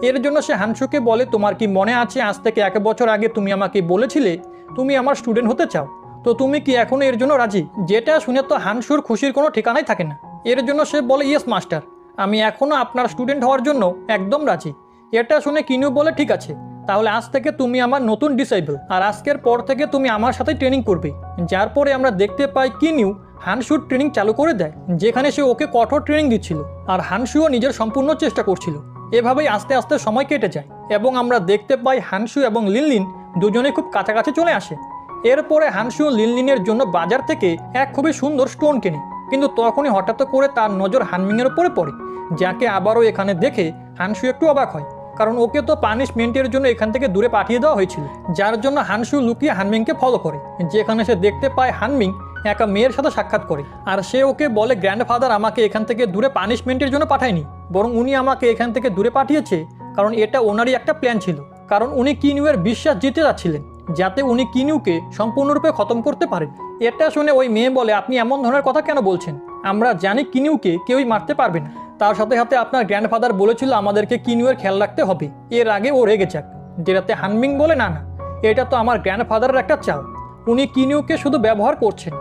S1: এর জন্য সে হানসুকে বলে, তোমার কি মনে আছে আজ থেকে 1 বছর আগে তুমি আমাকে বলেছিলে তুমি আমার স্টুডেন্ট হতে চাও, তো তুমি কি এখনো এর জন্য রাজি? যেটা শুনে তো হানসুর খুশির কোনো ঠিকানাই থাকে না। এর জন্য সে বলে, ইয়েস মাস্টার, আমি এখনও আপনার স্টুডেন্ট হওয়ার জন্য একদম রাজি। এটা শুনে কিনিউ বলে, ঠিক আছে, তাহলে আজ থেকে তুমি আমার নতুন ডিসেবল, আর আজকের পর থেকে তুমি আমার সাথে ট্রেনিং করবে। যার পরে আমরা দেখতে পাই কিনিউ হানসুর ট্রেনিং চালু করে দেয়, যেখানে সে ওকে কঠোর ট্রেনিং দিচ্ছিল, আর হানসুও নিজের সম্পূর্ণ চেষ্টা করছিল। এভাবেই আস্তে আস্তে সময় কেটে যায় এবং আমরা দেখতে পাই হানসু এবং লিনলিন দুজনে খুব কাছাকাছি চলে আসে। এরপরে হানসু লিনলিনের জন্য বাজার থেকে এক খুবই সুন্দর স্টোন কেনে, কিন্তু তখনই হঠাৎ করে তার নজর হানমিংয়ের উপরে পড়ে, যাকে আবারও এখানে দেখে হানসু একটু অবাক হয়, কারণ ওকে তো পানিশমেন্টের জন্য এখান থেকে দূরে পাঠিয়ে দেওয়া হয়েছিল। যার জন্য হানসু লুকিয়ে হানমিংকে ফলো করে, যেখানে সে দেখতে পায় হানমিং একটা মেয়ের সাথে সাক্ষাৎ করে, আর সে ওকে বলে, গ্র্যান্ডফাদার আমাকে এখান থেকে দূরে পানিশমেন্টের জন্য পাঠায়নি, বরং উনি আমাকে এখান থেকে দূরে পাঠিয়েছে কারণ এটা ওনারই একটা প্ল্যান ছিল, কারণ উনি কিনিউয়ের বিশ্বাস জিতে যাচ্ছিলেন, যাতে উনি কিনিউকে সম্পূর্ণরূপে খতম করতে পারেন। এটা শুনে ওই মেয়ে বলে, আপনি এমন ধরনের কথা কেন বলছেন? আমরা জানি কিনিউকে কেউই মারতে পারবে না। তার সাথে সাথে আপনার গ্র্যান্ডফাদার বলেছিল আমাদেরকে কিনিউয়ের খেয়াল রাখতে হবে, এর আগে ও রেগে যাক। যেটাতে হানমিং বলে, না না, এটা তো আমার গ্র্যান্ডফাদারের একটা চাল, উনি কিনিউকে শুধু ব্যবহার করছেন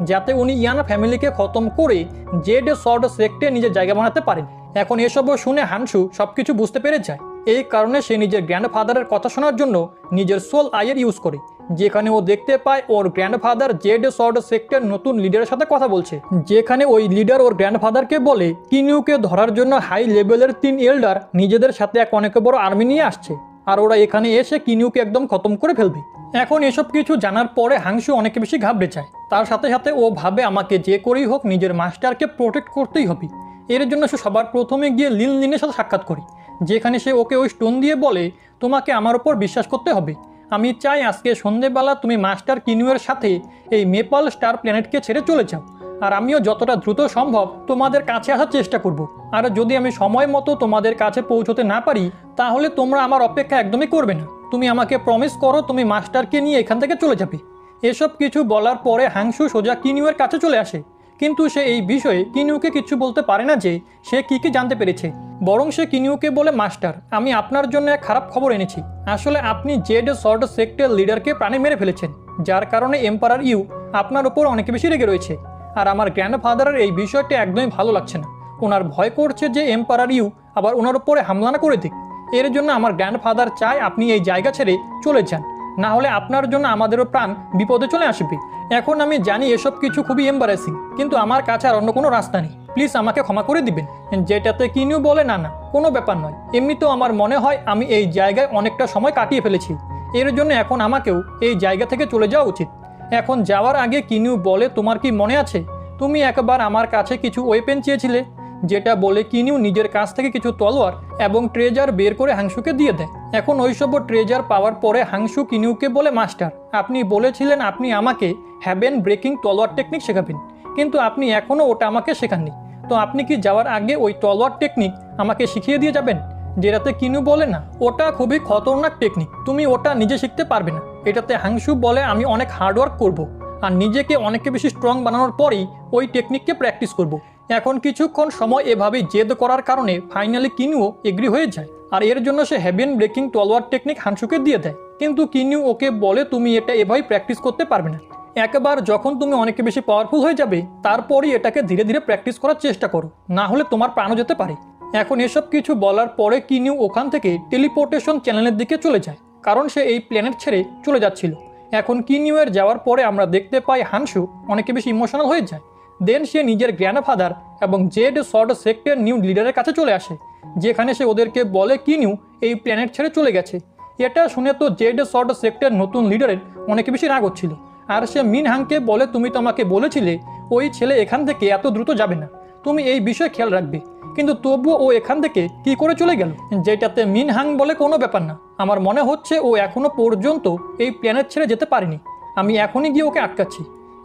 S1: যাতে উনি ইয়ানা ফ্যামিলিকে খতম করে জেড সর্ড সেক্টে নিজের জায়গা বানাতে পারেন। এখন এসবও শুনে হানসু সবকিছু বুঝতে পেরে যায়। এই কারণে সে নিজের গ্র্যান্ডফাদারের কথা শোনার জন্য নিজের সোল আইয়ের ইউজ করে, যেখানে ও দেখতে পায় ওর গ্র্যান্ডফাদার জেড সর্ড সেক্টর নতুন লিডারের সাথে কথা বলছে, যেখানে ওই লিডার ওর গ্র্যান্ডফাদারকে বলে কিনিউকে ধরার জন্য হাই লেভেলের 3 এল্ডার নিজেদের সাথে এক অনেক বড় আর্মি নিয়ে আসছে, আর ওরা এখানে এসে কিনিউকে একদম খতম করে ফেলবে। এখন এসব কিছু জানার পরে হাংসু অনেক বেশি ঘাবড়ে যায়। তার সাথে সাথে ও ভাবে আমাকে যে করেই হোক নিজের মাস্টারকে প্রোটেক্ট করতেই হবে। এর জন্য সে সবার প্রথমে গিয়ে লিনের সাথে সাক্ষাৎ করে, যেখানে সে ওকে ওই স্টোন দিয়ে বলে, তোমাকে আমার উপর বিশ্বাস করতে হবে, আমি চাই আজকে সন্ধেবেলা তুমি মাস্টার কিনিউয়ের সাথে এই মেপল স্টার প্ল্যানেটকে ছেড়ে চলে যাও, আর আমিও যতটা দ্রুত সম্ভব তোমাদের কাছে আসার চেষ্টা করব। আর যদি আমি সময় মতো তোমাদের কাছে পৌঁছতে না পারি তাহলে তোমরা আমার অপেক্ষা একদমই করবে না। তুমি আমাকে প্রমিস করো তুমি মাস্টারকে নিয়ে এখান থেকে চলে যাবে। এসব কিছু বলার পরে হাংসু সোজা কিনিউয়ের কাছে চলে আসে, কিন্তু সে এই বিষয়ে কিনিউকে কিছু বলতে পারে না যে সে কি জানতে পেরেছে। বরং সে কিনিউকে বলে, মাস্টার, আমি আপনার জন্য এক খারাপ খবর এনেছি। আসলে আপনি জেড সর্ট সেক্টর লিডারকে প্রাণে মেরে ফেলেছেন, যার কারণে এম্পারার ইউ আপনার ওপর অনেক বেশি রেগে রয়েছে। আর আমার গ্র্যান্ডফাদারের এই বিষয়টি একদমই ভালো লাগছে না। ওনার ভয় করছে যে এম্পারার ইউ আবার ওনার উপরে হামলা না করে দিক। এর জন্য আমার গ্র্যান্ডফাদার চায় আপনি এই জায়গা ছেড়ে চলে যান, না হলে আপনার জন্য আমাদেরও প্রাণ বিপদে চলে আসবে। এখন আমি জানি এসব কিছু খুবই এম্বারেসিং, কিন্তু আমার কাছে আর অন্য কোনো রাস্তা নেই। প্লিজ আমাকে ক্ষমা করে দিবেন। যেটাতে কিনিউ বলে, না না, কোনো ব্যাপার নয়। এমনিতেও আমার মনে হয় আমি এই জায়গায় অনেকটা সময় কাটিয়ে ফেলেছি, এর জন্য এখন আমাকেও এই জায়গা থেকে চলে যাওয়া উচিত। এখন যাওয়ার আগে কিনিউ বলে, তোমার কি মনে আছে তুমি একবার আমার কাছে কিছু ওয়েপেন চেয়েছিলে? যেটা বলে কিনিউ নিজের কাছ থেকে কিছু তলোয়ার এবং ট্রেজার বের করে হাংসুকে দিয়ে দেয়। এখন ওইসব ট্রেজার পাওয়ার পরে হাংসু কিনিউকে বলে, মাস্টার, আপনি বলেছিলেন আপনি আমাকে হ্যাভেন ব্রেকিং তলোয়ার টেকনিক শেখাবেন, কিন্তু আপনি এখনও ওটা আমাকে শেখাননি। তো আপনি কি যাওয়ার আগে ওই তলোয়ার টেকনিক আমাকে শিখিয়ে দিয়ে যাবেন? যেটাতে কিনু বলে, না, ওটা খুবই খতরনাক টেকনিক, তুমি ওটা নিজে শিখতে পারবে না। এটাতে হাংসু বলে, আমি অনেক হার্ডওয়ার্ক করব আর নিজেকে অনেক বেশি স্ট্রং বানানোর পরেই ওই টেকনিককে প্র্যাকটিস করব। এখন কিছুক্ষণ সময় এভাবেই জেদ করার কারণে ফাইনালি কিনুও এগ্রি হয়ে যায়, আর এর জন্য সে হ্যাভেন ব্রেকিং তলোয়ার টেকনিক হাংসুকে দিয়ে দেয়। কিন্তু কিনু ওকে বলে, তুমি এটা এভাবেই প্র্যাকটিস করতে পারবে না। একবার যখন তুমি অনেক বেশি পাওয়ারফুল হয়ে যাবে তারপরই এটাকে ধীরে ধীরে প্র্যাকটিস করার চেষ্টা করো, না হলে তোমার প্রাণও যেতে পারে। এখন এসব কিছু বলার পরে কিনিউ ওখান থেকে টেলিপোর্টেশন চ্যানেলের দিকে চলে যায়, কারণ সে এই প্ল্যানেট ছেড়ে চলে যাচ্ছিল। এখন কিনিউয়ের যাওয়ার পরে আমরা দেখতে পাই হাংসু অনেক বেশি ইমোশনাল হয়ে যায়। দেন সে নিজের গ্র্যান্ডফাদার এবং জেড সর্ট সেক্টর নিউ লিডারের কাছে চলে আসে, যেখানে সে ওদেরকে বলে কিনিউ এই প্ল্যানেট ছেড়ে চলে গেছে। এটা শুনে তো জেড সর্ট সেক্টর নতুন লিডারের অনেক বেশি রাগ হচ্ছিল, আর সে মিন হাংকে বলে, তুমি তো আমাকে বলেছিলে ওই ছেলে এখান থেকে এত দ্রুত যাবে না, তুমি এই বিষয়ে খেয়াল রাখবে, কিন্তু তবুও ও এখান থেকে কি করে চলে গেল? যেটাতে মিন হাং বলে, কোনো ব্যাপার না, আমার মনে হচ্ছে ও এখনো পর্যন্ত এই প্ল্যানেট ছেড়ে যেতে পারেনি, আমি এখনই গিয়ে ওকে আটকাচ্ছি।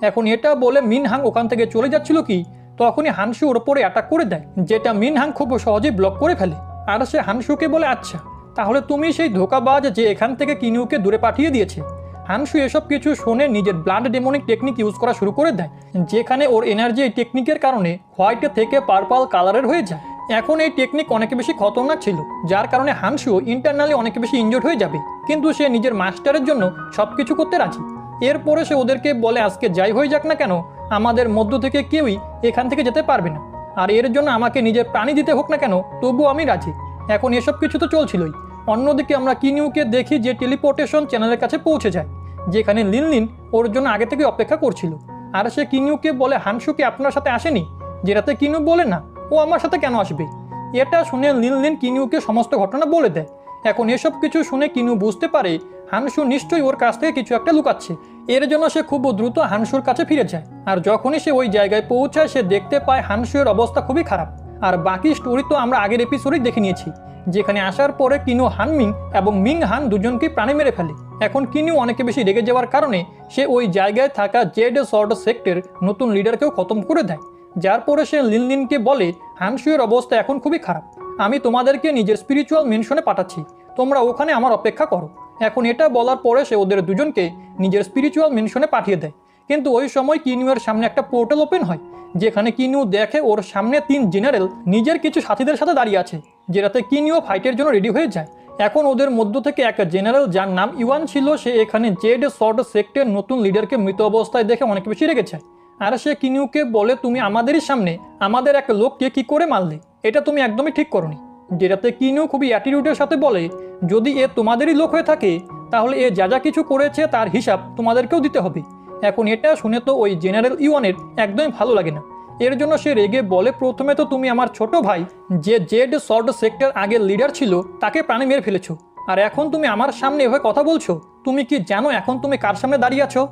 S1: এখন এটা বলে মিন হাং ওখান থেকে চলে যাচ্ছিল কি তখনই হানসু ওর উপরে অ্যাটাক করে দেয়, যেটা মিন হাং খুব সহজেই ব্লক করে ফেলে। আর সে হানসুকে বলে, আচ্ছা তাহলে তুমি সেই ধোঁকাবাজ যে এখান থেকে কিনিউকে দূরে পাঠিয়ে দিয়েছে। হানসু এসব কিছু শুনে নিজের ব্লাড ডেমনিক টেকনিক ইউজ করা শুরু করে দেয়, যেখানে ওর এনার্জি এই টেকনিকের কারণে হোয়াইট থেকে পার্পল কালারের হয়ে যায়। এখন এই টেকনিক অনেক বেশি খতরনাক ছিল, যার কারণে হানসু ইন্টারনালি অনেক বেশি ইনজোর্ড হয়ে যাবে, কিন্তু সে নিজের মাস্টারের জন্য সবকিছু করতে রাজি। এরপরে সে ওদেরকে বলে, আজকে যাই হয়ে যাক না কেন আমাদের মধ্য থেকে কেউই এখান থেকে যেতে পারবে না, আর এর জন্য আমাকে নিজের প্রাণী দিতে হোক না কেন তবুও আমি রাজি। এখন এসব কিছু তো চলছিলই, অন্যদিকে আমরা কিনিউকে দেখি যে টেলিপোর্টেশন চ্যানেলের কাছে পৌঁছে যায়, যেখানে লিনলিন ওর জন্য আগে থেকে অপেক্ষা করছিল। আর সে কিনিউকে বলে, হানসুকে আপনার সাথে আসেনি? যেটাতে কিনু বলে, না, ও আমার সাথে কেন আসবে? এটা শুনে লিনলিন কিনিউকে সমস্ত ঘটনা বলে দেয়। এখন এসব কিছু শুনে কিনু বুঝতে পারে হানসু নিশ্চয়ই ওর কাছ থেকে কিছু একটা লুকাচ্ছে। এর জন্য সে খুব দ্রুত হানসুর কাছে ফিরে যায়, আর যখনই সে ওই জায়গায় পৌঁছায় সে দেখতে পায় হানসুয়ের অবস্থা খুবই খারাপ। আর বাকি স্টোরি তো আমরা আগের এপিসোডেই দেখে নিয়েছি, যেখানে আসার পরে কিনু হানমিং এবং মিং হান দুজনকেই প্রাণে মেরে ফেলে। এখন কিনু অনেক বেশি রেগে যাওয়ার কারণে সে ওই জায়গায় থাকা জেড সর্ট সেক্টর নতুন লিডারকেও খতম করে দেয়, যার পরে সে লিনলিনকে বলে, হানসুয়ের অবস্থা এখন খুবই খারাপ, আমি তোমাদেরকে নিজের স্পিরিচুয়াল মেনশনে পাঠাচ্ছি, তোমরা ওখানে আমার অপেক্ষা করো। এখন এটা বলার পরে সে ওদের দুজনকে নিজের স্পিরিচুয়াল মেনশনে পাঠিয়ে দেয়, কিন্তু ওই সময় কিনুয়ের সামনে একটা পোর্টাল ওপেন হয়, যেখানে কিনু দেখে ওর সামনে 3 জেনারেল নিজের কিছু সাথীদের সাথে দাঁড়িয়ে আছে, যেটাতে কিনুও ফাইটের জন্য রেডি হয়ে যায়। এখন ওদের মধ্য থেকে এক জেনারেল যার নাম ইওয়ান ছিল, সে এখানে জেড সর্ট সেক্টর নতুন লিডারকে মৃত অবস্থায় দেখে অনেক বেশি রেগে যায়। আর সে কিনুকে বলে, তুমি আমাদেরই সামনে আমাদের এক লোককে কি করে মারলে? এটা তুমি একদমই ঠিক করনি। যেটাতে কিনু খুবই অ্যাটিটিউডের সাথে বলে, যদি এ তোমাদেরই লোক হয়ে থাকে তাহলে এ যা যা কিছু করেছে তার হিসাব তোমাদেরকেও দিতে হবে। এখন এটা শুনে তো ওই জেনারেল ইওয়ানের একদমই ভালো লাগে না। এর জন্য সে রেগে বলে, প্রথমে তো তুমি আমার ছোট ভাই যে জেড সর্ট সেক্টর আগের লিডার ছিল তাকে প্রাণে মেরে ফেলেছো, আর এখন তুমি আমার সামনে এভাবে কথা বলছো? তুমি কি জানো এখন তুমি কার সামনে দাঁড়িয়ে আছো?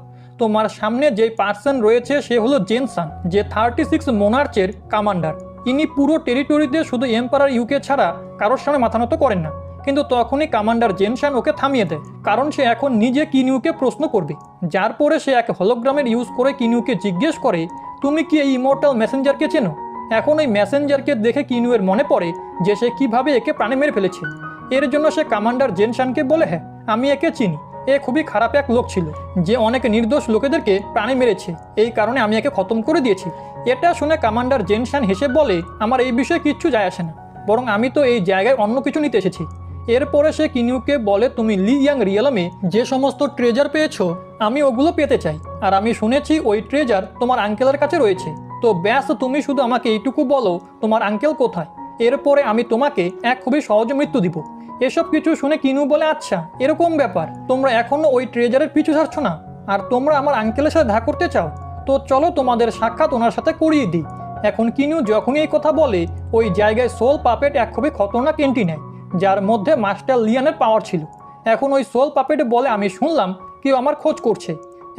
S1: তোমার সামনে যে পার্সন রয়েছে সে হলো জেনসান, যে 36 মোনার্চের কমান্ডার। ইনি পুরো টেরিটরিতে শুধু এম্পারার ইউকে ছাড়া কারোর সামনে মাথা নত করেন না। কিন্তু তখনই কমান্ডার জেনসান ওকে থামিয়ে দেয়, কারণ সে এখন নিজে কিনিউকে প্রশ্ন করবে। যার পরে সে এক হলোগ্রামের ইউজ করে কিনিউকে জিজ্ঞেস করে, তুমি কি এই ইমর্টাল মেসেঞ্জারকে চেনো? এখন ওই মেসেঞ্জারকে দেখে কিনুয়ের মনে পড়ে যে সে কিভাবে একে প্রাণে মেরে ফেলেছে। এর জন্য সে কমান্ডার জেনশানকে বলে, হ্যাঁ আমি একে চিনি, এ খুবই খারাপ এক লোক ছিল যে অনেক নির্দোষ লোকেদেরকে প্রাণে মেরেছে, এই কারণে আমি একে খতম করে দিয়েছি। এটা শুনে কমান্ডার জেনশান হেসে বলে, আমার এই বিষয়ে কিচ্ছু যায় আসে না, বরং আমি তো এই জায়গায় অন্য কিছু নিতে এসেছি। এরপরে সে কিনিউকে বলে, তুমি লি ইয়াং রিয়েলমে যে সমস্ত ট্রেজার পেয়েছো আমি ওগুলো পেতে চাই, আর আমি শুনেছি ওই ট্রেজার তোমার আঙ্কেলের কাছে রয়েছে। তো ব্যাস তুমি শুধু আমাকে এইটুকু বলো তোমার আঙ্কেল কোথায়, এরপরে আমি তোমাকে এক খুবই সহজ মৃত্যু দিব। এসব কিছু শুনে কিনু বলে, আচ্ছা এরকম ব্যাপার, তোমরা এখনো ওই ট্রেজারের পিছু ছাড়ছো না আর তোমরা আমার আঙ্কেলের সাথে দেখা করতে চাও, তো চলো তোমাদের সাক্ষাৎ ওনার সাথে করিয়ে দিই। এখন কিনু যখনই এই কথা বলে ওই জায়গায় সোল পাপেট এক খুবই খতরনাক এন্ট্রি নেয়, যার মধ্যে মাস্টার লিয়ানের পাওয়ার ছিল। এখন ওই সোল পাপেট বলে, আমি শুনলাম কেউ আমার খোঁজ করছে।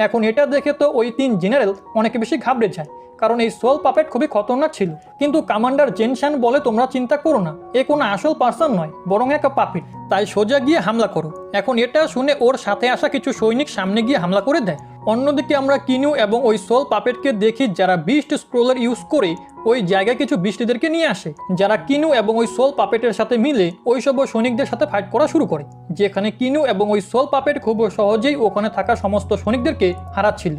S1: এখন এটা দেখে তো ওই 3 জেনারেল অনেক বেশি ঘাবড়ে যায়, কারণ এই সোল পাপেট খুবই খতরনাক ছিল। কিন্তু কমান্ডার জেনশান বলে, তোমরা চিন্তা করো না, এ কোনো আসল পার্সন নয়, বরং একটা পাপেট, তাই সোজা গিয়ে হামলা করো। এখন এটা শুনে ওর সাথে আসা কিছু সৈনিক সামনে গিয়ে হামলা করে দেয়। অন্যদিকে আমরা কিনু এবং ওই সোল পাপেটকে দেখি যারা বিস্ট স্ক্রোলার ইউজ করে ওই জায়গায় কিছু বিস্টদেরকে নিয়ে আসে, যারা কিনু এবং ওই সোল পাপেটের সাথে মিলে ওই সব সৈনিকদের সাথে ফাইট করা শুরু করে, যেখানে কিনু এবং ওই সোল পাপেট খুব সহজেই ওখানে থাকা সমস্ত সৈনিকদেরকে হারাচ্ছিল।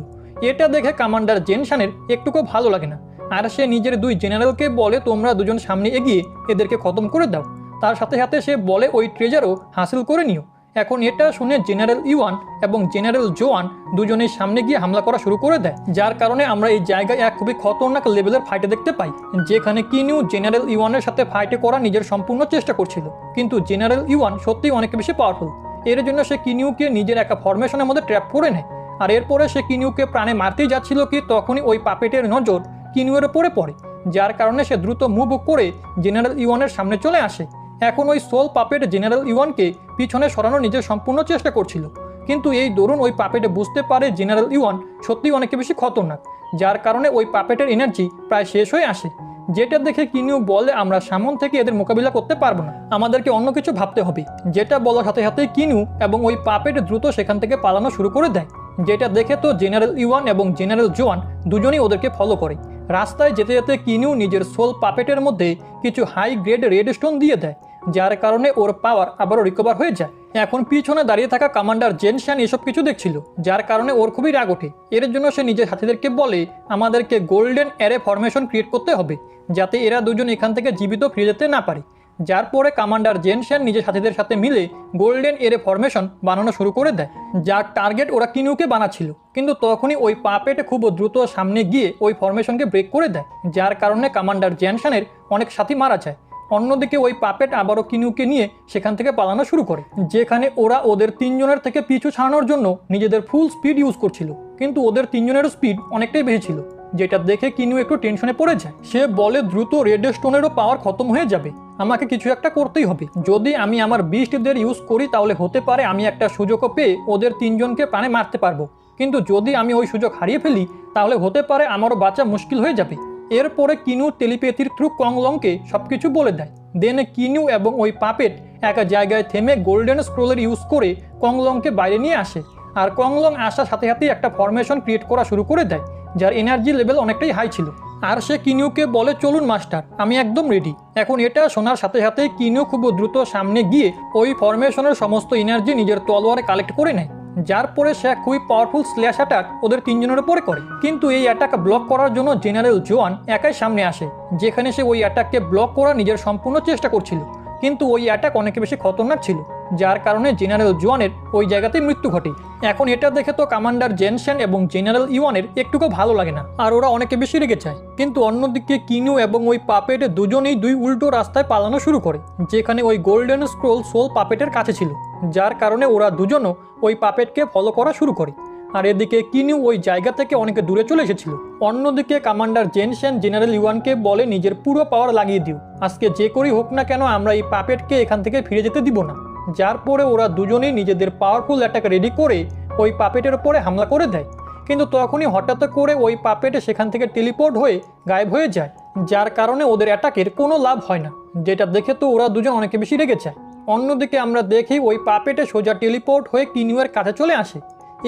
S1: এটা দেখে কমান্ডার জেনশানের একটুকু ভালো লাগে না, আর সে নিজের 2 জেনারেলকে বলে, তোমরা দুজন সামনে এগিয়ে এদেরকে খতম করে দাও। তার সাথে সাথে সে বলে, ওই ট্রেজারও হাসিল করে নিও। এখন এটা শুনে জেনারেল ইওয়ান এবং জেনারেল জোয়ান দুজনেই সামনে গিয়ে হামলা করা শুরু করে দেয়, যার কারণে আমরা এই জায়গায় এক খুবই খতরনাক লেভেলের ফাইটে দেখতে পাই, যেখানে কিনু জেনারেল ইওয়ানের সাথে ফাইটে করা নিজের সম্পূর্ণ চেষ্টা করছিল। কিন্তু জেনারেল ইওয়ান সত্যিই অনেক বেশি পাওয়ারফুল, এর জন্য সে কিনুকে নিজের একটা ফরমেশনের মধ্যে ট্র্যাপ করে নেয়। আর এরপরে সে কিনুকে প্রাণে মারতেই যাচ্ছিল কি তখনই ওই পাপেটের নজর কিনুয়ের উপরে পড়ে, যার কারণে সে দ্রুত মুভ করে জেনারেল ইওয়ানের সামনে চলে আসে। এখন ওই সোল পাপেট জেনারেল ইওয়ানকে পিছনে সরানোর নিজের সম্পূর্ণ চেষ্টা করছিল, কিন্তু এই দরুন ওই পাপেটে বুঝতে পারে জেনারেল ইওয়ান সত্যিই অনেক বেশি খতরনাক, যার কারণে ওই পাপেটের এনার্জি প্রায় শেষ হয়ে আসে। যেটা দেখে কিনিউ বলে, আমরা সামন থেকে এদের মোকাবিলা করতে পারবো না, আমাদেরকে অন্য কিছু ভাবতে হবে। যেটা বলার সাথে সাথে কিনু এবং ওই পাপেট দ্রুত সেখান থেকে পালানো শুরু করে দেয়। যেটা দেখে তো জেনারেল ইওয়ান এবং জেনারেল জোয়ান দুজনেই ওদেরকে ফলো করে। রাস্তায় যেতে যেতে কিনু নিজের সোল পাপেটের মধ্যে কিছু হাই গ্রেড রেড স্টোন দিয়ে দেয়, যার কারণে ওর পাওয়ার আবারও রিকভার হয়ে যায়। এখন পিছনে দাঁড়িয়ে থাকা কমান্ডার জেনশান এসব কিছু দেখছিল, যার কারণে ওর খুবই রাগ ওঠে। এর জন্য সে নিজের সাথীদেরকে বলে, আমাদেরকে গোল্ডেন অ্যারে ফরমেশন ক্রিয়েট করতে হবে, যাতে এরা দুজন এখান থেকে জীবিত ফিরে যেতে না পারে। যার পরে কমান্ডার জেনশান নিজের সাথীদের সাথে মিলে গোল্ডেন এরে ফরমেশন বানানো শুরু করে দেয়, যার টার্গেট ওরা কিনুকে বানাচ্ছিল। কিন্তু তখনই ওই পাপেট খুব দ্রুত সামনে গিয়ে ওই ফরমেশনকে ব্রেক করে দেয়, যার কারণে কমান্ডার জেনশানের অনেক সাথী মারা যায়। অন্যদিকে ওই পাপেট আবারও কিনুকে নিয়ে সেখান থেকে পালানো শুরু করে, যেখানে ওরা ওদের 3 জনের থেকে পিছু ছাড়ানোর জন্য নিজেদের ফুল স্পিড ইউজ করছিল, কিন্তু ওদের 3 জনেরও স্পিড অনেকটাই বেশি ছিল। যেটা দেখে কিনু একটু টেনশনে পড়ে যায়। সে বলে, দ্রুত রেড স্টোনেরও পাওয়ার খতম হয়ে যাবে, আমাকে কিছু একটা করতেই হবে। যদি আমি আমার বিস্টদের ইউজ করি তাহলে হতে পারে আমি একটা সুযোগও পেয়ে ওদের 3 জনকে প্রাণে মারতে পারবো, কিন্তু যদি আমি ওই সুযোগ হারিয়ে ফেলি তাহলে হতে পারে আমারও বাঁচা মুশকিল হয়ে যাবে। এরপরে কিনু টেলিপ্যাথির থ্রু কংলংকে সবকিছু বলে দেয়। দেন কিনু এবং ওই পাপেট এক জায়গায় থেমে গোল্ডেন স্ক্রোলের ইউজ করে কংলংকে বাইরে নিয়ে আসে, আর কংলং আসার সাথে সাথেই একটা ফরমেশন ক্রিয়েট করা শুরু করে দেয়, যার এনার্জি লেভেল অনেকটাই হাই ছিল। আর সে কিনুকে বলে, চলুন মাস্টার, আমি একদম রেডি। এখন এটা শোনার সাথে সাথেই কিনু খুব দ্রুত সামনে গিয়ে ওই ফরমেশনের সমস্ত এনার্জি নিজের তলোয়ারে কালেক্ট করে নেয়, যার পরে সে খুবই পাওয়ারফুল স্ল্যাশ অ্যাটাক ওদের 3 জনের উপরে করে। কিন্তু এই অ্যাটাক ব্লক করার জন্য জেনারেল জোয়ান একাই সামনে আসে, যেখানে সে ওই অ্যাটাককে ব্লক করার নিজের সম্পূর্ণ চেষ্টা করছিল, কিন্তু ওই অ্যাটাক অনেক বেশি খতরনাক ছিল, যার কারণে জেনারেল জোয়ানের ওই জায়গাতে মৃত্যু ঘটে। এখন এটা দেখে তো কমান্ডার জেনশন এবং জেনারেল ইওয়ানের একটুকু ভালো লাগে না, আর ওরা অনেক বেশি রেগে যায়। কিন্তু অন্যদিকে কিনু এবং ওই পাপেট দুজনেই 2 উল্টো রাস্তায় পালানো শুরু করে, যেখানে ওই গোল্ডেন স্ক্রোল সোল পাপেটের কাছে ছিল, যার কারণে ওরা দুজনও ওই পাপেটকে ফলো করা শুরু করে। আর এদিকে কিনু ওই জায়গা থেকে অনেক দূরে চলে এসেছিল। অন্যদিকে কমান্ডার জেনশন জেনারেল ইওয়ানকে বলে, নিজের পুরো পাওয়ার লাগিয়ে দিও, আজকে যে করেই হোক না কেন আমরা এই পাপেটকে এখান থেকে ফিরে যেতে দিব না। যার পরে ওরা দুজনেই নিজেদের পাওয়ারফুল অ্যাটাক রেডি করে ওই পাপেটের উপরে হামলা করে দেয়। কিন্তু তখনই হঠাৎ করে ওই পাপেট সেখান থেকে টেলিপোর্ট হয়ে গায়েব হয়ে যায়, যার কারণে ওদের অ্যাটাকের কোনো লাভ হয় না, যেটা দেখে তো ওরা দুজন অনেক বেশি রেগে যায়। অন্যদিকে আমরা দেখি ওই পাপেটে সোজা টেলিপোর্ট হয়ে কিনুয়ের কাছে চলে আসে।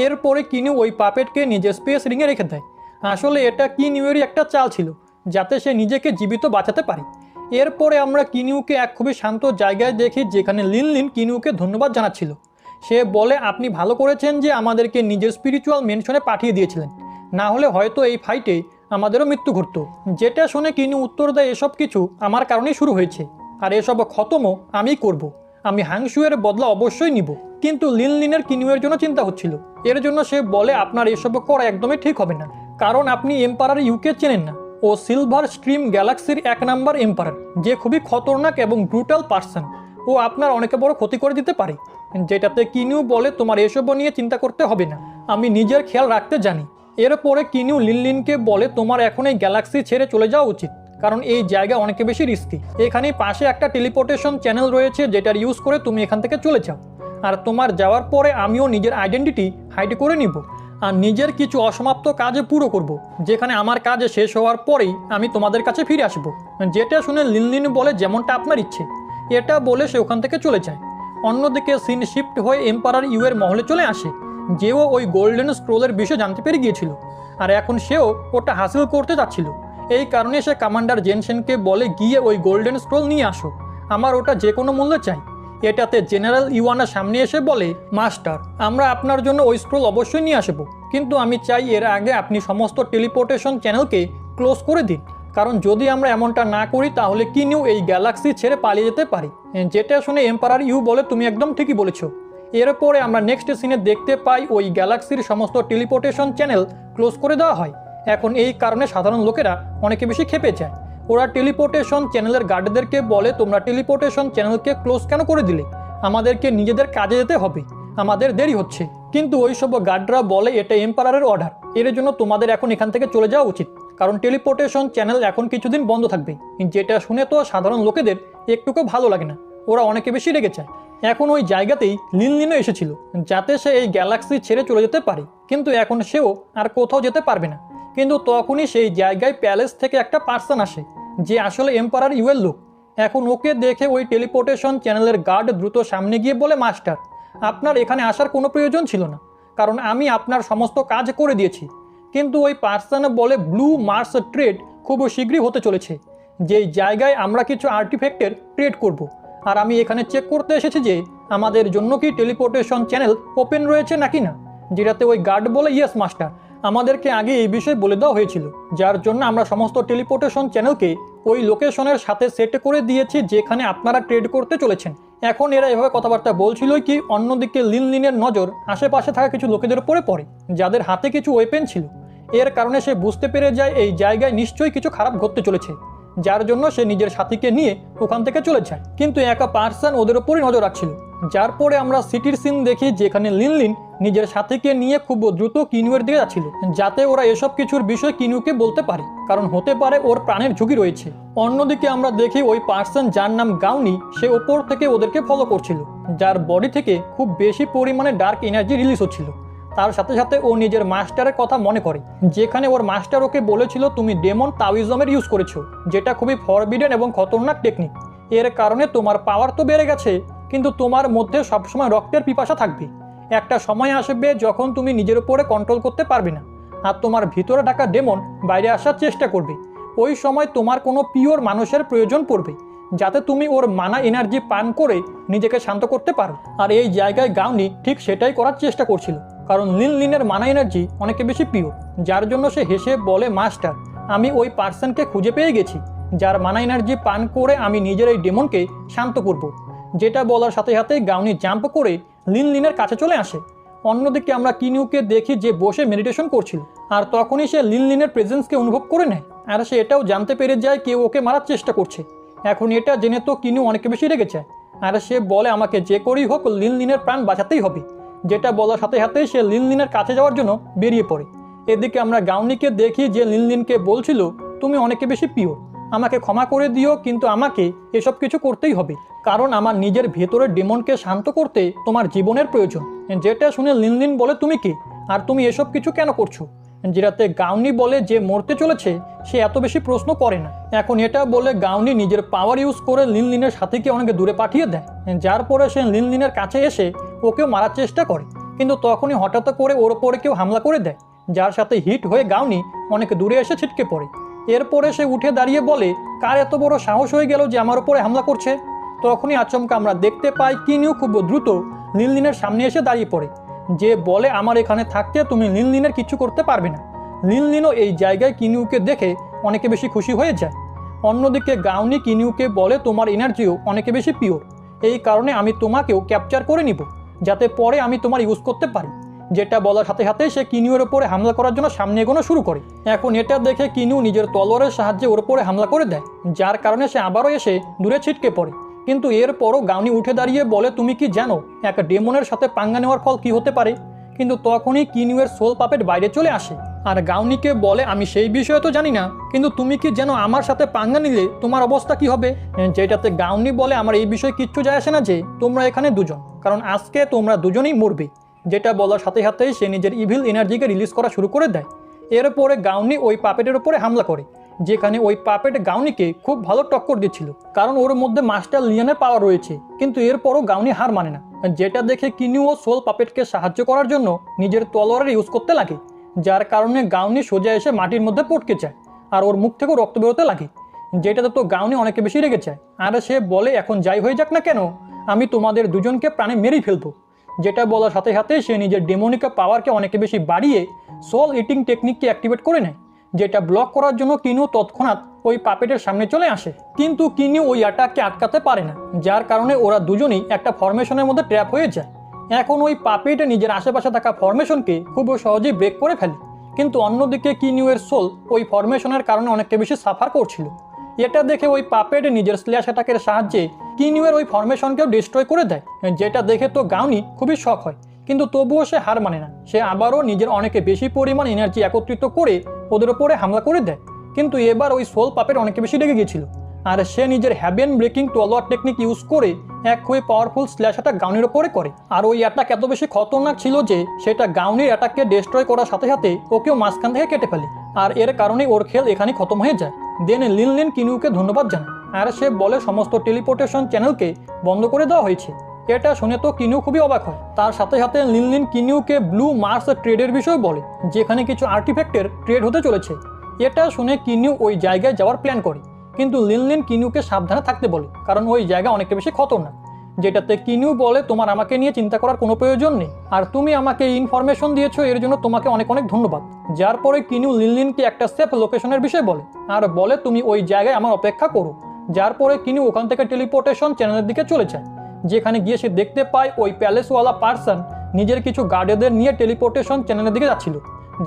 S1: এরপরে কিনু ওই পাপেটকে নিজের স্পেস রিংয়ে রেখে দেয়, আসলে এটা কিনিউয়েরই একটা চাল ছিল, যাতে সে নিজেকে জীবিত বাঁচাতে পারে। এরপরে আমরা কিনিউকে এক খুবই শান্ত জায়গায় দেখি, যেখানে লিনলিন কিনিউকে ধন্যবাদ জানাচ্ছিল। সে বলে, আপনি ভালো করেছেন যে আমাদেরকে নিজের স্পিরিচুয়াল মেনশনে পাঠিয়ে দিয়েছিলেন, না হলে হয়তো এই ফাইটে আমাদেরও মৃত্যু ঘটতো। যেটা শুনে কিনিউ উত্তর দেয়, এসব কিছু আমার কারণেই শুরু হয়েছে, আর এসব খতমও আমিই করব। আমি হাংশুয়ের বদলা অবশ্যই নিব। কিন্তু লিনলিনের কিনিউয়ের জন্য চিন্তা হচ্ছিল। এর জন্য সে বলে, আপনার এসব করা একদমই ঠিক হবে না, কারণ আপনি এম্পারার ইউকে চেনেন না। ও সিলভার স্ট্রিম গ্যালাক্সির 1 নাম্বার এম্পারার, যে খুবই খতরনাক এবং ব্রুটাল পার্সন। ও আপনার অনেক বড় ক্ষতি করে দিতে পারে। যেটাতে কিনিউ বলে, তোমার এসব নিয়ে চিন্তা করতে হবে না, আমি নিজের খেয়াল রাখতে জানি। এরপরে কিনিউ লিনলিনকে বলে, তোমার এখন এই গ্যালাক্সি ছেড়ে চলে যাওয়া উচিত, কারণ এই জায়গা অনেক বেশি রিস্কি। এখানে পাশে একটা টেলিপোর্টেশন চ্যানেল রয়েছে, যেটার ইউজ করে তুমি এখান থেকে চলে যাও। আর তোমার যাওয়ার পরে আমিও নিজের আইডেন্টিটি হাইড করে নিব, আর নিজের কিছু অসমাপ্ত কাজে পুরো করব, যেখানে আমার কাজ শেষ হওয়ার পরেই আমি তোমাদের কাছে ফিরে আসব। যেটা শুনে লিনলিন বলে, যেমনটা আপনার ইচ্ছে। এটা বলে সে ওখান থেকে চলে যায়। অন্যদিকে সিন শিফট হয়ে এম্পারার ইউ এর মহলে চলে আসে, যেও ওই গোল্ডেন স্ক্রোলের বিষয়ে জানতে পেরে গিয়েছিল, আর এখন সেও ওটা হাসিল করতে যাচ্ছিল। এই কারণে সে কমান্ডার জেনসেনকে বলে, গিয়ে ওই গোল্ডেন স্ক্রোল নিয়ে আসো, আমার ওটা যে কোনো মূল্যে চাই। এটাতে জেনারেল ইওয়ানা সামনে এসে বলে, মাস্টার, আমরা আপনার জন্য ওই স্ক্রোল অবশ্যই নিয়ে আসবো, কিন্তু আমি চাই এর আগে আপনি সমস্ত টেলিপোর্টেশন চ্যানেলকে ক্লোজ করে দিন, কারণ যদি আমরা এমনটা না করি তাহলে কিনিউ এই গ্যালাক্সি ছেড়ে পালিয়ে যেতে পারি। যেটা শুনে এম্পারার ইউ বলে, তুমি একদম ঠিকই বলেছো। এরপরে আমরা নেক্সট সিনে দেখতে পাই ওই গ্যালাক্সির সমস্ত টেলিপোর্টেশন চ্যানেল ক্লোজ করে দেওয়া হয়। এখন এই কারণে সাধারণ লোকেরা অনেকে বেশি ক্ষেপে যায়। ওরা টেলিপোর্টেশন চ্যানেলের গার্ডদেরকে বলে, তোমরা টেলিপোর্টেশন চ্যানেলকে ক্লোজ কেন করে দিলে? আমাদেরকে নিজেদের কাজে যেতে হবে, আমাদের দেরি হচ্ছে। কিন্তু ওইসব গার্ডরা বলে, এটা এম্পারারের অর্ডার, এর জন্য তোমাদের এখন এখান থেকে চলে যাওয়া উচিত, কারণ টেলিপোর্টেশন চ্যানেল এখন কিছুদিন বন্ধ থাকবে। যেটা শুনে তো সাধারণ লোকেদের একটুকু ভালো লাগে না, ওরা অনেকে বেশি রেগে যায়। এখন ওই জায়গাতেই লিনলিনও এসেছিল, যাতে সে এই গ্যালাক্সি ছেড়ে চলে যেতে পারে, কিন্তু এখন সেও আর কোথাও যেতে পারবে না। কিন্তু তখনই সেই জায়গায় প্যালেস থেকে একটা পার্সন আসে, যে আসলে এম্পারার ইউয়ের লোক। এখন ওকে দেখে ওই টেলিপোর্টেশন চ্যানেলের গার্ড দ্রুত সামনে গিয়ে বলে, মাস্টার, আপনার এখানে আসার কোনো প্রয়োজন ছিল না, কারণ আমি আপনার সমস্ত কাজ করে দিয়েছি। কিন্তু ওই পার্সন বলে, ব্লু মার্স ট্রেড খুব শীঘ্রই হতে চলেছে, যেই জায়গায় আমরা কিছু আর্টিফ্যাক্টের ট্রেড করব। আর আমি এখানে চেক করতে এসেছি যে আমাদের জন্য কি টেলিপোর্টেশন চ্যানেল ওপেন রয়েছে নাকি না। যেটাতে ওই গার্ড বলে, ইয়েস মাস্টার, আমাদেরকে আগে এই বিষয়ে বলে দেওয়া হয়েছিল, যার জন্য আমরা সমস্ত টেলিপোর্টেশন চ্যানেলকে ওই লোকেশনের সাথে সেট করে দিয়েছি যেখানে আপনারা ট্রেড করতে চলেছেন। এখন এরা এভাবে কথাবার্তা বলছিলই কি অন্যদিকে লিনলিনের নজর আশেপাশে থাকা কিছু লোকেদের উপরে পড়ে, যাদের হাতে কিছু ওয়েপেন ছিল। এর কারণে সে বুঝতে পেরে যায় এই জায়গায় নিশ্চয়ই কিছু খারাপ ঘটতে চলেছে, যার জন্য সে নিজের সাথীকে নিয়ে ওখান থেকে চলে যায়। কিন্তু একা পার্সন ওদের উপরই নজর রাখছিল। যার পরে আমরা সিটির সিন দেখি, যেখানে লিনলিন নিজের সাথীকে নিয়ে খুব দ্রুত কিনুয়ের দিকে যাচ্ছিল, যাতে ওরা এসব কিছুর বিষয় কিনুকে বলতে পারে, কারণ হতে পারে ওর প্রাণের ঝুঁকি রয়েছে। অন্যদিকে আমরা দেখি ওই পার্সন, যার নাম গাউনি, সে ওপর থেকে ওদেরকে ফলো করছিল, যার বডি থেকে খুব বেশি পরিমাণে ডার্ক এনার্জি রিলিজ হচ্ছিল। তার সাথে সাথে ও নিজের মাস্টারের কথা মনে করে, যেখানে ওর মাস্টার ওকে বলেছিল, তুমি ডেমন তাওইজমের ইউজ করেছো, যেটা খুবই ফরবিডেন এবং খতরনাক টেকনিক। এর কারণে তোমার পাওয়ার তো বেড়ে গেছে, কিন্তু তোমার মধ্যে সবসময় রক্তের পিপাসা থাকবে। একটা সময় আসবে যখন তুমি নিজের উপরে কন্ট্রোল করতে পারবে না, আর তোমার ভিতরে ঢাকা ডেমন বাইরে আসার চেষ্টা করবে। ওই সময় তোমার কোনো পিওর মানুষের প্রয়োজন পড়বে, যাতে তুমি ওর মানা এনার্জি পান করে নিজেকে শান্ত করতে পারো। আর এই জায়গায় গাউনি ঠিক সেটাই করার চেষ্টা করছিল, কারণ লিনলিনের মানা এনার্জি অনেক বেশি পিওর। যার জন্য সে হেসে বলে, মাস্টার, আমি ওই পার্সনকে খুঁজে পেয়ে গেছি, যার মানা এনার্জি পান করে আমি নিজের এই ডেমনকে শান্ত করব। যেটা বলার সাথে সাথে গাউনি জাম্প করে লিনলিনের কাছে চলে আসে। অন্যদিকে আমরা কিনুকে দেখি, যে বসে মেডিটেশন করছিল, আর তখনই সে লিনলিনের প্রেজেন্সকে অনুভব করে নেয়, আর সে এটাও জানতে পেরে যায় কেউ ওকে মারার চেষ্টা করছে। এখন এটা জেনে তো কিনু অনেক বেশি রেগে যায়, আর সে বলে, আমাকে যে করেই হোক লিনলিনের প্রাণ বাঁচাতেই হবে। যেটা বলার সাথে সাথেই সে লিনলিনের কাছে যাওয়ার জন্য বেরিয়ে পড়ে। এদিকে আমরা গাউনিকে দেখি, যে লিনলিনকে বলছিল, তুমি অনেক বেশি পিওর, আমাকে ক্ষমা করে দিও, কিন্তু আমাকে এসব কিছু করতেই হবে, কারণ আমার নিজের ভেতরের ডেমনকে শান্ত করতে তোমার জীবনের প্রয়োজন। যেটা শুনে লিনলিন বলে, তুমি কি, আর তুমি এসব কিছু কেন করছো? যেটাতে গাউনি বলে, যে মরতে চলেছে সে এত বেশি প্রশ্ন করে না। এখন এটা বলে গাউনি নিজের পাওয়ার ইউজ করে লিনলিনের সাথীকে অনেক দূরে পাঠিয়ে দেয়, যার পরে সে লিনলিনের কাছে এসে ওকেও মারার চেষ্টা করে। কিন্তু তখনই হঠাৎ করে ওর ওপরে কেউ হামলা করে দেয়, যার সাথে হিট হয়ে গাউনি অনেক দূরে এসে ছিটকে পড়ে। এরপরে সে উঠে দাঁড়িয়ে বলে, কার এত বড় সাহস হয়ে গেল যে আমার উপরে হামলা করছে। তখনই আচমকা আমরা দেখতে পাই কিনিউ খুব দ্রুত লিনলিনের সামনে এসে দাঁড়িয়ে পড়ে, যে বলে আমার এখানে থাকতে তুমি লিনলিনের কিছু করতে পারবে না। লিনলিনও এই জায়গায় কিনিউকে দেখে অনেকে বেশি খুশি হয়ে যায়। অন্যদিকে গাউনি কিনিউকে বলে, তোমার এনার্জিও অনেকে বেশি পিওর, এই কারণে আমি তোমাকেও ক্যাপচার করে নিব, যাতে পরে আমি তোমার ইউজ করতে পারি। যেটা বলার সাথে সাথে সে কিনিউর ওপরে হামলা করার জন্য সামনে এগোনো শুরু করে। এখন এটা দেখে কিনিউ নিজের তলোয়ারের সাহায্যে ওর উপরে হামলা করে দেয়, যার কারণে সে আবারও এসে দূরে ছিটকে পড়ে। কিন্তু এরপরও গাউনি উঠে দাঁড়িয়ে বলে, তুমি কি জানো এক ডেমনের সাথে পাঙ্গা নেওয়ার ফল কি হতে পারে? কিন্তু তখনই কিনিউয়ের সোল পাপেট বাইরে চলে আসে আর গাউনিকে বলে, আমি সেই বিষয়ে তো জানি না, কিন্তু তুমি কি জানো আমার সাথে পাঙ্গা নিলে তোমার অবস্থা কি হবে? যেটাতে গাউনি বলে, আমার এই বিষয়ে কিচ্ছু যায় আসে না যে তোমরা এখানে দুজন, কারণ আজকে তোমরা দুজনেই মরবে। যেটা বলার সাথে সাথেই সে নিজের ইভিল এনার্জিকে রিলিজ করা শুরু করে দেয়। এরপরে গাউনি ওই পাপেটের উপরে হামলা করে, যেখানে ওই পাপেট গাউনিকে খুব ভালো টক্কর দিচ্ছিল, কারণ ওর মধ্যে মাস্টার লিয়ানের পাওয়ার রয়েছে। কিন্তু এরপরও গাউনি হার মানে না, যেটা দেখে কিনিউ ও সোল পাপেটকে সাহায্য করার জন্য নিজের তলোয়ারের ইউজ করতে লাগে, যার কারণে গাউনি সোজা এসে মাটির মধ্যে পটকে যায় আর ওর মুখ থেকেও রক্ত বেরোতে লাগে। যেটাতে তো গাউনি অনেকে বেশি রেগে যায় আর সে বলে, এখন যাই হয়ে যাক না কেন, আমি তোমাদের দুজনকে প্রাণে মেরেই ফেলবো। যেটা বলার সাথে সাথে সে নিজের ডেমোনিকা পাওয়ারকে অনেকে বেশি বাড়িয়ে সোল ইটিং টেকনিককে অ্যাক্টিভেট করে নেয়, যেটা ব্লক করার জন্য কিনিউ তৎক্ষণাৎ ওই পাপেটের সামনে চলে আসে। কিন্তু কিনিউ ওই অ্যাটাককে আটকাতে পারে না, যার কারণে ওরা দুজনেই একটা ফরমেশনের মধ্যে ট্র্যাপ হয়ে যায়। এখন ওই পাপেট নিজের আশেপাশে থাকা ফরমেশনকে খুব সহজেই ব্রেক করে ফেলে, কিন্তু অন্যদিকে কিনিউয়ের সোল ওই ফরমেশনের কারণে অনেককে বেশি সাফার করছিল। এটা দেখে ওই পাপেট নিজের স্ল্যাশ অ্যাটাকের সাহায্যে কিনিউয়ের ওই ফরমেশনকেও ডিস্ট্রয় করে দেয়। যেটা দেখে তো গাউনি খুবই শক হয়, কিন্তু তবুও সে হার মানে না। সে আবারও নিজের অনেকে বেশি পরিমাণ এনার্জি একত্রিত করে ওদের ওপরে হামলা করে দেয়। কিন্তু এবার ওই সোল পাপেট অনেকে বেশি রেগে গিয়েছিল আর সে নিজের হ্যাভেন ব্রেকিং তলোয়ার টেকনিক ইউজ করে এক হয়ে পাওয়ারফুল স্ল্যাশ অ্যাটাক গাউনির ওপরে করে। আর ওই অ্যাটাক এত বেশি খতরনাক ছিল যে সেটা গাউনির অ্যাটাককে ডিস্ট্রয় করার সাথে সাথে ওকেও মাঝখান থেকে কেটে ফেলে, আর এর কারণেই ওর খেল এখানে খতম হয়ে যায়। দেন লিনলিন কিনিউকে ধন্যবাদ জানায় আর সে বলে সমস্ত টেলিপোর্টেশন চ্যানেলকে বন্ধ করে দেওয়া হয়েছে। এটা শুনে তো কিনিউ খুবই অবাক হয়। তার সাথে সাথে লিনলিন কিনিউকে ব্লু মার্স ট্রেডের বিষয় বলে, যেখানে কিছু আর্টিফ্যাক্টের ট্রেড হতে চলেছে। এটা শুনে কিনিউ ওই জায়গায় যাওয়ার প্ল্যান করে, কিন্তু লিনলিন কিনিউকে সাবধানে থাকতে বলে, কারণ ওই জায়গা অনেকটা বেশি খতরনাক। যেটাতে কিনিউ বলে, তোমার আমাকে নিয়ে চিন্তা করার কোনো প্রয়োজন নেই, আর তুমি আমাকে ইনফরমেশন দিয়েছো, এর জন্য তোমাকে অনেক অনেক ধন্যবাদ। যার পরে কিনিউ লিনলিনকে একটা সেফ লোকেশনের বিষয় বলে আর বলে, তুমি ওই জায়গায় আমার অপেক্ষা করো। যার পরে কিনিউ ওখান থেকে টেলিপোর্টেশন চ্যানেলের দিকে চলে যায়, যেখানে গিয়ে সে দেখতে পায় ওই প্যালেসওয়ালা পার্সন নিজের কিছু গার্ডেদের নিয়ে টেলিপোর্টেশন চ্যানেলের দিকে যাচ্ছিল,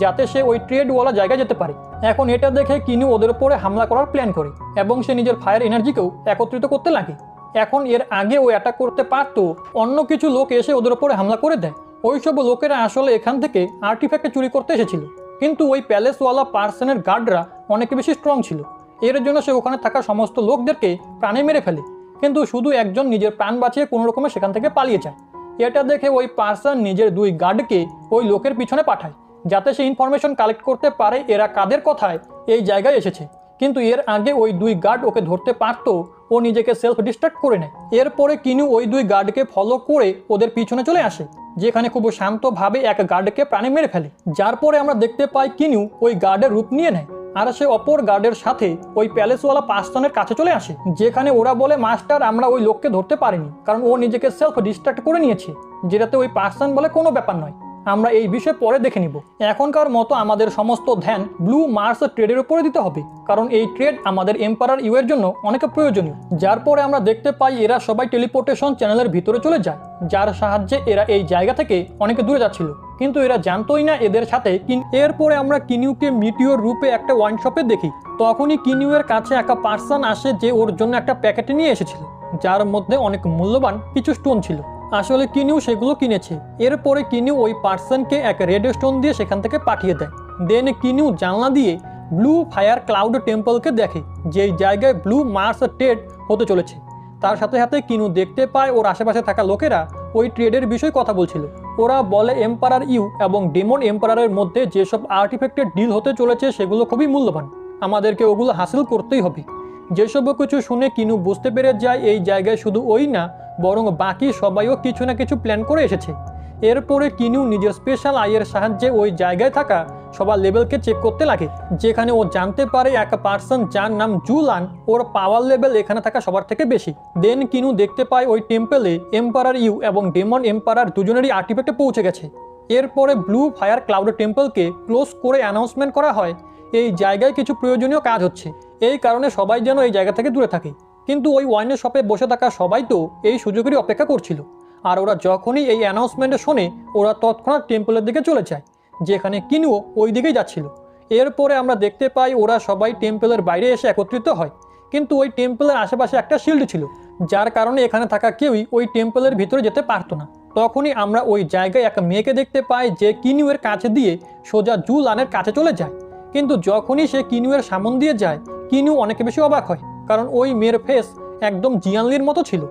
S1: যাতে সে ওই ট্রেডওয়ালা জায়গায় যেতে পারে। এখন এটা দেখে কিনিউ ওদের উপরে হামলা করার প্ল্যান করে এবং সে নিজের ফায়ার এনার্জিকেও একত্রিত করতে লাগে। এখন এর আগে ও অ্যাটাক করতে পারতো, অন্য কিছু লোক এসে ওদের উপরে হামলা করে দেয়। ওইসব লোকেরা আসলে এখান থেকে আর্টিফ্যাক্ট চুরি করতে এসেছিল, কিন্তু ওই প্যালেসওয়ালা পার্সনের গার্ডরা অনেক বেশি স্ট্রং ছিল। এর জন্য সে ওখানে থাকা সমস্ত লোকদেরকে প্রাণে মেরে ফেলে, কিন্তু শুধু একজন নিজের প্রাণ বাঁচিয়ে কোনো রকমে সেখান থেকে পালিয়ে যায়। এটা দেখে ওই পার্সন নিজের 2 গার্ডকে ওই লোকের পিছনে পাঠায়, যাতে সে ইনফরমেশন কালেক্ট করতে পারে এরা কাদের কথায় এই জায়গায় এসেছে। কিন্তু এর আগে ওই 2 গার্ড ওকে ধরতে পারতো, ও নিজেকে সেলফ ডিস্ট্রাক্ট করে নেয়। এরপরে কিনিউ ওই 2 গার্ডকে ফলো করে ওদের পিছনে চলে আসে, যেখানে খুব শান্তভাবে এক গার্ডকে প্রাণে মেরে ফেলে। যার পরে আমরা দেখতে পাই কিনিউ ওই গার্ডের রূপ নিয়ে নেয় আর সে অপর গার্ডের সাথে ওই প্যালেসওয়ালা পার্সনের কাছে চলে আসে, যেখানে ওরা বলে, মাস্টার আমরা ওই লোককে ধরতে পারিনি, কারণ ও নিজেকে সেলফ ডিস্ট্রাক্ট করে নিয়েছে। যেটাতে ওই পার্সন বলে, কোনো ব্যাপার নয়, আমরা এই বিষয়ে পরে দেখে নিব। এখনকার মতো আমাদের সমস্ত ধ্যান ব্লু মার্স ট্রেডের উপরে দিতে হবে, কারণ এই ট্রেড আমাদের এম্পারার ইউ এর জন্য অনেক প্রয়োজনীয়। যার পরে আমরা দেখতে পাই এরা সবাই টেলিপোর্টেশন চ্যানেলের ভিতরে চলে যায়, যার সাহায্যে এরা এই জায়গা থেকে অনেক দূরে যাচ্ছিল, কিন্তু এরা জানতোই না এদের সাথে। এরপরে আমরা কিনিউকে মিটিওর রূপে একটা ওয়াইন শপে দেখি। তখনই কিনিউয়ের কাছে একটা পার্সন আসে যে ওর জন্য একটা প্যাকেট নিয়ে এসেছিল, যার মধ্যে অনেক মূল্যবান কিছু স্টোন ছিল। আসলে কিনিউ সেগুলো কিনেছে। এরপরে কিনিউ ওই পার্সনকে এক রেড স্টোন দিয়ে সেখান থেকে পাঠিয়ে দেয়। দেন কিনিউ জানলা দিয়ে ব্লু ফায়ার ক্লাউড টেম্পলকে দেখে, যেই জায়গায় ব্লু মার্স ট্রেড হতে চলেছে। তার সাথে সাথে কিনিউ দেখতে পায় ওর আশেপাশে থাকা লোকেরা ওই ট্রেডের বিষয়ে কথা বলছিল। ওরা বলে এম্পারার ইউ এবং ডেমন এম্পারারের মধ্যে যেসব আর্টিফ্যাক্টের ডিল হতে চলেছে সেগুলো খুবই মূল্যবান, আমাদেরকে ওগুলো হাসিল করতেই হবে। যেসব কিছু শুনে কিনু বুঝতে পেরে যায় এই জায়গায় শুধু ওই না, বরং বাকি সবাইও কিছু না কিছু প্ল্যান করে এসেছে। এরপরে কিনিউ নিজের স্পেশাল আইয়ের সাহায্যে ওই জায়গায় থাকা সবার লেভেলকে চেক করতে লাগে, যেখানে ও জানতে পারে এক পার্সন যার নাম জুলান, ওর পাওয়ার লেভেল এখানে থাকা সবার থেকে বেশি। দেন কিনু দেখতে পায় ওই টেম্পেলে এম্পারার ইউ এবং ডেমন এম্পারার দুজনেরই আর্টিফ্যাক্টে পৌঁছে গেছে। এরপরে ব্লু ফায়ার ক্লাউড টেম্পলকে ক্লোজ করে অ্যানাউন্সমেন্ট করা হয় এই জায়গায় কিছু প্রয়োজনীয় কাজ হচ্ছে, এই কারণে সবাই যেন এই জায়গা থেকে দূরে থাকে। কিন্তু ওই ওয়াইনের শপে বসে থাকা সবাই তো এই সুযোগেরই অপেক্ষা করছিল, আর ওরা যখনই এই অ্যানাউন্সমেন্টে শোনে ওরা তৎক্ষণাৎ টেম্পলের দিকে চলে যায়, যেখানে কিনুও ওই দিকেই যাচ্ছিল। এরপরে আমরা দেখতে পাই ওরা সবাই টেম্পলের বাইরে এসে একত্রিত হয়, কিন্তু ওই টেম্পলের আশেপাশে একটা শিল্ড ছিল, যার কারণে এখানে থাকা কেউই ওই টেম্পলের ভিতরে যেতে পারতো না। তখনই আমরা ওই জায়গায় এক মেয়েকে দেখতে পাই যে কিনুয়ের কাছে দিয়ে সোজা জুলানের কাছে চলে যায়। কিন্তু যখনই সে কিনুয়ের সামন দিয়ে যায়, কিনু অনেক বেশি অবাক হয়, কারণ ওই মেয়ের ফেস একদম জিয়ানলির মতো ছিল,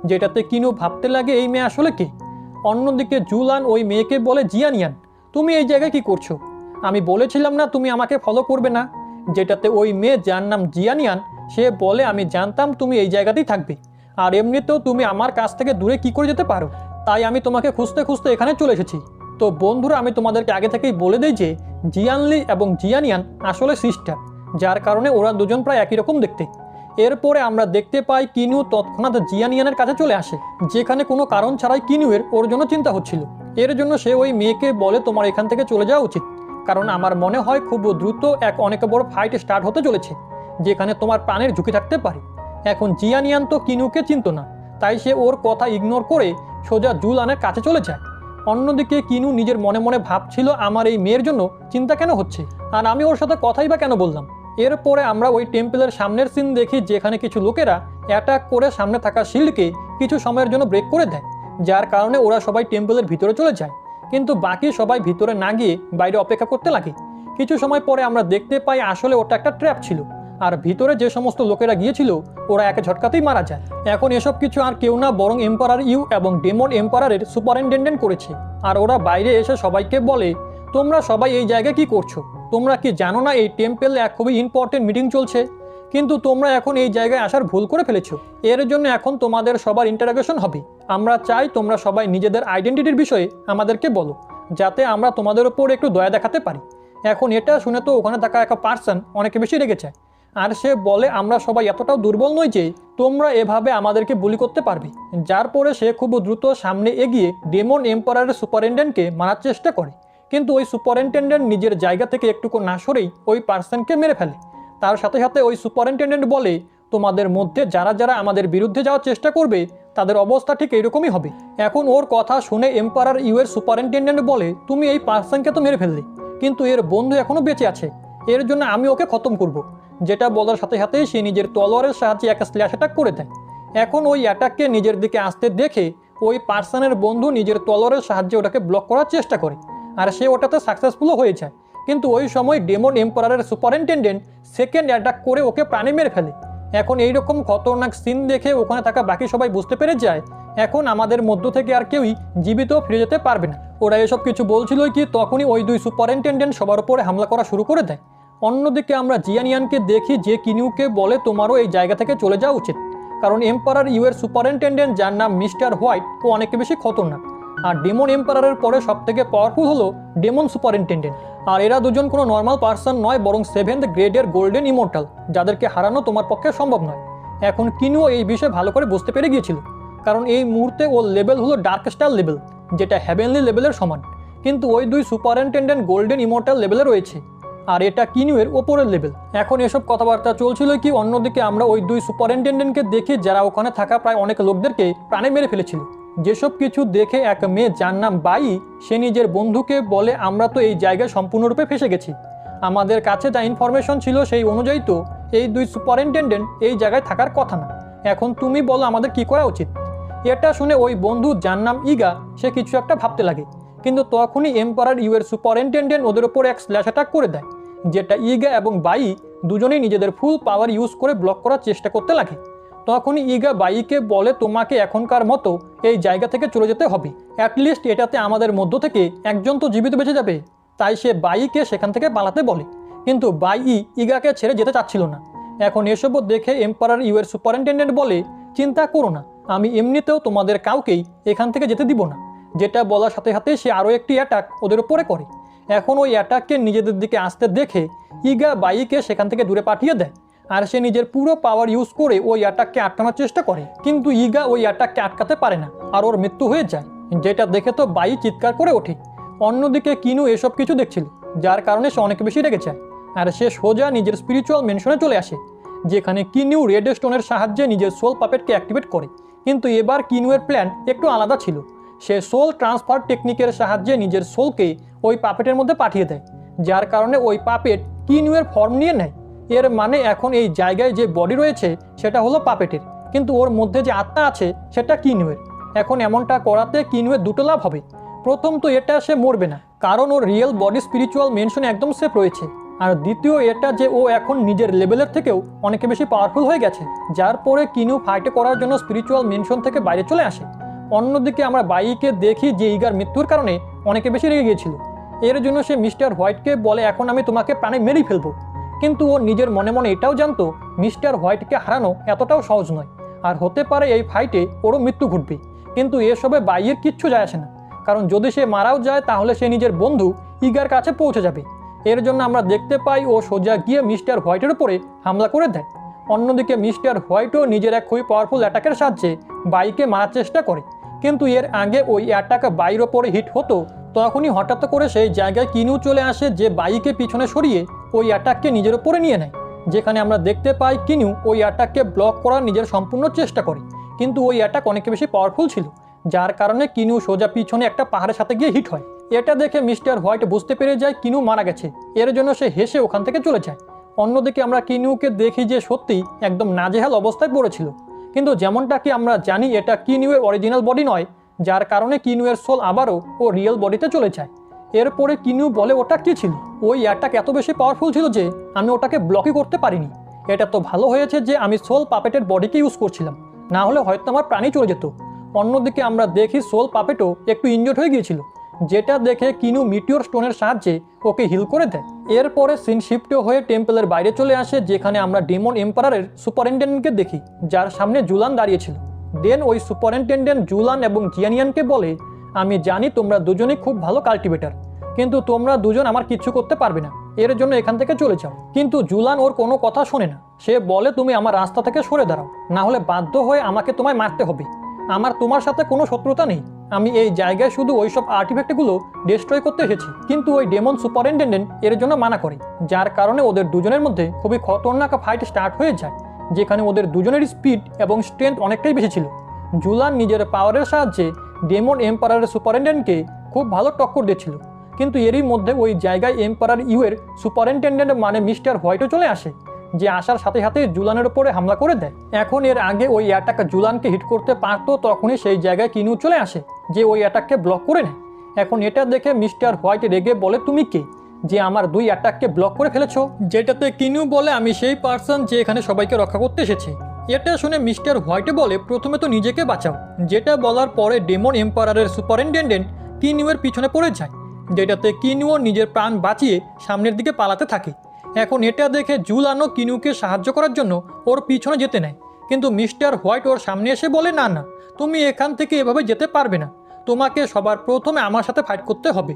S1: যেটাতে কিনু ভাবতে লাগে এই মেয়ে আসলে কে। অন্যদিকে জুলান ওই মেয়েকে বলে, জিয়ানিয়ান তুমি এই জায়গায় কি করছো? আমি বলেছিলাম না তুমি আমাকে ফলো করবে না? যেটাতে ওই মেয়ে যার নাম জিয়ানিয়ান সে বলে, আমি জানতাম তুমি এই জায়গাতেই থাকবে, আর এমনিতেও তুমি আমার কাছ থেকে দূরে কি করে যেতে পারো, তাই আমি তোমাকে খুঁজতে খুঁজতে এখানে চলে এসেছি। তো বন্ধুরা, আমি তোমাদেরকে আগে থেকেই বলে দিই যে জিয়ানলি এবং জিয়ানিয়ান আসলে সিস্টার, যার কারণে ওরা দুজন প্রায় একই রকম দেখতে। এরপরে আমরা দেখতে পাই কিনু তৎক্ষণাৎ জিয়ানিয়ানের কাছে চলে আসে, যেখানে কোনো কারণ ছাড়াই কিনুয়ের ওর জন্য চিন্তা হচ্ছিল। এর জন্য সে ওই মেয়েকে বলে, তোমার এখান থেকে চলে যাওয়া উচিত, কারণ আমার মনে হয় খুব দ্রুত এক অনেক বড় ফাইট স্টার্ট হতে চলেছে, যেখানে তোমার প্রাণের ঝুঁকি থাকতে পারে। এখন জিয়ানিয়ান তো কিনুকে চিনত না, তাই সে ওর কথা ইগনোর করে সোজা জুলানের কাছে চলে যায়। অন্যদিকে কিনু নিজের মনে মনে ভাবছিল, আমার এই মেয়ের জন্য চিন্তা কেন হচ্ছে, আর আমি ওর সাথে কথাই বা কেন বললাম। এরপরে আমরা ওই টেম্পলের সামনের সিন দেখি, যেখানে কিছু লোকেরা অ্যাটাক করে সামনে থাকা শিল্ডকে কিছু সময়ের জন্য ব্রেক করে দেয়, যার কারণে ওরা সবাই টেম্পলের ভিতরে চলে যায়। কিন্তু বাকি সবাই ভিতরে না গিয়ে বাইরে অপেক্ষা করতে লাগে। কিছু সময় পরে আমরা দেখতে পাই আসলে ওটা একটা ট্র্যাপ ছিল, আর ভিতরে যে সমস্ত লোকেরা গিয়েছিল ওরা এক ঝটকাতেই মারা যায়। এখন এসব কিছু আর কেউ না বরং এম্পারার ইউ এবং ডেমন এম্পারারের সুপারিনটেন্ডেন্ট করেছে, আর ওরা বাইরে এসে সবাইকে বলে, তোমরা সবাই এই জায়গায় কি করছো? তোমরা কি জানো না এই টেম্পেলে এক খুবই ইম্পর্টেন্ট মিটিং চলছে? কিন্তু তোমরা এখন এই জায়গায় আসার ভুল করে ফেলেছো। এর জন্য এখন তোমাদের সবার ইন্টারোগেশন হবে। আমরা চাই তোমরা সবাই নিজেদের আইডেন্টিটির বিষয়ে আমাদেরকে বলো, যাতে আমরা তোমাদের ওপর একটু দয়া দেখাতে পারি। এখন এটা শুনে তো ওখানে থাকা একটা পার্সন অনেক বেশি রেগে যায়, আর সে বলে, আমরা সবাই এতটাও দুর্বল নই যে তোমরা এভাবে আমাদেরকে বুলি করতে পারবে। যার পরে সে খুব দ্রুত সামনে এগিয়ে ডেমন এম্পারারের সুপারিনটেন্ডেন্টকে মারার চেষ্টা করে, কিন্তু ওই সুপারিনটেন্ডেন্ট নিজের জায়গা থেকে একটুকু না সরেই ওই পার্সনকে মেরে ফেলে। তার সাথে সাথে ওই সুপারিনটেন্ডেন্ট বলে, তোমাদের মধ্যে যারা যারা আমাদের বিরুদ্ধে যাওয়ার চেষ্টা করবে তাদের অবস্থা ঠিক এইরকমই হবে। এখন ওর কথা শুনে এম্পারার ইউ এর সুপারিনটেন্ডেন্ট বলে, তুমি এই পার্সনকে তো মেরে ফেললে, কিন্তু এর বন্ধু এখনো বেঁচে আছে, এর জন্য আমি ওকে খতম করব। যেটা বলার সাথে সাথেই সে নিজের তলোয়ারের সাহায্যে একটা স্ল্যাশ অ্যাটাক করে দেয়। এখন ওই অ্যাটাককে নিজের দিকে আসতে দেখে ওই পার্সনের বন্ধু নিজের তলোয়ারের সাহায্যে ওটাকে ব্লক করার চেষ্টা করে, আর সে ওটাতে সাকসেসফুলও হয়ে যায়। কিন্তু ওই সময় ডেমন এম্পারারের সুপারিনটেন্ডেন্ট সেকেন্ড অ্যাটাক করে ওকে প্রাণে মেরে ফেলে। এখন এইরকম খতরনাক সিন দেখে ওখানে থাকা বাকি সবাই বুঝতে পেরে যায় এখন আমাদের মধ্য থেকে আর কেউই জীবিত ফিরে যেতে পারবে না। ওরা এসব কিছু বলছিলই কি তখনই ওই দুই সুপারিনটেন্ডেন্ট সবার উপরে হামলা করা শুরু করে দেয়। অন্যদিকে আমরা জিয়ানিয়ানকে দেখি যে কিনিউকে বলে, তোমারও এই জায়গা থেকে চলে যাওয়া উচিত, কারণ এম্পারার ইউ এর সুপারিনটেন্ডেন্ট যার নাম মিস্টার হোয়াইট ও অনেক বেশি খতরনাক, আর ডেমন এম্পারারের পরে সবথেকে পাওয়ারফুল হলো ডেমন সুপারিনটেন্ডেন্ট। আর এরা দুজন কোনো নর্মাল পার্সন নয়, বরং 7th গ্রেডের গোল্ডেন ইমর্টাল, যাদেরকে হারানো তোমার পক্ষে সম্ভব নয়। এখন কিনুও এই বিষয়ে ভালো করে বুঝতে পেরে গিয়েছিল, কারণ এই মুহূর্তে ওর লেভেল হলো ডার্ক স্টার লেভেল, যেটা হেভেনলি লেভেলের সমান, কিন্তু ওই দুই সুপারিনটেন্ডেন্ট গোল্ডেন ইমর্টাল লেভেলে রয়েছে, আর এটা কিনুয়ের ওপরের লেভেল। এখন এসব কথাবার্তা চলছিল কি অন্যদিকে আমরা ওই দুই সুপারিনটেন্ডেন্টকে দেখি যারা ওখানে থাকা প্রায় অনেক লোকদেরকে প্রাণে মেরে ফেলেছিল। যেসব কিছু দেখে এক মেয়ে যার নাম বাই, সে নিজের বন্ধুকে বলে, আমরা তো এই জায়গায় সম্পূর্ণরূপে ফেসে গেছি, আমাদের কাছে যা ইনফরমেশন ছিল সেই অনুযায়ী তো এই দুই সুপারিনটেন্ডেন্ট এই জায়গায় থাকার কথা না, এখন তুমি বলো আমাদের কি করা উচিত। এটা শুনে ওই বন্ধু যার নাম ইগা সে কিছু একটা ভাবতে লাগে, কিন্তু তখনই এম্পারার ইউ এর সুপারিনটেন্ডেন্ট ওদের ওপর এক স্ল্যাশ অ্যাটাক করে দেয়, যেটা ইগা এবং বাই দুজনেই নিজেদের ফুল পাওয়ার ইউজ করে ব্লক করার চেষ্টা করতে লাগে। তখনই ইগা বাইকে বলে, তোমাকে এখনকার মতো এই জায়গা থেকে চলে যেতে হবে, অ্যাটলিস্ট এটাতে আমাদের মধ্য থেকে একজন তো জীবিত বেঁচে যাবে। তাই সে বাইকে সেখান থেকে পালাতে বলে, কিন্তু বাই ইগাকে ছেড়ে যেতে চাচ্ছিল না। এখন এসবও দেখে এম্পারার ইউ এর সুপারিনটেন্ডেন্ট বলে, চিন্তা করো না, আমি এমনিতেও তোমাদের কাউকেই এখান থেকে যেতে দিব না, যেটা বলার সাথে সাথে সে আরও একটি অ্যাটাক ওদের উপরে করে। এখন ওই অ্যাটাককে নিজেদের দিকে আসতে দেখে ইগা বাইকে সেখান থেকে দূরে পাঠিয়ে দেয়, আর সে নিজের পুরো পাওয়ার ইউজ করে ওই অ্যাটাককে আটকানোর চেষ্টা করে, কিন্তু ইগা ওই অ্যাটাককে আটকাতে পারে না আর ওর মৃত্যু হয়ে যায়, যেটা দেখে তো বাই চিৎকার করে ওঠে। অন্যদিকে কিনু এসব কিছু দেখছিল, যার কারণে সে অনেক বেশি রেগে যায়, আর সে সোজা নিজের স্পিরিচুয়াল মেনশনে চলে আসে, যেখানে কিনু রেড স্টোনের সাহায্যে নিজের সোল পাপেটকে অ্যাক্টিভেট করে। কিন্তু এবার কিনুয়ের প্ল্যান একটু আলাদা ছিল। সে সোল ট্রান্সফার টেকনিকের সাহায্যে নিজের সোলকে ওই পাপেটের মধ্যে পাঠিয়ে দেয়, যার কারণে ওই পাপেট কিনুয়ের ফর্ম নিয়ে নেয়। এর মানে এখন এই জায়গায় যে বডি রয়েছে সেটা হলো পাপেটের, কিন্তু ওর মধ্যে যে আত্মা আছে সেটা কিনুয়ের। এখন এমনটা করাতে কিনুয়ের দুটো লাভ হবে। প্রথম তো এটা সে মরবে না, কারণ ওর রিয়েল বডি স্পিরিচুয়াল মেনশনে একদম সেফ রয়েছে। আর দ্বিতীয় এটা যে ও এখন নিজের লেভেলের থেকেও অনেক বেশি পাওয়ারফুল হয়ে গেছে, যার পরে কিনু ফাইটে করার জন্য স্পিরিচুয়াল মেনশন থেকে বাইরে চলে আসে। অন্যদিকে আমরা বাইকে দেখি যে ইগার মৃত্যুর কারণে অনেকে বেশি রেগে গিয়েছিল। এর জন্য সে মিস্টার হোয়াইটকে বলে এখন আমি তোমাকে প্রাণে মেরেই ফেলবো। কিন্তু ও নিজের মনে মনে এটাও জানতো মিস্টার হোয়াইটকে হারানো এতটাও সহজ নয়, আর হতে পারে এই ফাইটে ওরও মৃত্যু ঘটবে। কিন্তু এসবে বাইয়ের কিচ্ছু যায় আসে না, কারণ যদি সে মারাও যায় তাহলে সে নিজের বন্ধু ইগার কাছে পৌঁছে যাবে। এর জন্য আমরা দেখতে পাই ও সোজা গিয়ে মিস্টার হোয়াইটের উপরে হামলা করে দেয়। অন্যদিকে মিস্টার হোয়াইটও নিজের এক খুবই পাওয়ারফুল অ্যাটাকের সাহায্যে বাইকে মারার চেষ্টা করে, কিন্তু এর আগে ওই অ্যাটাক বাইর ওপরে হিট হতো, তখনই হঠাৎ করে সেই জায়গায় কিনু চলে আসে, যে বাইকে পিছনে সরিয়ে ওই অ্যাটাককে নিজের উপরে নিয়ে নেয়। যেখানে আমরা দেখতে পাই কিনু ওই অ্যাটাককে ব্লক করার নিজের সম্পূর্ণ চেষ্টা করে, কিন্তু ওই অ্যাটাক অনেক বেশি পাওয়ারফুল ছিল, যার কারণে কিনু সোজা পিছনে একটা পাহাড়ের সাথে গিয়ে হিট হয়। এটা দেখে মিস্টার হোয়াইট বুঝতে পেরে যায় কিনু মারা গেছে, এর জন্য সে হেসে ওখান থেকে চলে যায়। অন্যদিকে আমরা কিনুকে দেখি যে সত্যি একদম নাজেহাল অবস্থায় পড়েছিল, কিন্তু যেমনটা কি আমরা জানি এটা কিনুয়ের অরিজিনাল বডি নয়, যার কারণে কিনুয়ের সোল আবারও ও রিয়েল বডিতে চলে যায়। এরপরে কিনু বলে ওটা কি ছিল, ওই অ্যাটাক এত বেশি পাওয়ারফুল ছিল যে আমি ওটাকে ব্লকই করতে পারিনি। এটা তো ভালো হয়েছে যে আমি সোল পাপেটের বডিকে ইউজ করছিলাম, না হলে হয়তো আমার প্রাণই চলে যেত। অন্যদিকে আমরা দেখি সোল পাপেটও একটু ইনজোর্ড হয়ে গিয়েছিল, যেটা দেখে কিনু মিটিওর স্টোনের সাহায্যে ওকে হিল করে দেয়। এরপরে সিন শিফট হয়ে টেম্পলের বাইরে চলে আসে, যেখানে আমরা ডেমন এম্পারারের সুপারিনটেন্ডেন্টকে দেখি, যার সামনে জুলান দাঁড়িয়েছিল। দেন ওই সুপারিনটেন্ডেন্ট জুলান এবং জিয়ানিয়ানকে বলে, আমি জানি তোমরা দুজনেই খুব ভালো কাল্টিভেটার, কিন্তু তোমরা দুজন আমার কিচ্ছু করতে পারবে না, এর জন্য এখান থেকে চলে যাও। কিন্তু জুলান ওর কোনো কথা শোনে না, সে বলে তুমি আমার রাস্তা থেকে সরে দাঁড়াও, না হলে বাধ্য হয়ে আমাকে তোমায় মারতে হবে। আমার তোমার সাথে কোনো শত্রুতা নেই, আমি এই জায়গায় শুধু ওইসব আর্টিফ্যাক্টগুলো ডিস্ট্রয় করতে এসেছি। কিন্তু ওই ডেমন সুপারিনটেন্ডেন্ট এর জন্য মানা করে, যার কারণে ওদের দুজনের মধ্যে খুবই খতরনাক ফাইট স্টার্ট হয়ে যায়, যেখানে ওদের দুজনের স্পিড এবং স্ট্রেংথ অনেকটাই বেশি ছিল। জুলান নিজের পাওয়ারের সাহায্যে ডেমন এম্পারারের সুপারিনটেন্ডেন্টকে খুব ভালো টক্কর দিচ্ছিল, কিন্তু এরই মধ্যে ওই জায়গায় এম্পারার ইউয়ের সুপারিনটেন্ডেন্ট মানে মিস্টার হোয়াইটও চলে আসে, যে আসার সাথে সাথে জুলানের উপরে হামলা করে দেয়। এখন এর আগে ওই অ্যাটাক জুলানকে হিট করতে পারতো, তখনই সেই জায়গায় কিনু চলে আসে, যে ওই অ্যাটাককে ব্লক করে নেয়। এখন এটা দেখে মিস্টার হোয়াইট রেগে বলে, তুমি কে, যে আমার দুই অ্যাটাককে ব্লক করে ফেলেছো? যেটাতে কিনু বলে, আমি সেই পার্সন যে এখানে সবাইকে রক্ষা করতে এসেছে। এটা শুনে মিস্টার হোয়াইট বলে, প্রথমে তো নিজেকে বাঁচাও। যেটা বলার পরে ডেমন এম্পারারের সুপারিনটেন্ডেন্ট কিনুয়ের পিছনে পড়ে যায়, যেটাতে কিনুও নিজের প্রাণ বাঁচিয়ে সামনের দিকে পালাতে থাকে। এখন এটা দেখে জুলানও কিনুকে সাহায্য করার জন্য ওর পিছনে যেতে নেয়, কিন্তু মিস্টার হোয়াইট ওর সামনে এসে বলে, না না, তুমি এখান থেকে এভাবে যেতে পারবে না, তোমাকে সবার প্রথমে আমার সাথে ফাইট করতে হবে।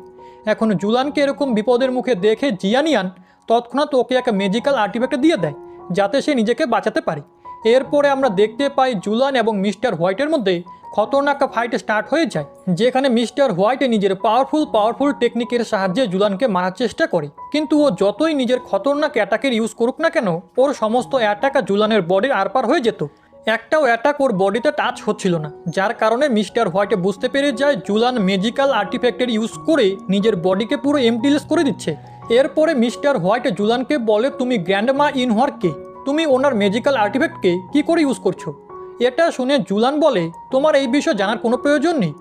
S1: এখন জুলানকে এরকম বিপদের মুখে দেখে জিয়ানিয়ান তৎক্ষণাৎ ওকে একটা ম্যাজিক্যাল আর্টিফ্যাক্ট দিয়ে দেয়, যাতে সে নিজেকে বাঁচাতে পারে। এরপরে আমরা দেখতে পাই জুলান এবং মিস্টার হোয়াইটের মধ্যে খতরনাক ফাইট স্টার্ট হয়ে যায়, যেখানে মিস্টার হোয়াইট নিজের পাওয়ারফুল টেকনিকের সাহায্যে জুলানকে মারার চেষ্টা করে, কিন্তু ও যতই নিজের খতরনাক অ্যাটাকের ইউজ করুক না কেন, ওর সমস্ত অ্যাটাক জুলানের বডির আরপার হয়ে যেত। একটাও অ্যাটাক ওর বডিতে টাচ হচ্ছিল না, যার কারণে মিস্টার হোয়াইট বুঝতে পেরে যায় জুলান ম্যাজিক্যাল আর্টিফ্যাক্টের ইউজ করে নিজের বডিকে পুরো এমটিলেস করে দিচ্ছে। এরপরে মিস্টার হোয়াইট জুলানকে বলে, তুমি গ্র্যান্ডমা ইনহোয়ার কে, তুমি ওনার ম্যাজিক্যাল আর্টিফ্যাক্টকে কি করে ইউজ করছো? এটা শুনে জুলান বলে, তোমার এই বিষয়ে জানার কোনো প্রয়োজন নেই।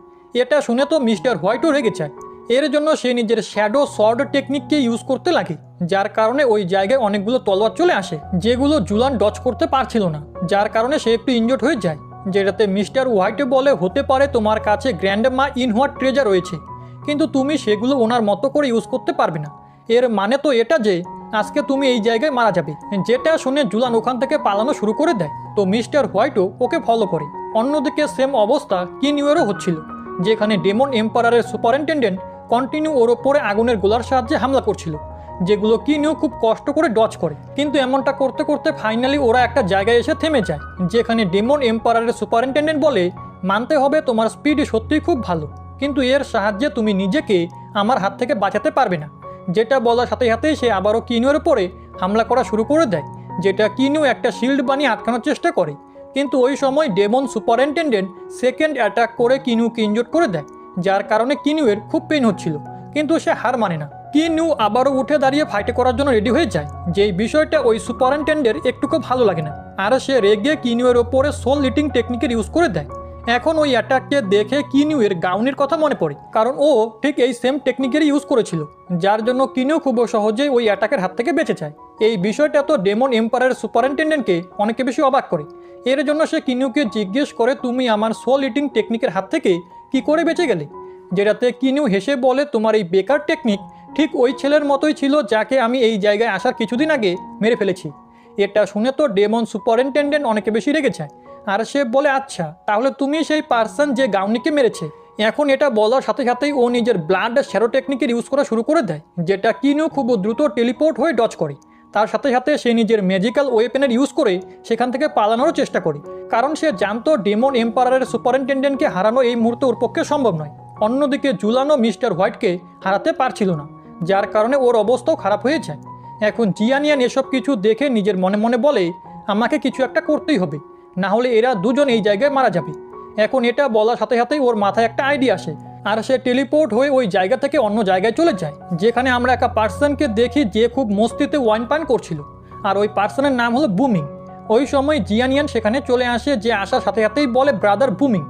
S1: এটা শুনে তো মিস্টার হোয়াইটও রেগে যায়। এর জন্য সে নিজের শ্যাডো সর্ড টেকনিককে ইউজ করতে লাগে, যার কারণে ওই জায়গায় অনেকগুলো তলোয়ার চলে আসে, যেগুলো জুলান ডজ করতে পারছিল না, যার কারণে সে একটু ইনজোর্ড হয়ে যায়। যেটাতে মিস্টার হোয়াইট বলে, হতে পারে তোমার কাছে গ্র্যান্ডমা ইনহোয়ার ট্রেজার রয়েছে, কিন্তু তুমি সেগুলো ওনার মতো করে ইউজ করতে পারবে না। এর মানে তো এটা যে আজকে তুমি এই জায়গায় মারা যাবে। যেটা শুনে জুলান ওখান থেকে পালানো শুরু করে দেয়, তো মিস্টার হোয়াইটও ওকে ফলো করে। অন্যদিকে সেম অবস্থা কিনুয়েরও হচ্ছিল, যেখানে ডেমন এম্পারারের সুপারিনটেন্ডেন্ট কন্টিনিউ ওর ওপরে আগুনের গোলার সাহায্যে হামলা করছিল, যেগুলো কিনিউ খুব কষ্ট করে ডজ করে। কিন্তু এমনটা করতে করতে ফাইনালি ওরা একটা জায়গায় এসে থেমে যায়, যেখানে ডেমন এম্পারারের সুপারিনটেন্ডেন্ট বলে, মানতে হবে তোমার স্পিড সত্যিই খুব ভালো, কিন্তু এর সাহায্যে তুমি নিজেকে আমার হাত থেকে বাঁচাতে পারবে না। যেটা বলার সাথে সাথেই সে আবারও কিনুয়ের উপরে হামলা করা শুরু করে দেয়, যেটা কিনু একটা শিল্ড বানিয়ে আটকানোর চেষ্টা করে। কিন্তু ওই সময় ডেমন সুপারিনটেন্ডেন্ট সেকেন্ড অ্যাটাক করে কিনুকে ইনজোর্ড করে দেয়, যার কারণে কিনুয়ের খুব পেন হচ্ছিল, কিন্তু সে হার মানে না। কিনু আবারও উঠে দাঁড়িয়ে ফাইটে করার জন্য রেডি হয়ে যায়, যেই বিষয়টা ওই সুপারিনটেন্ডেন্টের একটুকু ভালো লাগে না, আর সে রেগে কিনুয়ের ওপরে সোল লিটিং টেকনিকের ইউজ করে দেয়। এখন ওই অ্যাটাককে দেখে কিনুয়ের গাউনের কথা মনে পড়ে, কারণ ও ঠিক এই সেম টেকনিকেরই ইউজ করেছিল, যার জন্য কিনু খুব সহজেই ওই অ্যাটাকের হাত থেকে বেঁচে যায়। এই বিষয়টা তো ডেমন এম্পায়ারের সুপারিনটেন্ডেন্টকে অনেক বেশি অবাক করে। এর জন্য সে কিনুকে জিজ্ঞেস করে, তুমি আমার সোল ইটিং টেকনিকের হাত থেকে কি করে বেঁচে গেলে? যেটাতে কিনু হেসে বলে, তোমার এই বেকার টেকনিক ঠিক ওই ছেলের মতোই ছিল যাকে আমি এই জায়গায় আসার কিছুদিন আগে মেরে ফেলেছি। এটা শুনে তো ডেমন সুপারিনটেন্ডেন্ট অনেক বেশি রেগে যায়, আর সে বলে, আচ্ছা তাহলে তুমি সেই পার্সন যে গাউনিকে মেরেছে। এখন এটা বলার সাথে সাথেই ও নিজের ব্লাড শ্যাডো টেকনিকের ইউজ করা শুরু করে দেয়, যেটা কিনু খুব দ্রুত টেলিপোর্ট হয়ে ডজ করে। তার সাথে সাথে সে নিজের ম্যাজিক্যাল ওয়েপেনের ইউজ করে সেখান থেকে পালানোরও চেষ্টা করে, কারণ সে জানতো ডেমন এম্পায়ারের সুপারিনটেন্ডেন্টকে হারানো এই মুহূর্তে ওর পক্ষে সম্ভব নয়। অন্যদিকে জুলানো মিস্টার হোয়াইটকে হারাতে পারছিল না, যার কারণে ওর অবস্থাও খারাপ হয়ে যায়। এখন জিয়ানিয়ান এসব কিছু দেখে নিজের মনে মনে বলে, আমাকে কিছু একটা করতেই হবে, না হলে এরা দুজন এই জায়গায় মারা যাবে। এখন এটা বলার সাথে সাথেই ওর মাথায় একটা আইডিয়া আসে, আর সে টেলিপোর্ট হয়ে ওই জায়গা থেকে অন্য জায়গায় চলে যায়, যেখানে আমরা একটা পার্সনকে দেখি যে খুব মস্তিতে ওয়াইন পান করছিল, আর ওই পার্সনের নাম হলো বুমিং। ওই সময় জিয়ানিয়ান সেখানে চলে আসে, যে আসার সাথে সাথেই বলে, ব্রাদার বুমিং,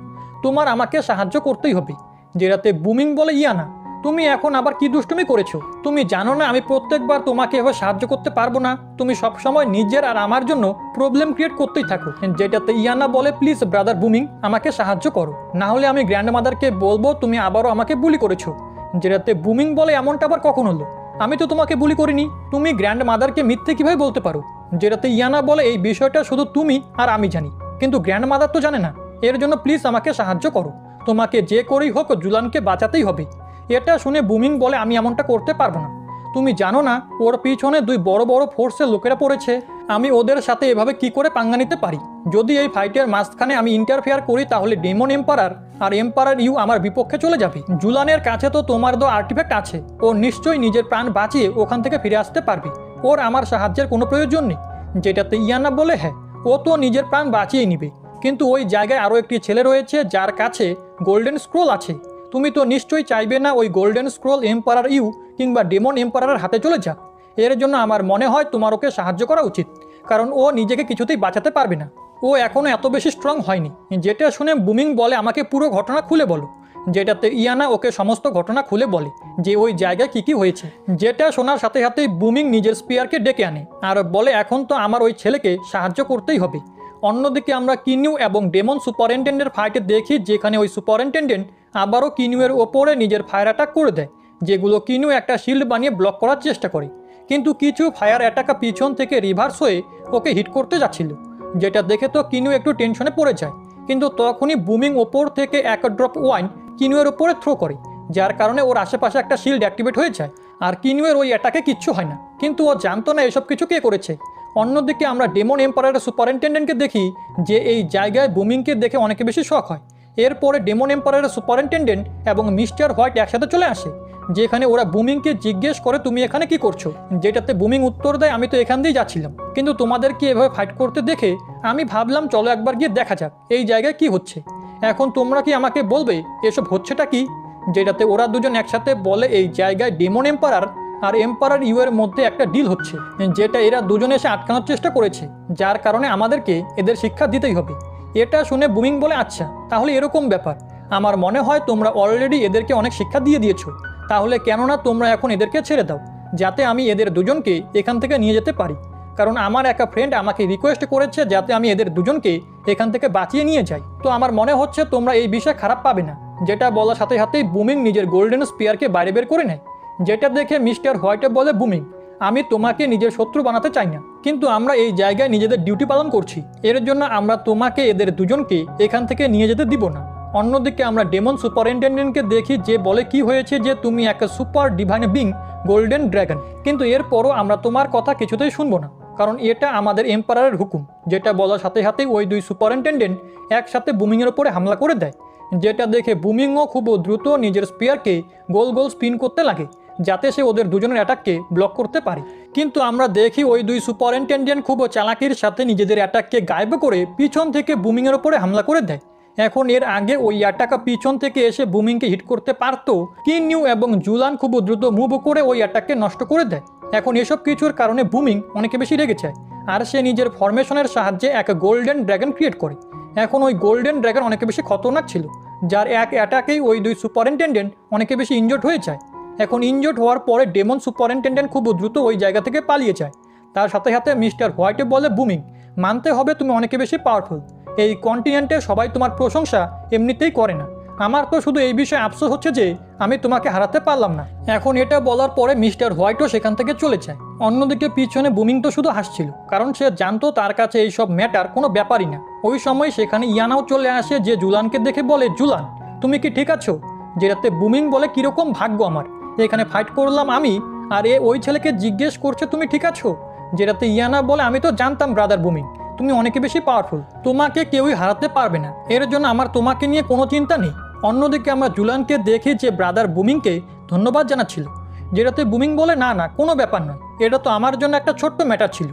S1: তোমার আমাকে সাহায্য করতেই হবে। যেটাতে বুমিং বলে, ইয়ানা তুমি এখন আবার কি দুষ্টুমি করেছো? তুমি জানো না আমি প্রত্যেকবার তোমাকে এভাবে সাহায্য করতে পারবো না, তুমি সবসময় নিজের আর আমার জন্য প্রবলেম ক্রিয়েট করতেই থাকো। যেটাতে ইয়ানা বলে, প্লিজ ব্রাদার বুমিং, আমাকে সাহায্য করো, না হলে আমি গ্র্যান্ড মাদারকে বলবো তুমি আবারও আমাকে বুলি করেছো। যেটাতে বুমিং বলে, এমনটা আবার কখন হলো? আমি তো তোমাকে বুলি করিনি, তুমি গ্র্যান্ড মাদারকে মিথ্যে কিভাবে বলতে পারো? যেটাতে ইয়ানা বলে, এই বিষয়টা শুধু তুমি আর আমি জানি, কিন্তু গ্র্যান্ড মাদার তো জানে না, এর জন্য প্লিজ আমাকে সাহায্য করো, তোমাকে যে করেই হোক জুলানকে বাঁচাতেই হবে। এটা শুনে বুমিং বলে, আমি এমনটা করতে পারবো না, তুমি জানো না ওর পিছনে দুই বড় বড় ফোর্সের লোকেরা পড়েছে, আমি ওদের সাথে এভাবে কি করে পাঙ্গা নিতে পারি? যদি এই ফাইটের মাঝখানে আমি ইন্টারফেয়ার করি তাহলে ডেমন এম্পারার আর এম্পারার ইউ আমার বিপক্ষে চলে যাবে। জুলানের কাছে তো তোমার আর্টিফ্যাক্ট আছে, ও নিশ্চয়ই নিজের প্রাণ বাঁচিয়ে ওখান থেকে ফিরে আসতে পারবে, ওর আমার সাহায্যের কোনো প্রয়োজন নেই। যেটাতে ইয়ানা বলে, হ্যাঁ ও তো নিজের প্রাণ বাঁচিয়ে নিবে, কিন্তু ওই জায়গায় আরও একটি ছেলে রয়েছে যার কাছে গোল্ডেন স্ক্রোল আছে, তুমি তো নিশ্চয়ই চাইবে না ওই গোল্ডেন স্ক্রোল এম্পারার ইউ কিংবা ডেমন এম্পারারের হাতে চলে যাক। এর জন্য আমার মনে হয় তোমার ওকে সাহায্য করা উচিত, কারণ ও নিজেকে কিছুতেই বাঁচাতে পারবে না, ও এখনও এত বেশি স্ট্রং হয়নি। যেটা শুনে বুমিং বলে, আমাকে পুরো ঘটনা খুলে বলো। যেটাতে ইয়ানা ওকে সমস্ত ঘটনা খুলে বলে যে ওই জায়গায় কী কী হয়েছে। যেটা শোনার সাথে সাথেই বুমিং নিজের স্পিয়ারকে ডেকে আনে আর বলে, এখন তো আমার ওই ছেলেকে সাহায্য করতেই হবে। অন্যদিকে আমরা কিনিউ এবং ডেমন সুপারিনটেন্ডেন্টের ফাইটে দেখি, যেখানে ওই সুপারিনটেন্ডেন্ট আবারও কিনুয়ের ওপরে নিজের ফায়ার অ্যাটাক করে দেয়, যেগুলো কিনু একটা শিল্ড বানিয়ে ব্লক করার চেষ্টা করে, কিন্তু কিছু ফায়ার অ্যাটাকা পিছন থেকে রিভার্স হয়ে ওকে হিট করতে যাচ্ছিল। যেটা দেখে তো কিনু একটু টেনশনে পড়ে যায়, কিন্তু তখনই বুমিং ওপর থেকে এক ড্রপ ওয়াইন কিনুয়ের ওপরে থ্রো করে, যার কারণে ওর আশেপাশে একটা শিল্ড অ্যাক্টিভেট হয়ে যায়, আর কিনুয়ের ওই অ্যাটাকে কিচ্ছু হয় না, কিন্তু ও জানতো না এসব কিছু কে করেছে। অন্যদিকে আমরা ডেমন এম্পায়ারের সুপারিনটেন্ডেন্টকে দেখি, যে এই জায়গায় বুমিংকে দেখে অনেকে বেশি শখ হয়। এরপরে ডেমন এম্পায়ারের সুপারিনটেন্ডেন্ট এবং মিস্টার হোয়াইট একসাথে চলে আসে, যেখানে ওরা বুমিংকে জিজ্ঞেস করে, তুমি এখানে কি করছো? যেটাতে বুমিং উত্তর দেয়, আমি তো এখান দিয়েই যাচ্ছিলাম, কিন্তু তোমাদেরকে এভাবে ফাইট করতে দেখে আমি ভাবলাম চলো একবার গিয়ে দেখা যাক এই জায়গায় কি হচ্ছে। এখন তোমরা কি আমাকে বলবে এসব হচ্ছেটা কি? যেটাতে ওরা দুজন একসাথে বলে, এই জায়গায় ডেমন এম্পায়ার আর এম্পায়ার ইউ এর মধ্যে একটা ডিল হচ্ছে, যেটা এরা দুজনে এসে আটকানোর চেষ্টা করেছে, যার কারণে আমাদেরকে এদের শিক্ষা দিতেই হবে। এটা শুনে বুমিং বলে, আচ্ছা তাহলে এরকম ব্যাপার, আমার মনে হয় তোমরা অলরেডি এদেরকে অনেক শিক্ষা দিয়ে দিয়েছো, তাহলে কেননা তোমরা এখন এদেরকে ছেড়ে দাও, যাতে আমি এদের দুজনকে এখান থেকে নিয়ে যেতে পারি, কারণ আমার একটা ফ্রেন্ড আমাকে রিকোয়েস্ট করেছে যাতে আমি এদের দুজনকে এখান থেকে বাঁচিয়ে নিয়ে যাই, তো আমার মনে হচ্ছে তোমরা এই বিষয়ে খারাপ পাবে না। যেটা বলার সাথে সাথেই বুমিং নিজের গোল্ডেন স্পিয়ারকে বাইরে বের করে নেয়। যেটা দেখে মিস্টার হোয়াইটে বলে, বুমিং আমি তোমাকে নিজের শত্রু বানাতে চাই না, কিন্তু আমরা এই জায়গায় নিজেদের ডিউটি পালন করছি, এর জন্য আমরা তোমাকে এদের দুজনকে এখান থেকে নিয়ে যেতে দিব না। অন্যদিকে আমরা ডেমন সুপারিনটেন্ডেন্টকে দেখি, যে বলে কি হয়েছে যে তুমি একটা super divine being golden dragon, কিন্তু এরপরও আমরা তোমার কথা কিছুতেই শুনবো না, কারণ এটা আমাদের এম্পারারের হুকুম। যেটা বলার সাথে সাথেই ওই দুই সুপারিনটেন্ডেন্ট একসাথে বুমিংয়ের ওপরে হামলা করে দেয়, যেটা দেখে বুমিংও খুব দ্রুত নিজের স্পিয়ারকে গোল গোল স্পিন করতে লাগে যাতে সে ওদের দুজনের অ্যাটাককে ব্লক করতে পারে। কিন্তু আমরা দেখি ওই দুই সুপারিনটেন্ডেন্ট খুব চালাকির সাথে নিজেদের অ্যাটাককে গায়েব করে পিছন থেকে বুমিংয়ের ওপরে হামলা করে দেয়। এখন এর আগে ওই অ্যাটাকা পিছন থেকে এসে বুমিংকে হিট করতে পারতো, কিনিউ এবং জুলান খুব দ্রুত মুভ করে ওই অ্যাটাককে নষ্ট করে দেয়। এখন এসব কিছুর কারণে বুমিং অনেক বেশি রেগে যায়, আর সে নিজের ফরমেশনের সাহায্যে এক গোল্ডেন ড্রাগন ক্রিয়েট করে। এখন ওই গোল্ডেন ড্রাগন অনেক বেশি খতরনাক ছিল, যার এক অ্যাটাকেই ওই দুই সুপারিনটেন্ডেন্ট অনেক বেশি ইনজোর্ড হয়ে যায়। এখন ইনজোর্ড হওয়ার পরে ডেমন সুপারিনটেন্ডেন্ট খুব দ্রুত ওই জায়গা থেকে পালিয়ে যায়। তার সাথে সাথে মিস্টার হোয়াইটে বলে, বুমিং, মানতে হবে তুমি অনেক বেশি পাওয়ারফুল, এই কন্টিনেন্টে সবাই তোমার প্রশংসা এমনিতেই করে না। আমার তো শুধু এই বিষয়ে আফসোস হচ্ছে যে আমি তোমাকে হারাতে পারলাম না। এখন এটা বলার পরে মিস্টার হোয়াইটও সেখান থেকে চলে যায়। অন্যদিকে পিছনে বুমিং তো শুধু হাসছিল, কারণ সে জানতো তার কাছে এইসব ম্যাটার কোনো ব্যাপারই না। ওই সময় সেখানে ইয়ানাও চলে আসে, যে জুলানকে দেখে বলে, জুলান, তুমি কি ঠিক আছো? যেটাতে বুমিং বলে, কীরকম ভাগ্য আমার, এখানে ফাইট করলাম আমি, আর ওই ছেলেকে জিজ্ঞেস করছে তুমি ঠিক আছো। যেটাতে ইয়ানা বলে, আমি তো জানতাম ব্রাদার বুমিং, তুমি অনেক বেশি পাওয়ারফুল, তোমাকে কেউই হারাতে পারবে না, এর জন্য আমার তোমাকে নিয়ে কোনো চিন্তা নেই। অন্যদিকে আমরা জুলানকে দেখি যে ব্রাদার বুমিংকে ধন্যবাদ জানাচ্ছিল, যেটাতে বুমিং বলে, না না, কোনো ব্যাপার নয়, এটা তো আমার জন্য একটা ছোট্ট ম্যাটার ছিল,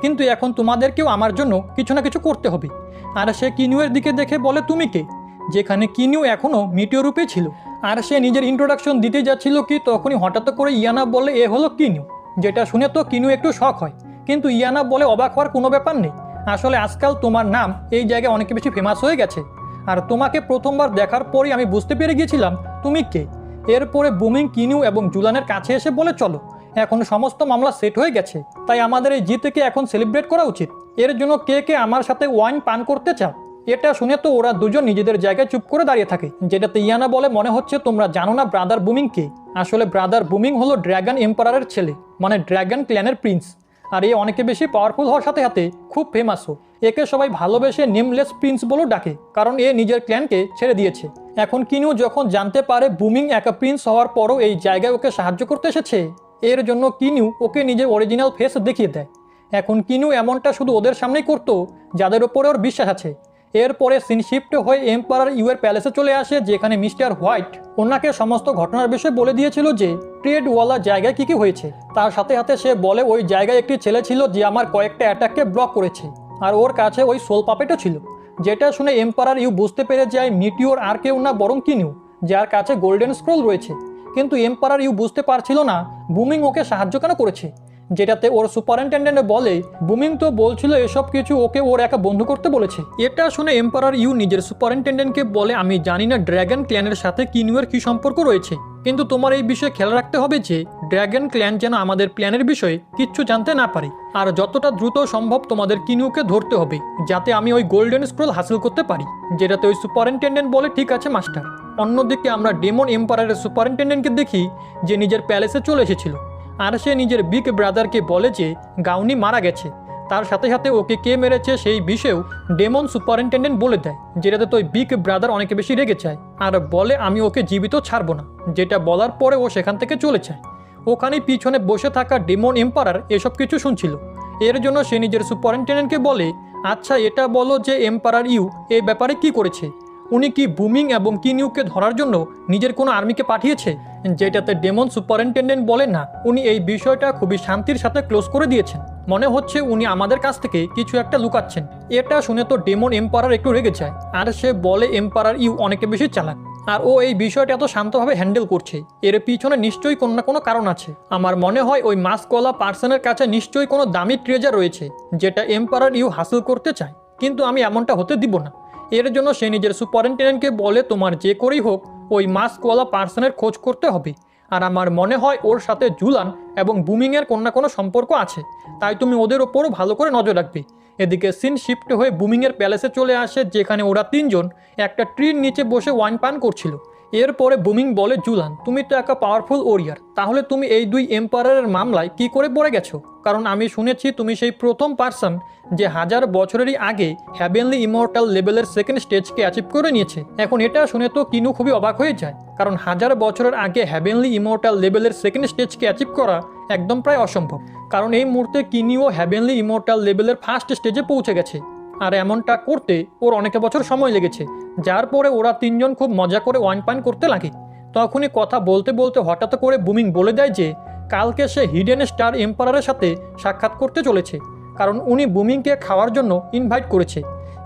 S1: কিন্তু এখন তোমাদেরকেও আমার জন্য কিছু না কিছু করতে হবে। আর সে কিনিউয়ের দিকে দেখে বলে, তুমি কে? যেখানে কিনিউ এখনও মিটিও রূপে ছিল, আর সে নিজের ইন্ট্রোডাকশন দিতে যাচ্ছিল কি তখনই হঠাৎ করে ইয়ানা বলে, এ হলো কিনিউ। যেটা শুনে তো কিনিউ একটু শক হয়, কিন্তু ইয়ানা বলে, অবাক হওয়ার কোনো ব্যাপার নেই, আসলে আজকাল তোমার নাম এই জায়গায় অনেক বেশি ফেমাস হয়ে গেছে, আর তোমাকে প্রথমবার দেখার পরই আমি বুঝতে পেরে গিয়েছিলাম তুমি কে। এরপরে বুমিং কিনিউ এবং জুলানের কাছে এসে বলে, চলো, এখন সমস্ত মামলা সেট হয়ে গেছে, তাই আমাদের এই জিতকে এখন সেলিব্রেট করা উচিত। এর জন্য কে কে আমার সাথে ওয়াইন পান করতে চাও? এটা শুনে তো ওরা দুজন নিজেদের জায়গায় চুপ করে দাঁড়িয়ে থাকে, যেটাতে ইয়ানা বলে, মনে হচ্ছে তোমরা জানো না ব্রাদার বুমিং কে। আসলে ব্রাদার বুমিং হলো ড্র্যাগন এম্পারারের ছেলে, মানে ড্র্যাগন ক্ল্যানের প্রিন্স, আর এ অনেকে বেশি পাওয়ারফুল হওয়ার সাথে সাথে খুব ফেমাসও। একে সবাই ভালোবেসে নেমলেস প্রিন্স বলেও ডাকে, কারণ এ নিজের ক্ল্যানকে ছেড়ে দিয়েছে। এখন কিনিউ যখন জানতে পারে বুমিং একা প্রিন্স হওয়ার পরও এই জায়গায় ওকে সাহায্য করতে এসেছে, এর জন্য কিনিউ ওকে নিজের অরিজিনাল ফেস দেখিয়ে দেয়। এখন কিনিউ এমনটা শুধু ওদের সামনেই করতো যাদের ওপরে ওর বিশ্বাস আছে। এরপরে সিন শিফট হয়ে এম্পারার ইউয়ের প্যালেসে চলে আসে, যেখানে মিস্টার হোয়াইট ওনাকে সমস্ত ঘটনার বিষয়ে বলে দিয়েছিল যে ট্রেডওয়ালা জায়গায় কী কী হয়েছে। তার সাথে সাথে সে বলে, ওই জায়গায় একটি ছেলে ছিল যে আমার কয়েকটা অ্যাটাককে ব্লক করেছে, আর ওর কাছে ওই সোল পাপেটও ছিল। যেটা শুনে এম্পারার ইউ বুঝতে পেরে যায় মিটিওর আর কেউ না বরং কিনিউ, যার কাছে গোল্ডেন স্ক্রোল রয়েছে। কিন্তু এম্পারার ইউ বুঝতে পারছিল না বুমিং ওকে সাহায্য কেন করেছে। যেটাতে ওর সুপারিনটেন্ডেন্ট বলে, বুমিং তো বলছিল এসব কিছু ওকে ওর একা বন্ধু করতে বলেছে। এটা শুনে এম্পারার ইউ নিজের সুপারিনটেন্ডেন্টকে বলে, আমি জানি না ড্র্যাগন ক্ল্যানের সাথে কিনিউয়ের কী সম্পর্ক রয়েছে, কিন্তু তোমার এই বিষয়ে খেয়াল রাখতে হবে যে ড্র্যাগন ক্ল্যান যেন আমাদের প্ল্যানের বিষয়ে কিচ্ছু জানতে না পারে, আর যতটা দ্রুত সম্ভব তোমাদের কিনিউকে ধরতে হবে যাতে আমি ওই গোল্ডেন স্ক্রোল হাসিল করতে পারি। যেটাতে ওই সুপারিনটেন্ডেন্ট বলে, ঠিক আছে মাস্টার। অন্যদিকে আমরা ডেমন এম্পারারের সুপারিনটেন্ডেন্টকে দেখি যে নিজের প্যালেসে চলে এসেছিল, আর সে নিজের বিগ ব্রাদারকে বলে যে গাউনি মারা গেছে। তার সাথে সাথে ওকে কে মেরেছে সেই বিষয়েও ডেমন সুপারিনটেন্ডেন্ট বলে দেয়, যেটাতে তো ওই বিগ ব্রাদার অনেক বেশি রেগে যায় আর বলে, আমি ওকে জীবিত ছাড়বো না। যেটা বলার পরে ও সেখান থেকে চলে যায়। ওখানেই পিছনে বসে থাকা ডেমন এম্পারার এসব কিছু শুনছিল। এর জন্য সে নিজের সুপারিনটেন্ডেন্টকে বলে, আচ্ছা এটা বলো যে এম্পারার ইউ এই ব্যাপারে কি করেছে? উনি কি বুমিং এবং কিনিউকে ধরার জন্য নিজের কোনো আর্মিকে পাঠিয়েছে? যেটাতে ডেমন সুপারিনটেন্ডেন্ট বলে, না, উনি এই বিষয়টা খুবই শান্তির সাথে ক্লোজ করে দিয়েছেন, মনে হচ্ছে উনি আমাদের কাছ থেকে কিছু একটা লুকাচ্ছেন। এটা শুনে তো ডেমন এম্পারার একটু রেগে যায়, আর সে বলে এম্পারার ইউ অনেকে বেশি চালাক, আর ও এই বিষয়টা এত শান্তভাবে হ্যান্ডেল করছে, এর পিছনে নিশ্চয়ই কোনো না কোনো কারণ আছে। আমার মনে হয় ওই মাস্কওয়ালা পার্সনের কাছে নিশ্চয়ই কোনো দামি ট্রেজার রয়েছে যেটা এম্পারার ইউ হাসিল করতে চায়, কিন্তু আমি এমনটা হতে দিব না। এর জন্য সে নিজের সুপারিনটেন্ডেন্টকে বলে, তোমার যে করেই হোক ওই মাস্কওয়ালা পার্সনের খোঁজ করতে হবে, আর আমার মনে হয় ওর সাথে জুলান এবং বুমিংয়ের কোনো না কোনো সম্পর্ক আছে, তাই তুমি ওদের ওপরও ভালো করে নজর রাখবে। এদিকে সিন শিফট হয়ে বুমিংয়ের প্যালেসে চলে আসে, যেখানে ওরা তিনজন একটা ট্রির নিচে বসে ওয়াইন পান করছিল। এরপরে বুমিং বলে, জুলান তুমি তো একটা পাওয়ারফুল ওরিয়ার, তাহলে তুমি এই দুই এম্পায়ারের মামলায় কি করে পড়ে গেছো? কারণ আমি শুনেছি তুমি সেই প্রথম পার্সন যে 1000 বছরেরই আগে হ্যাভেনলি ইমর্টাল লেভেলের সেকেন্ড স্টেজকে অ্যাচিভ করে নিয়েছে। এখন এটা শুনে তো কিনু খুবই অবাক হয়ে যায়, কারণ 1000 বছরের আগে হ্যাভেনলি ইমর্টাল লেভেলের সেকেন্ড স্টেজকে অ্যাচিভ করা একদম প্রায় অসম্ভব। কারণ এই মুহূর্তে কিনুও হ্যাভেনলি ইমর্টাল লেভেলের ফার্স্ট স্টেজে পৌঁছে গেছে, আর এমনটা করতে ওর অনেক বছর সময় লেগেছে। যার পরে ওরা তিনজন খুব মজা করে ওয়াইন পাইন করতে লাগে। তখনই কথা বলতে বলতে হঠাৎ করে বুমিং বলে দেয় যে কালকে সে হিডেন স্টার এম্পায়ারের সাথে সাক্ষাৎ করতে চলেছে, কারণ উনি বুমিংকে খাওয়ার জন্য ইনভাইট করেছে।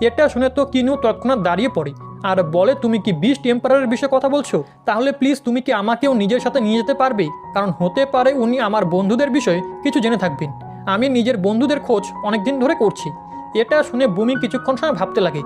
S1: এটা শুনে তো কিনু তৎক্ষণাৎ দাঁড়িয়ে পড়ে আর বলে, তুমি কি বিস্ট এম্পায়ারের বিষয়ে কথা বলছো? তাহলে প্লিজ তুমি কি আমাকেও নিজের সাথে নিয়ে যেতে পারবে? কারণ হতে পারে উনি আমার বন্ধুদের বিষয়ে কিছু জেনে থাকবেন। আমি নিজের বন্ধুদের খোঁজ অনেকদিন ধরে করছি। এটা শুনে বুমিং কিছুক্ষণ সময় ভাবতে লাগে,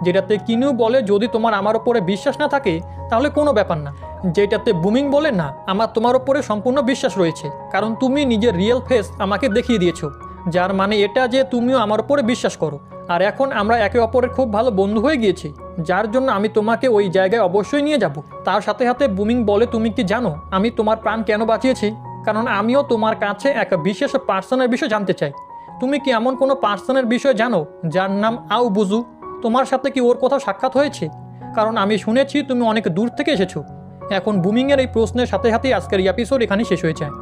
S1: যেটাতে কিনু বলে, যদি তোমার আমার ওপরে বিশ্বাস না থাকে তাহলে কোনো ব্যাপার না। যেটাতে বুমিং বলে, না, আমার তোমার ওপরে সম্পূর্ণ বিশ্বাস রয়েছে, কারণ তুমি নিজের রিয়েল ফেস আমাকে দেখিয়ে দিয়েছো, যার মানে এটা যে তুমিও আমার ওপরে বিশ্বাস করো। আর এখন আমরা একে অপরের খুব ভালো বন্ধু হয়ে গিয়েছি, যার জন্য আমি তোমাকে ওই জায়গায় অবশ্যই নিয়ে যাব। তার সাথে সাথে বুমিং বলে, তুমি কি জানো আমি তোমার প্রাণ কেন বাঁচিয়েছি? কারণ আমিও তোমার কাছে এক বিশেষ পার্সনের বিষয় জানতে চাই। তুমি কি এমন কোনো পার্সনের বিষয় জানো যার নাম আউ বুজু? তোমার সাথে কি ওর কোথাও সাক্ষাৎ হয়েছে? কারণ আমি শুনেছি তুমি অনেক দূর থেকে এসেছো। এখন বুমিংয়ের এই প্রশ্নের সাথে সাথেই আজকের এপিসোড এখানেই শেষ হয়ে যায়।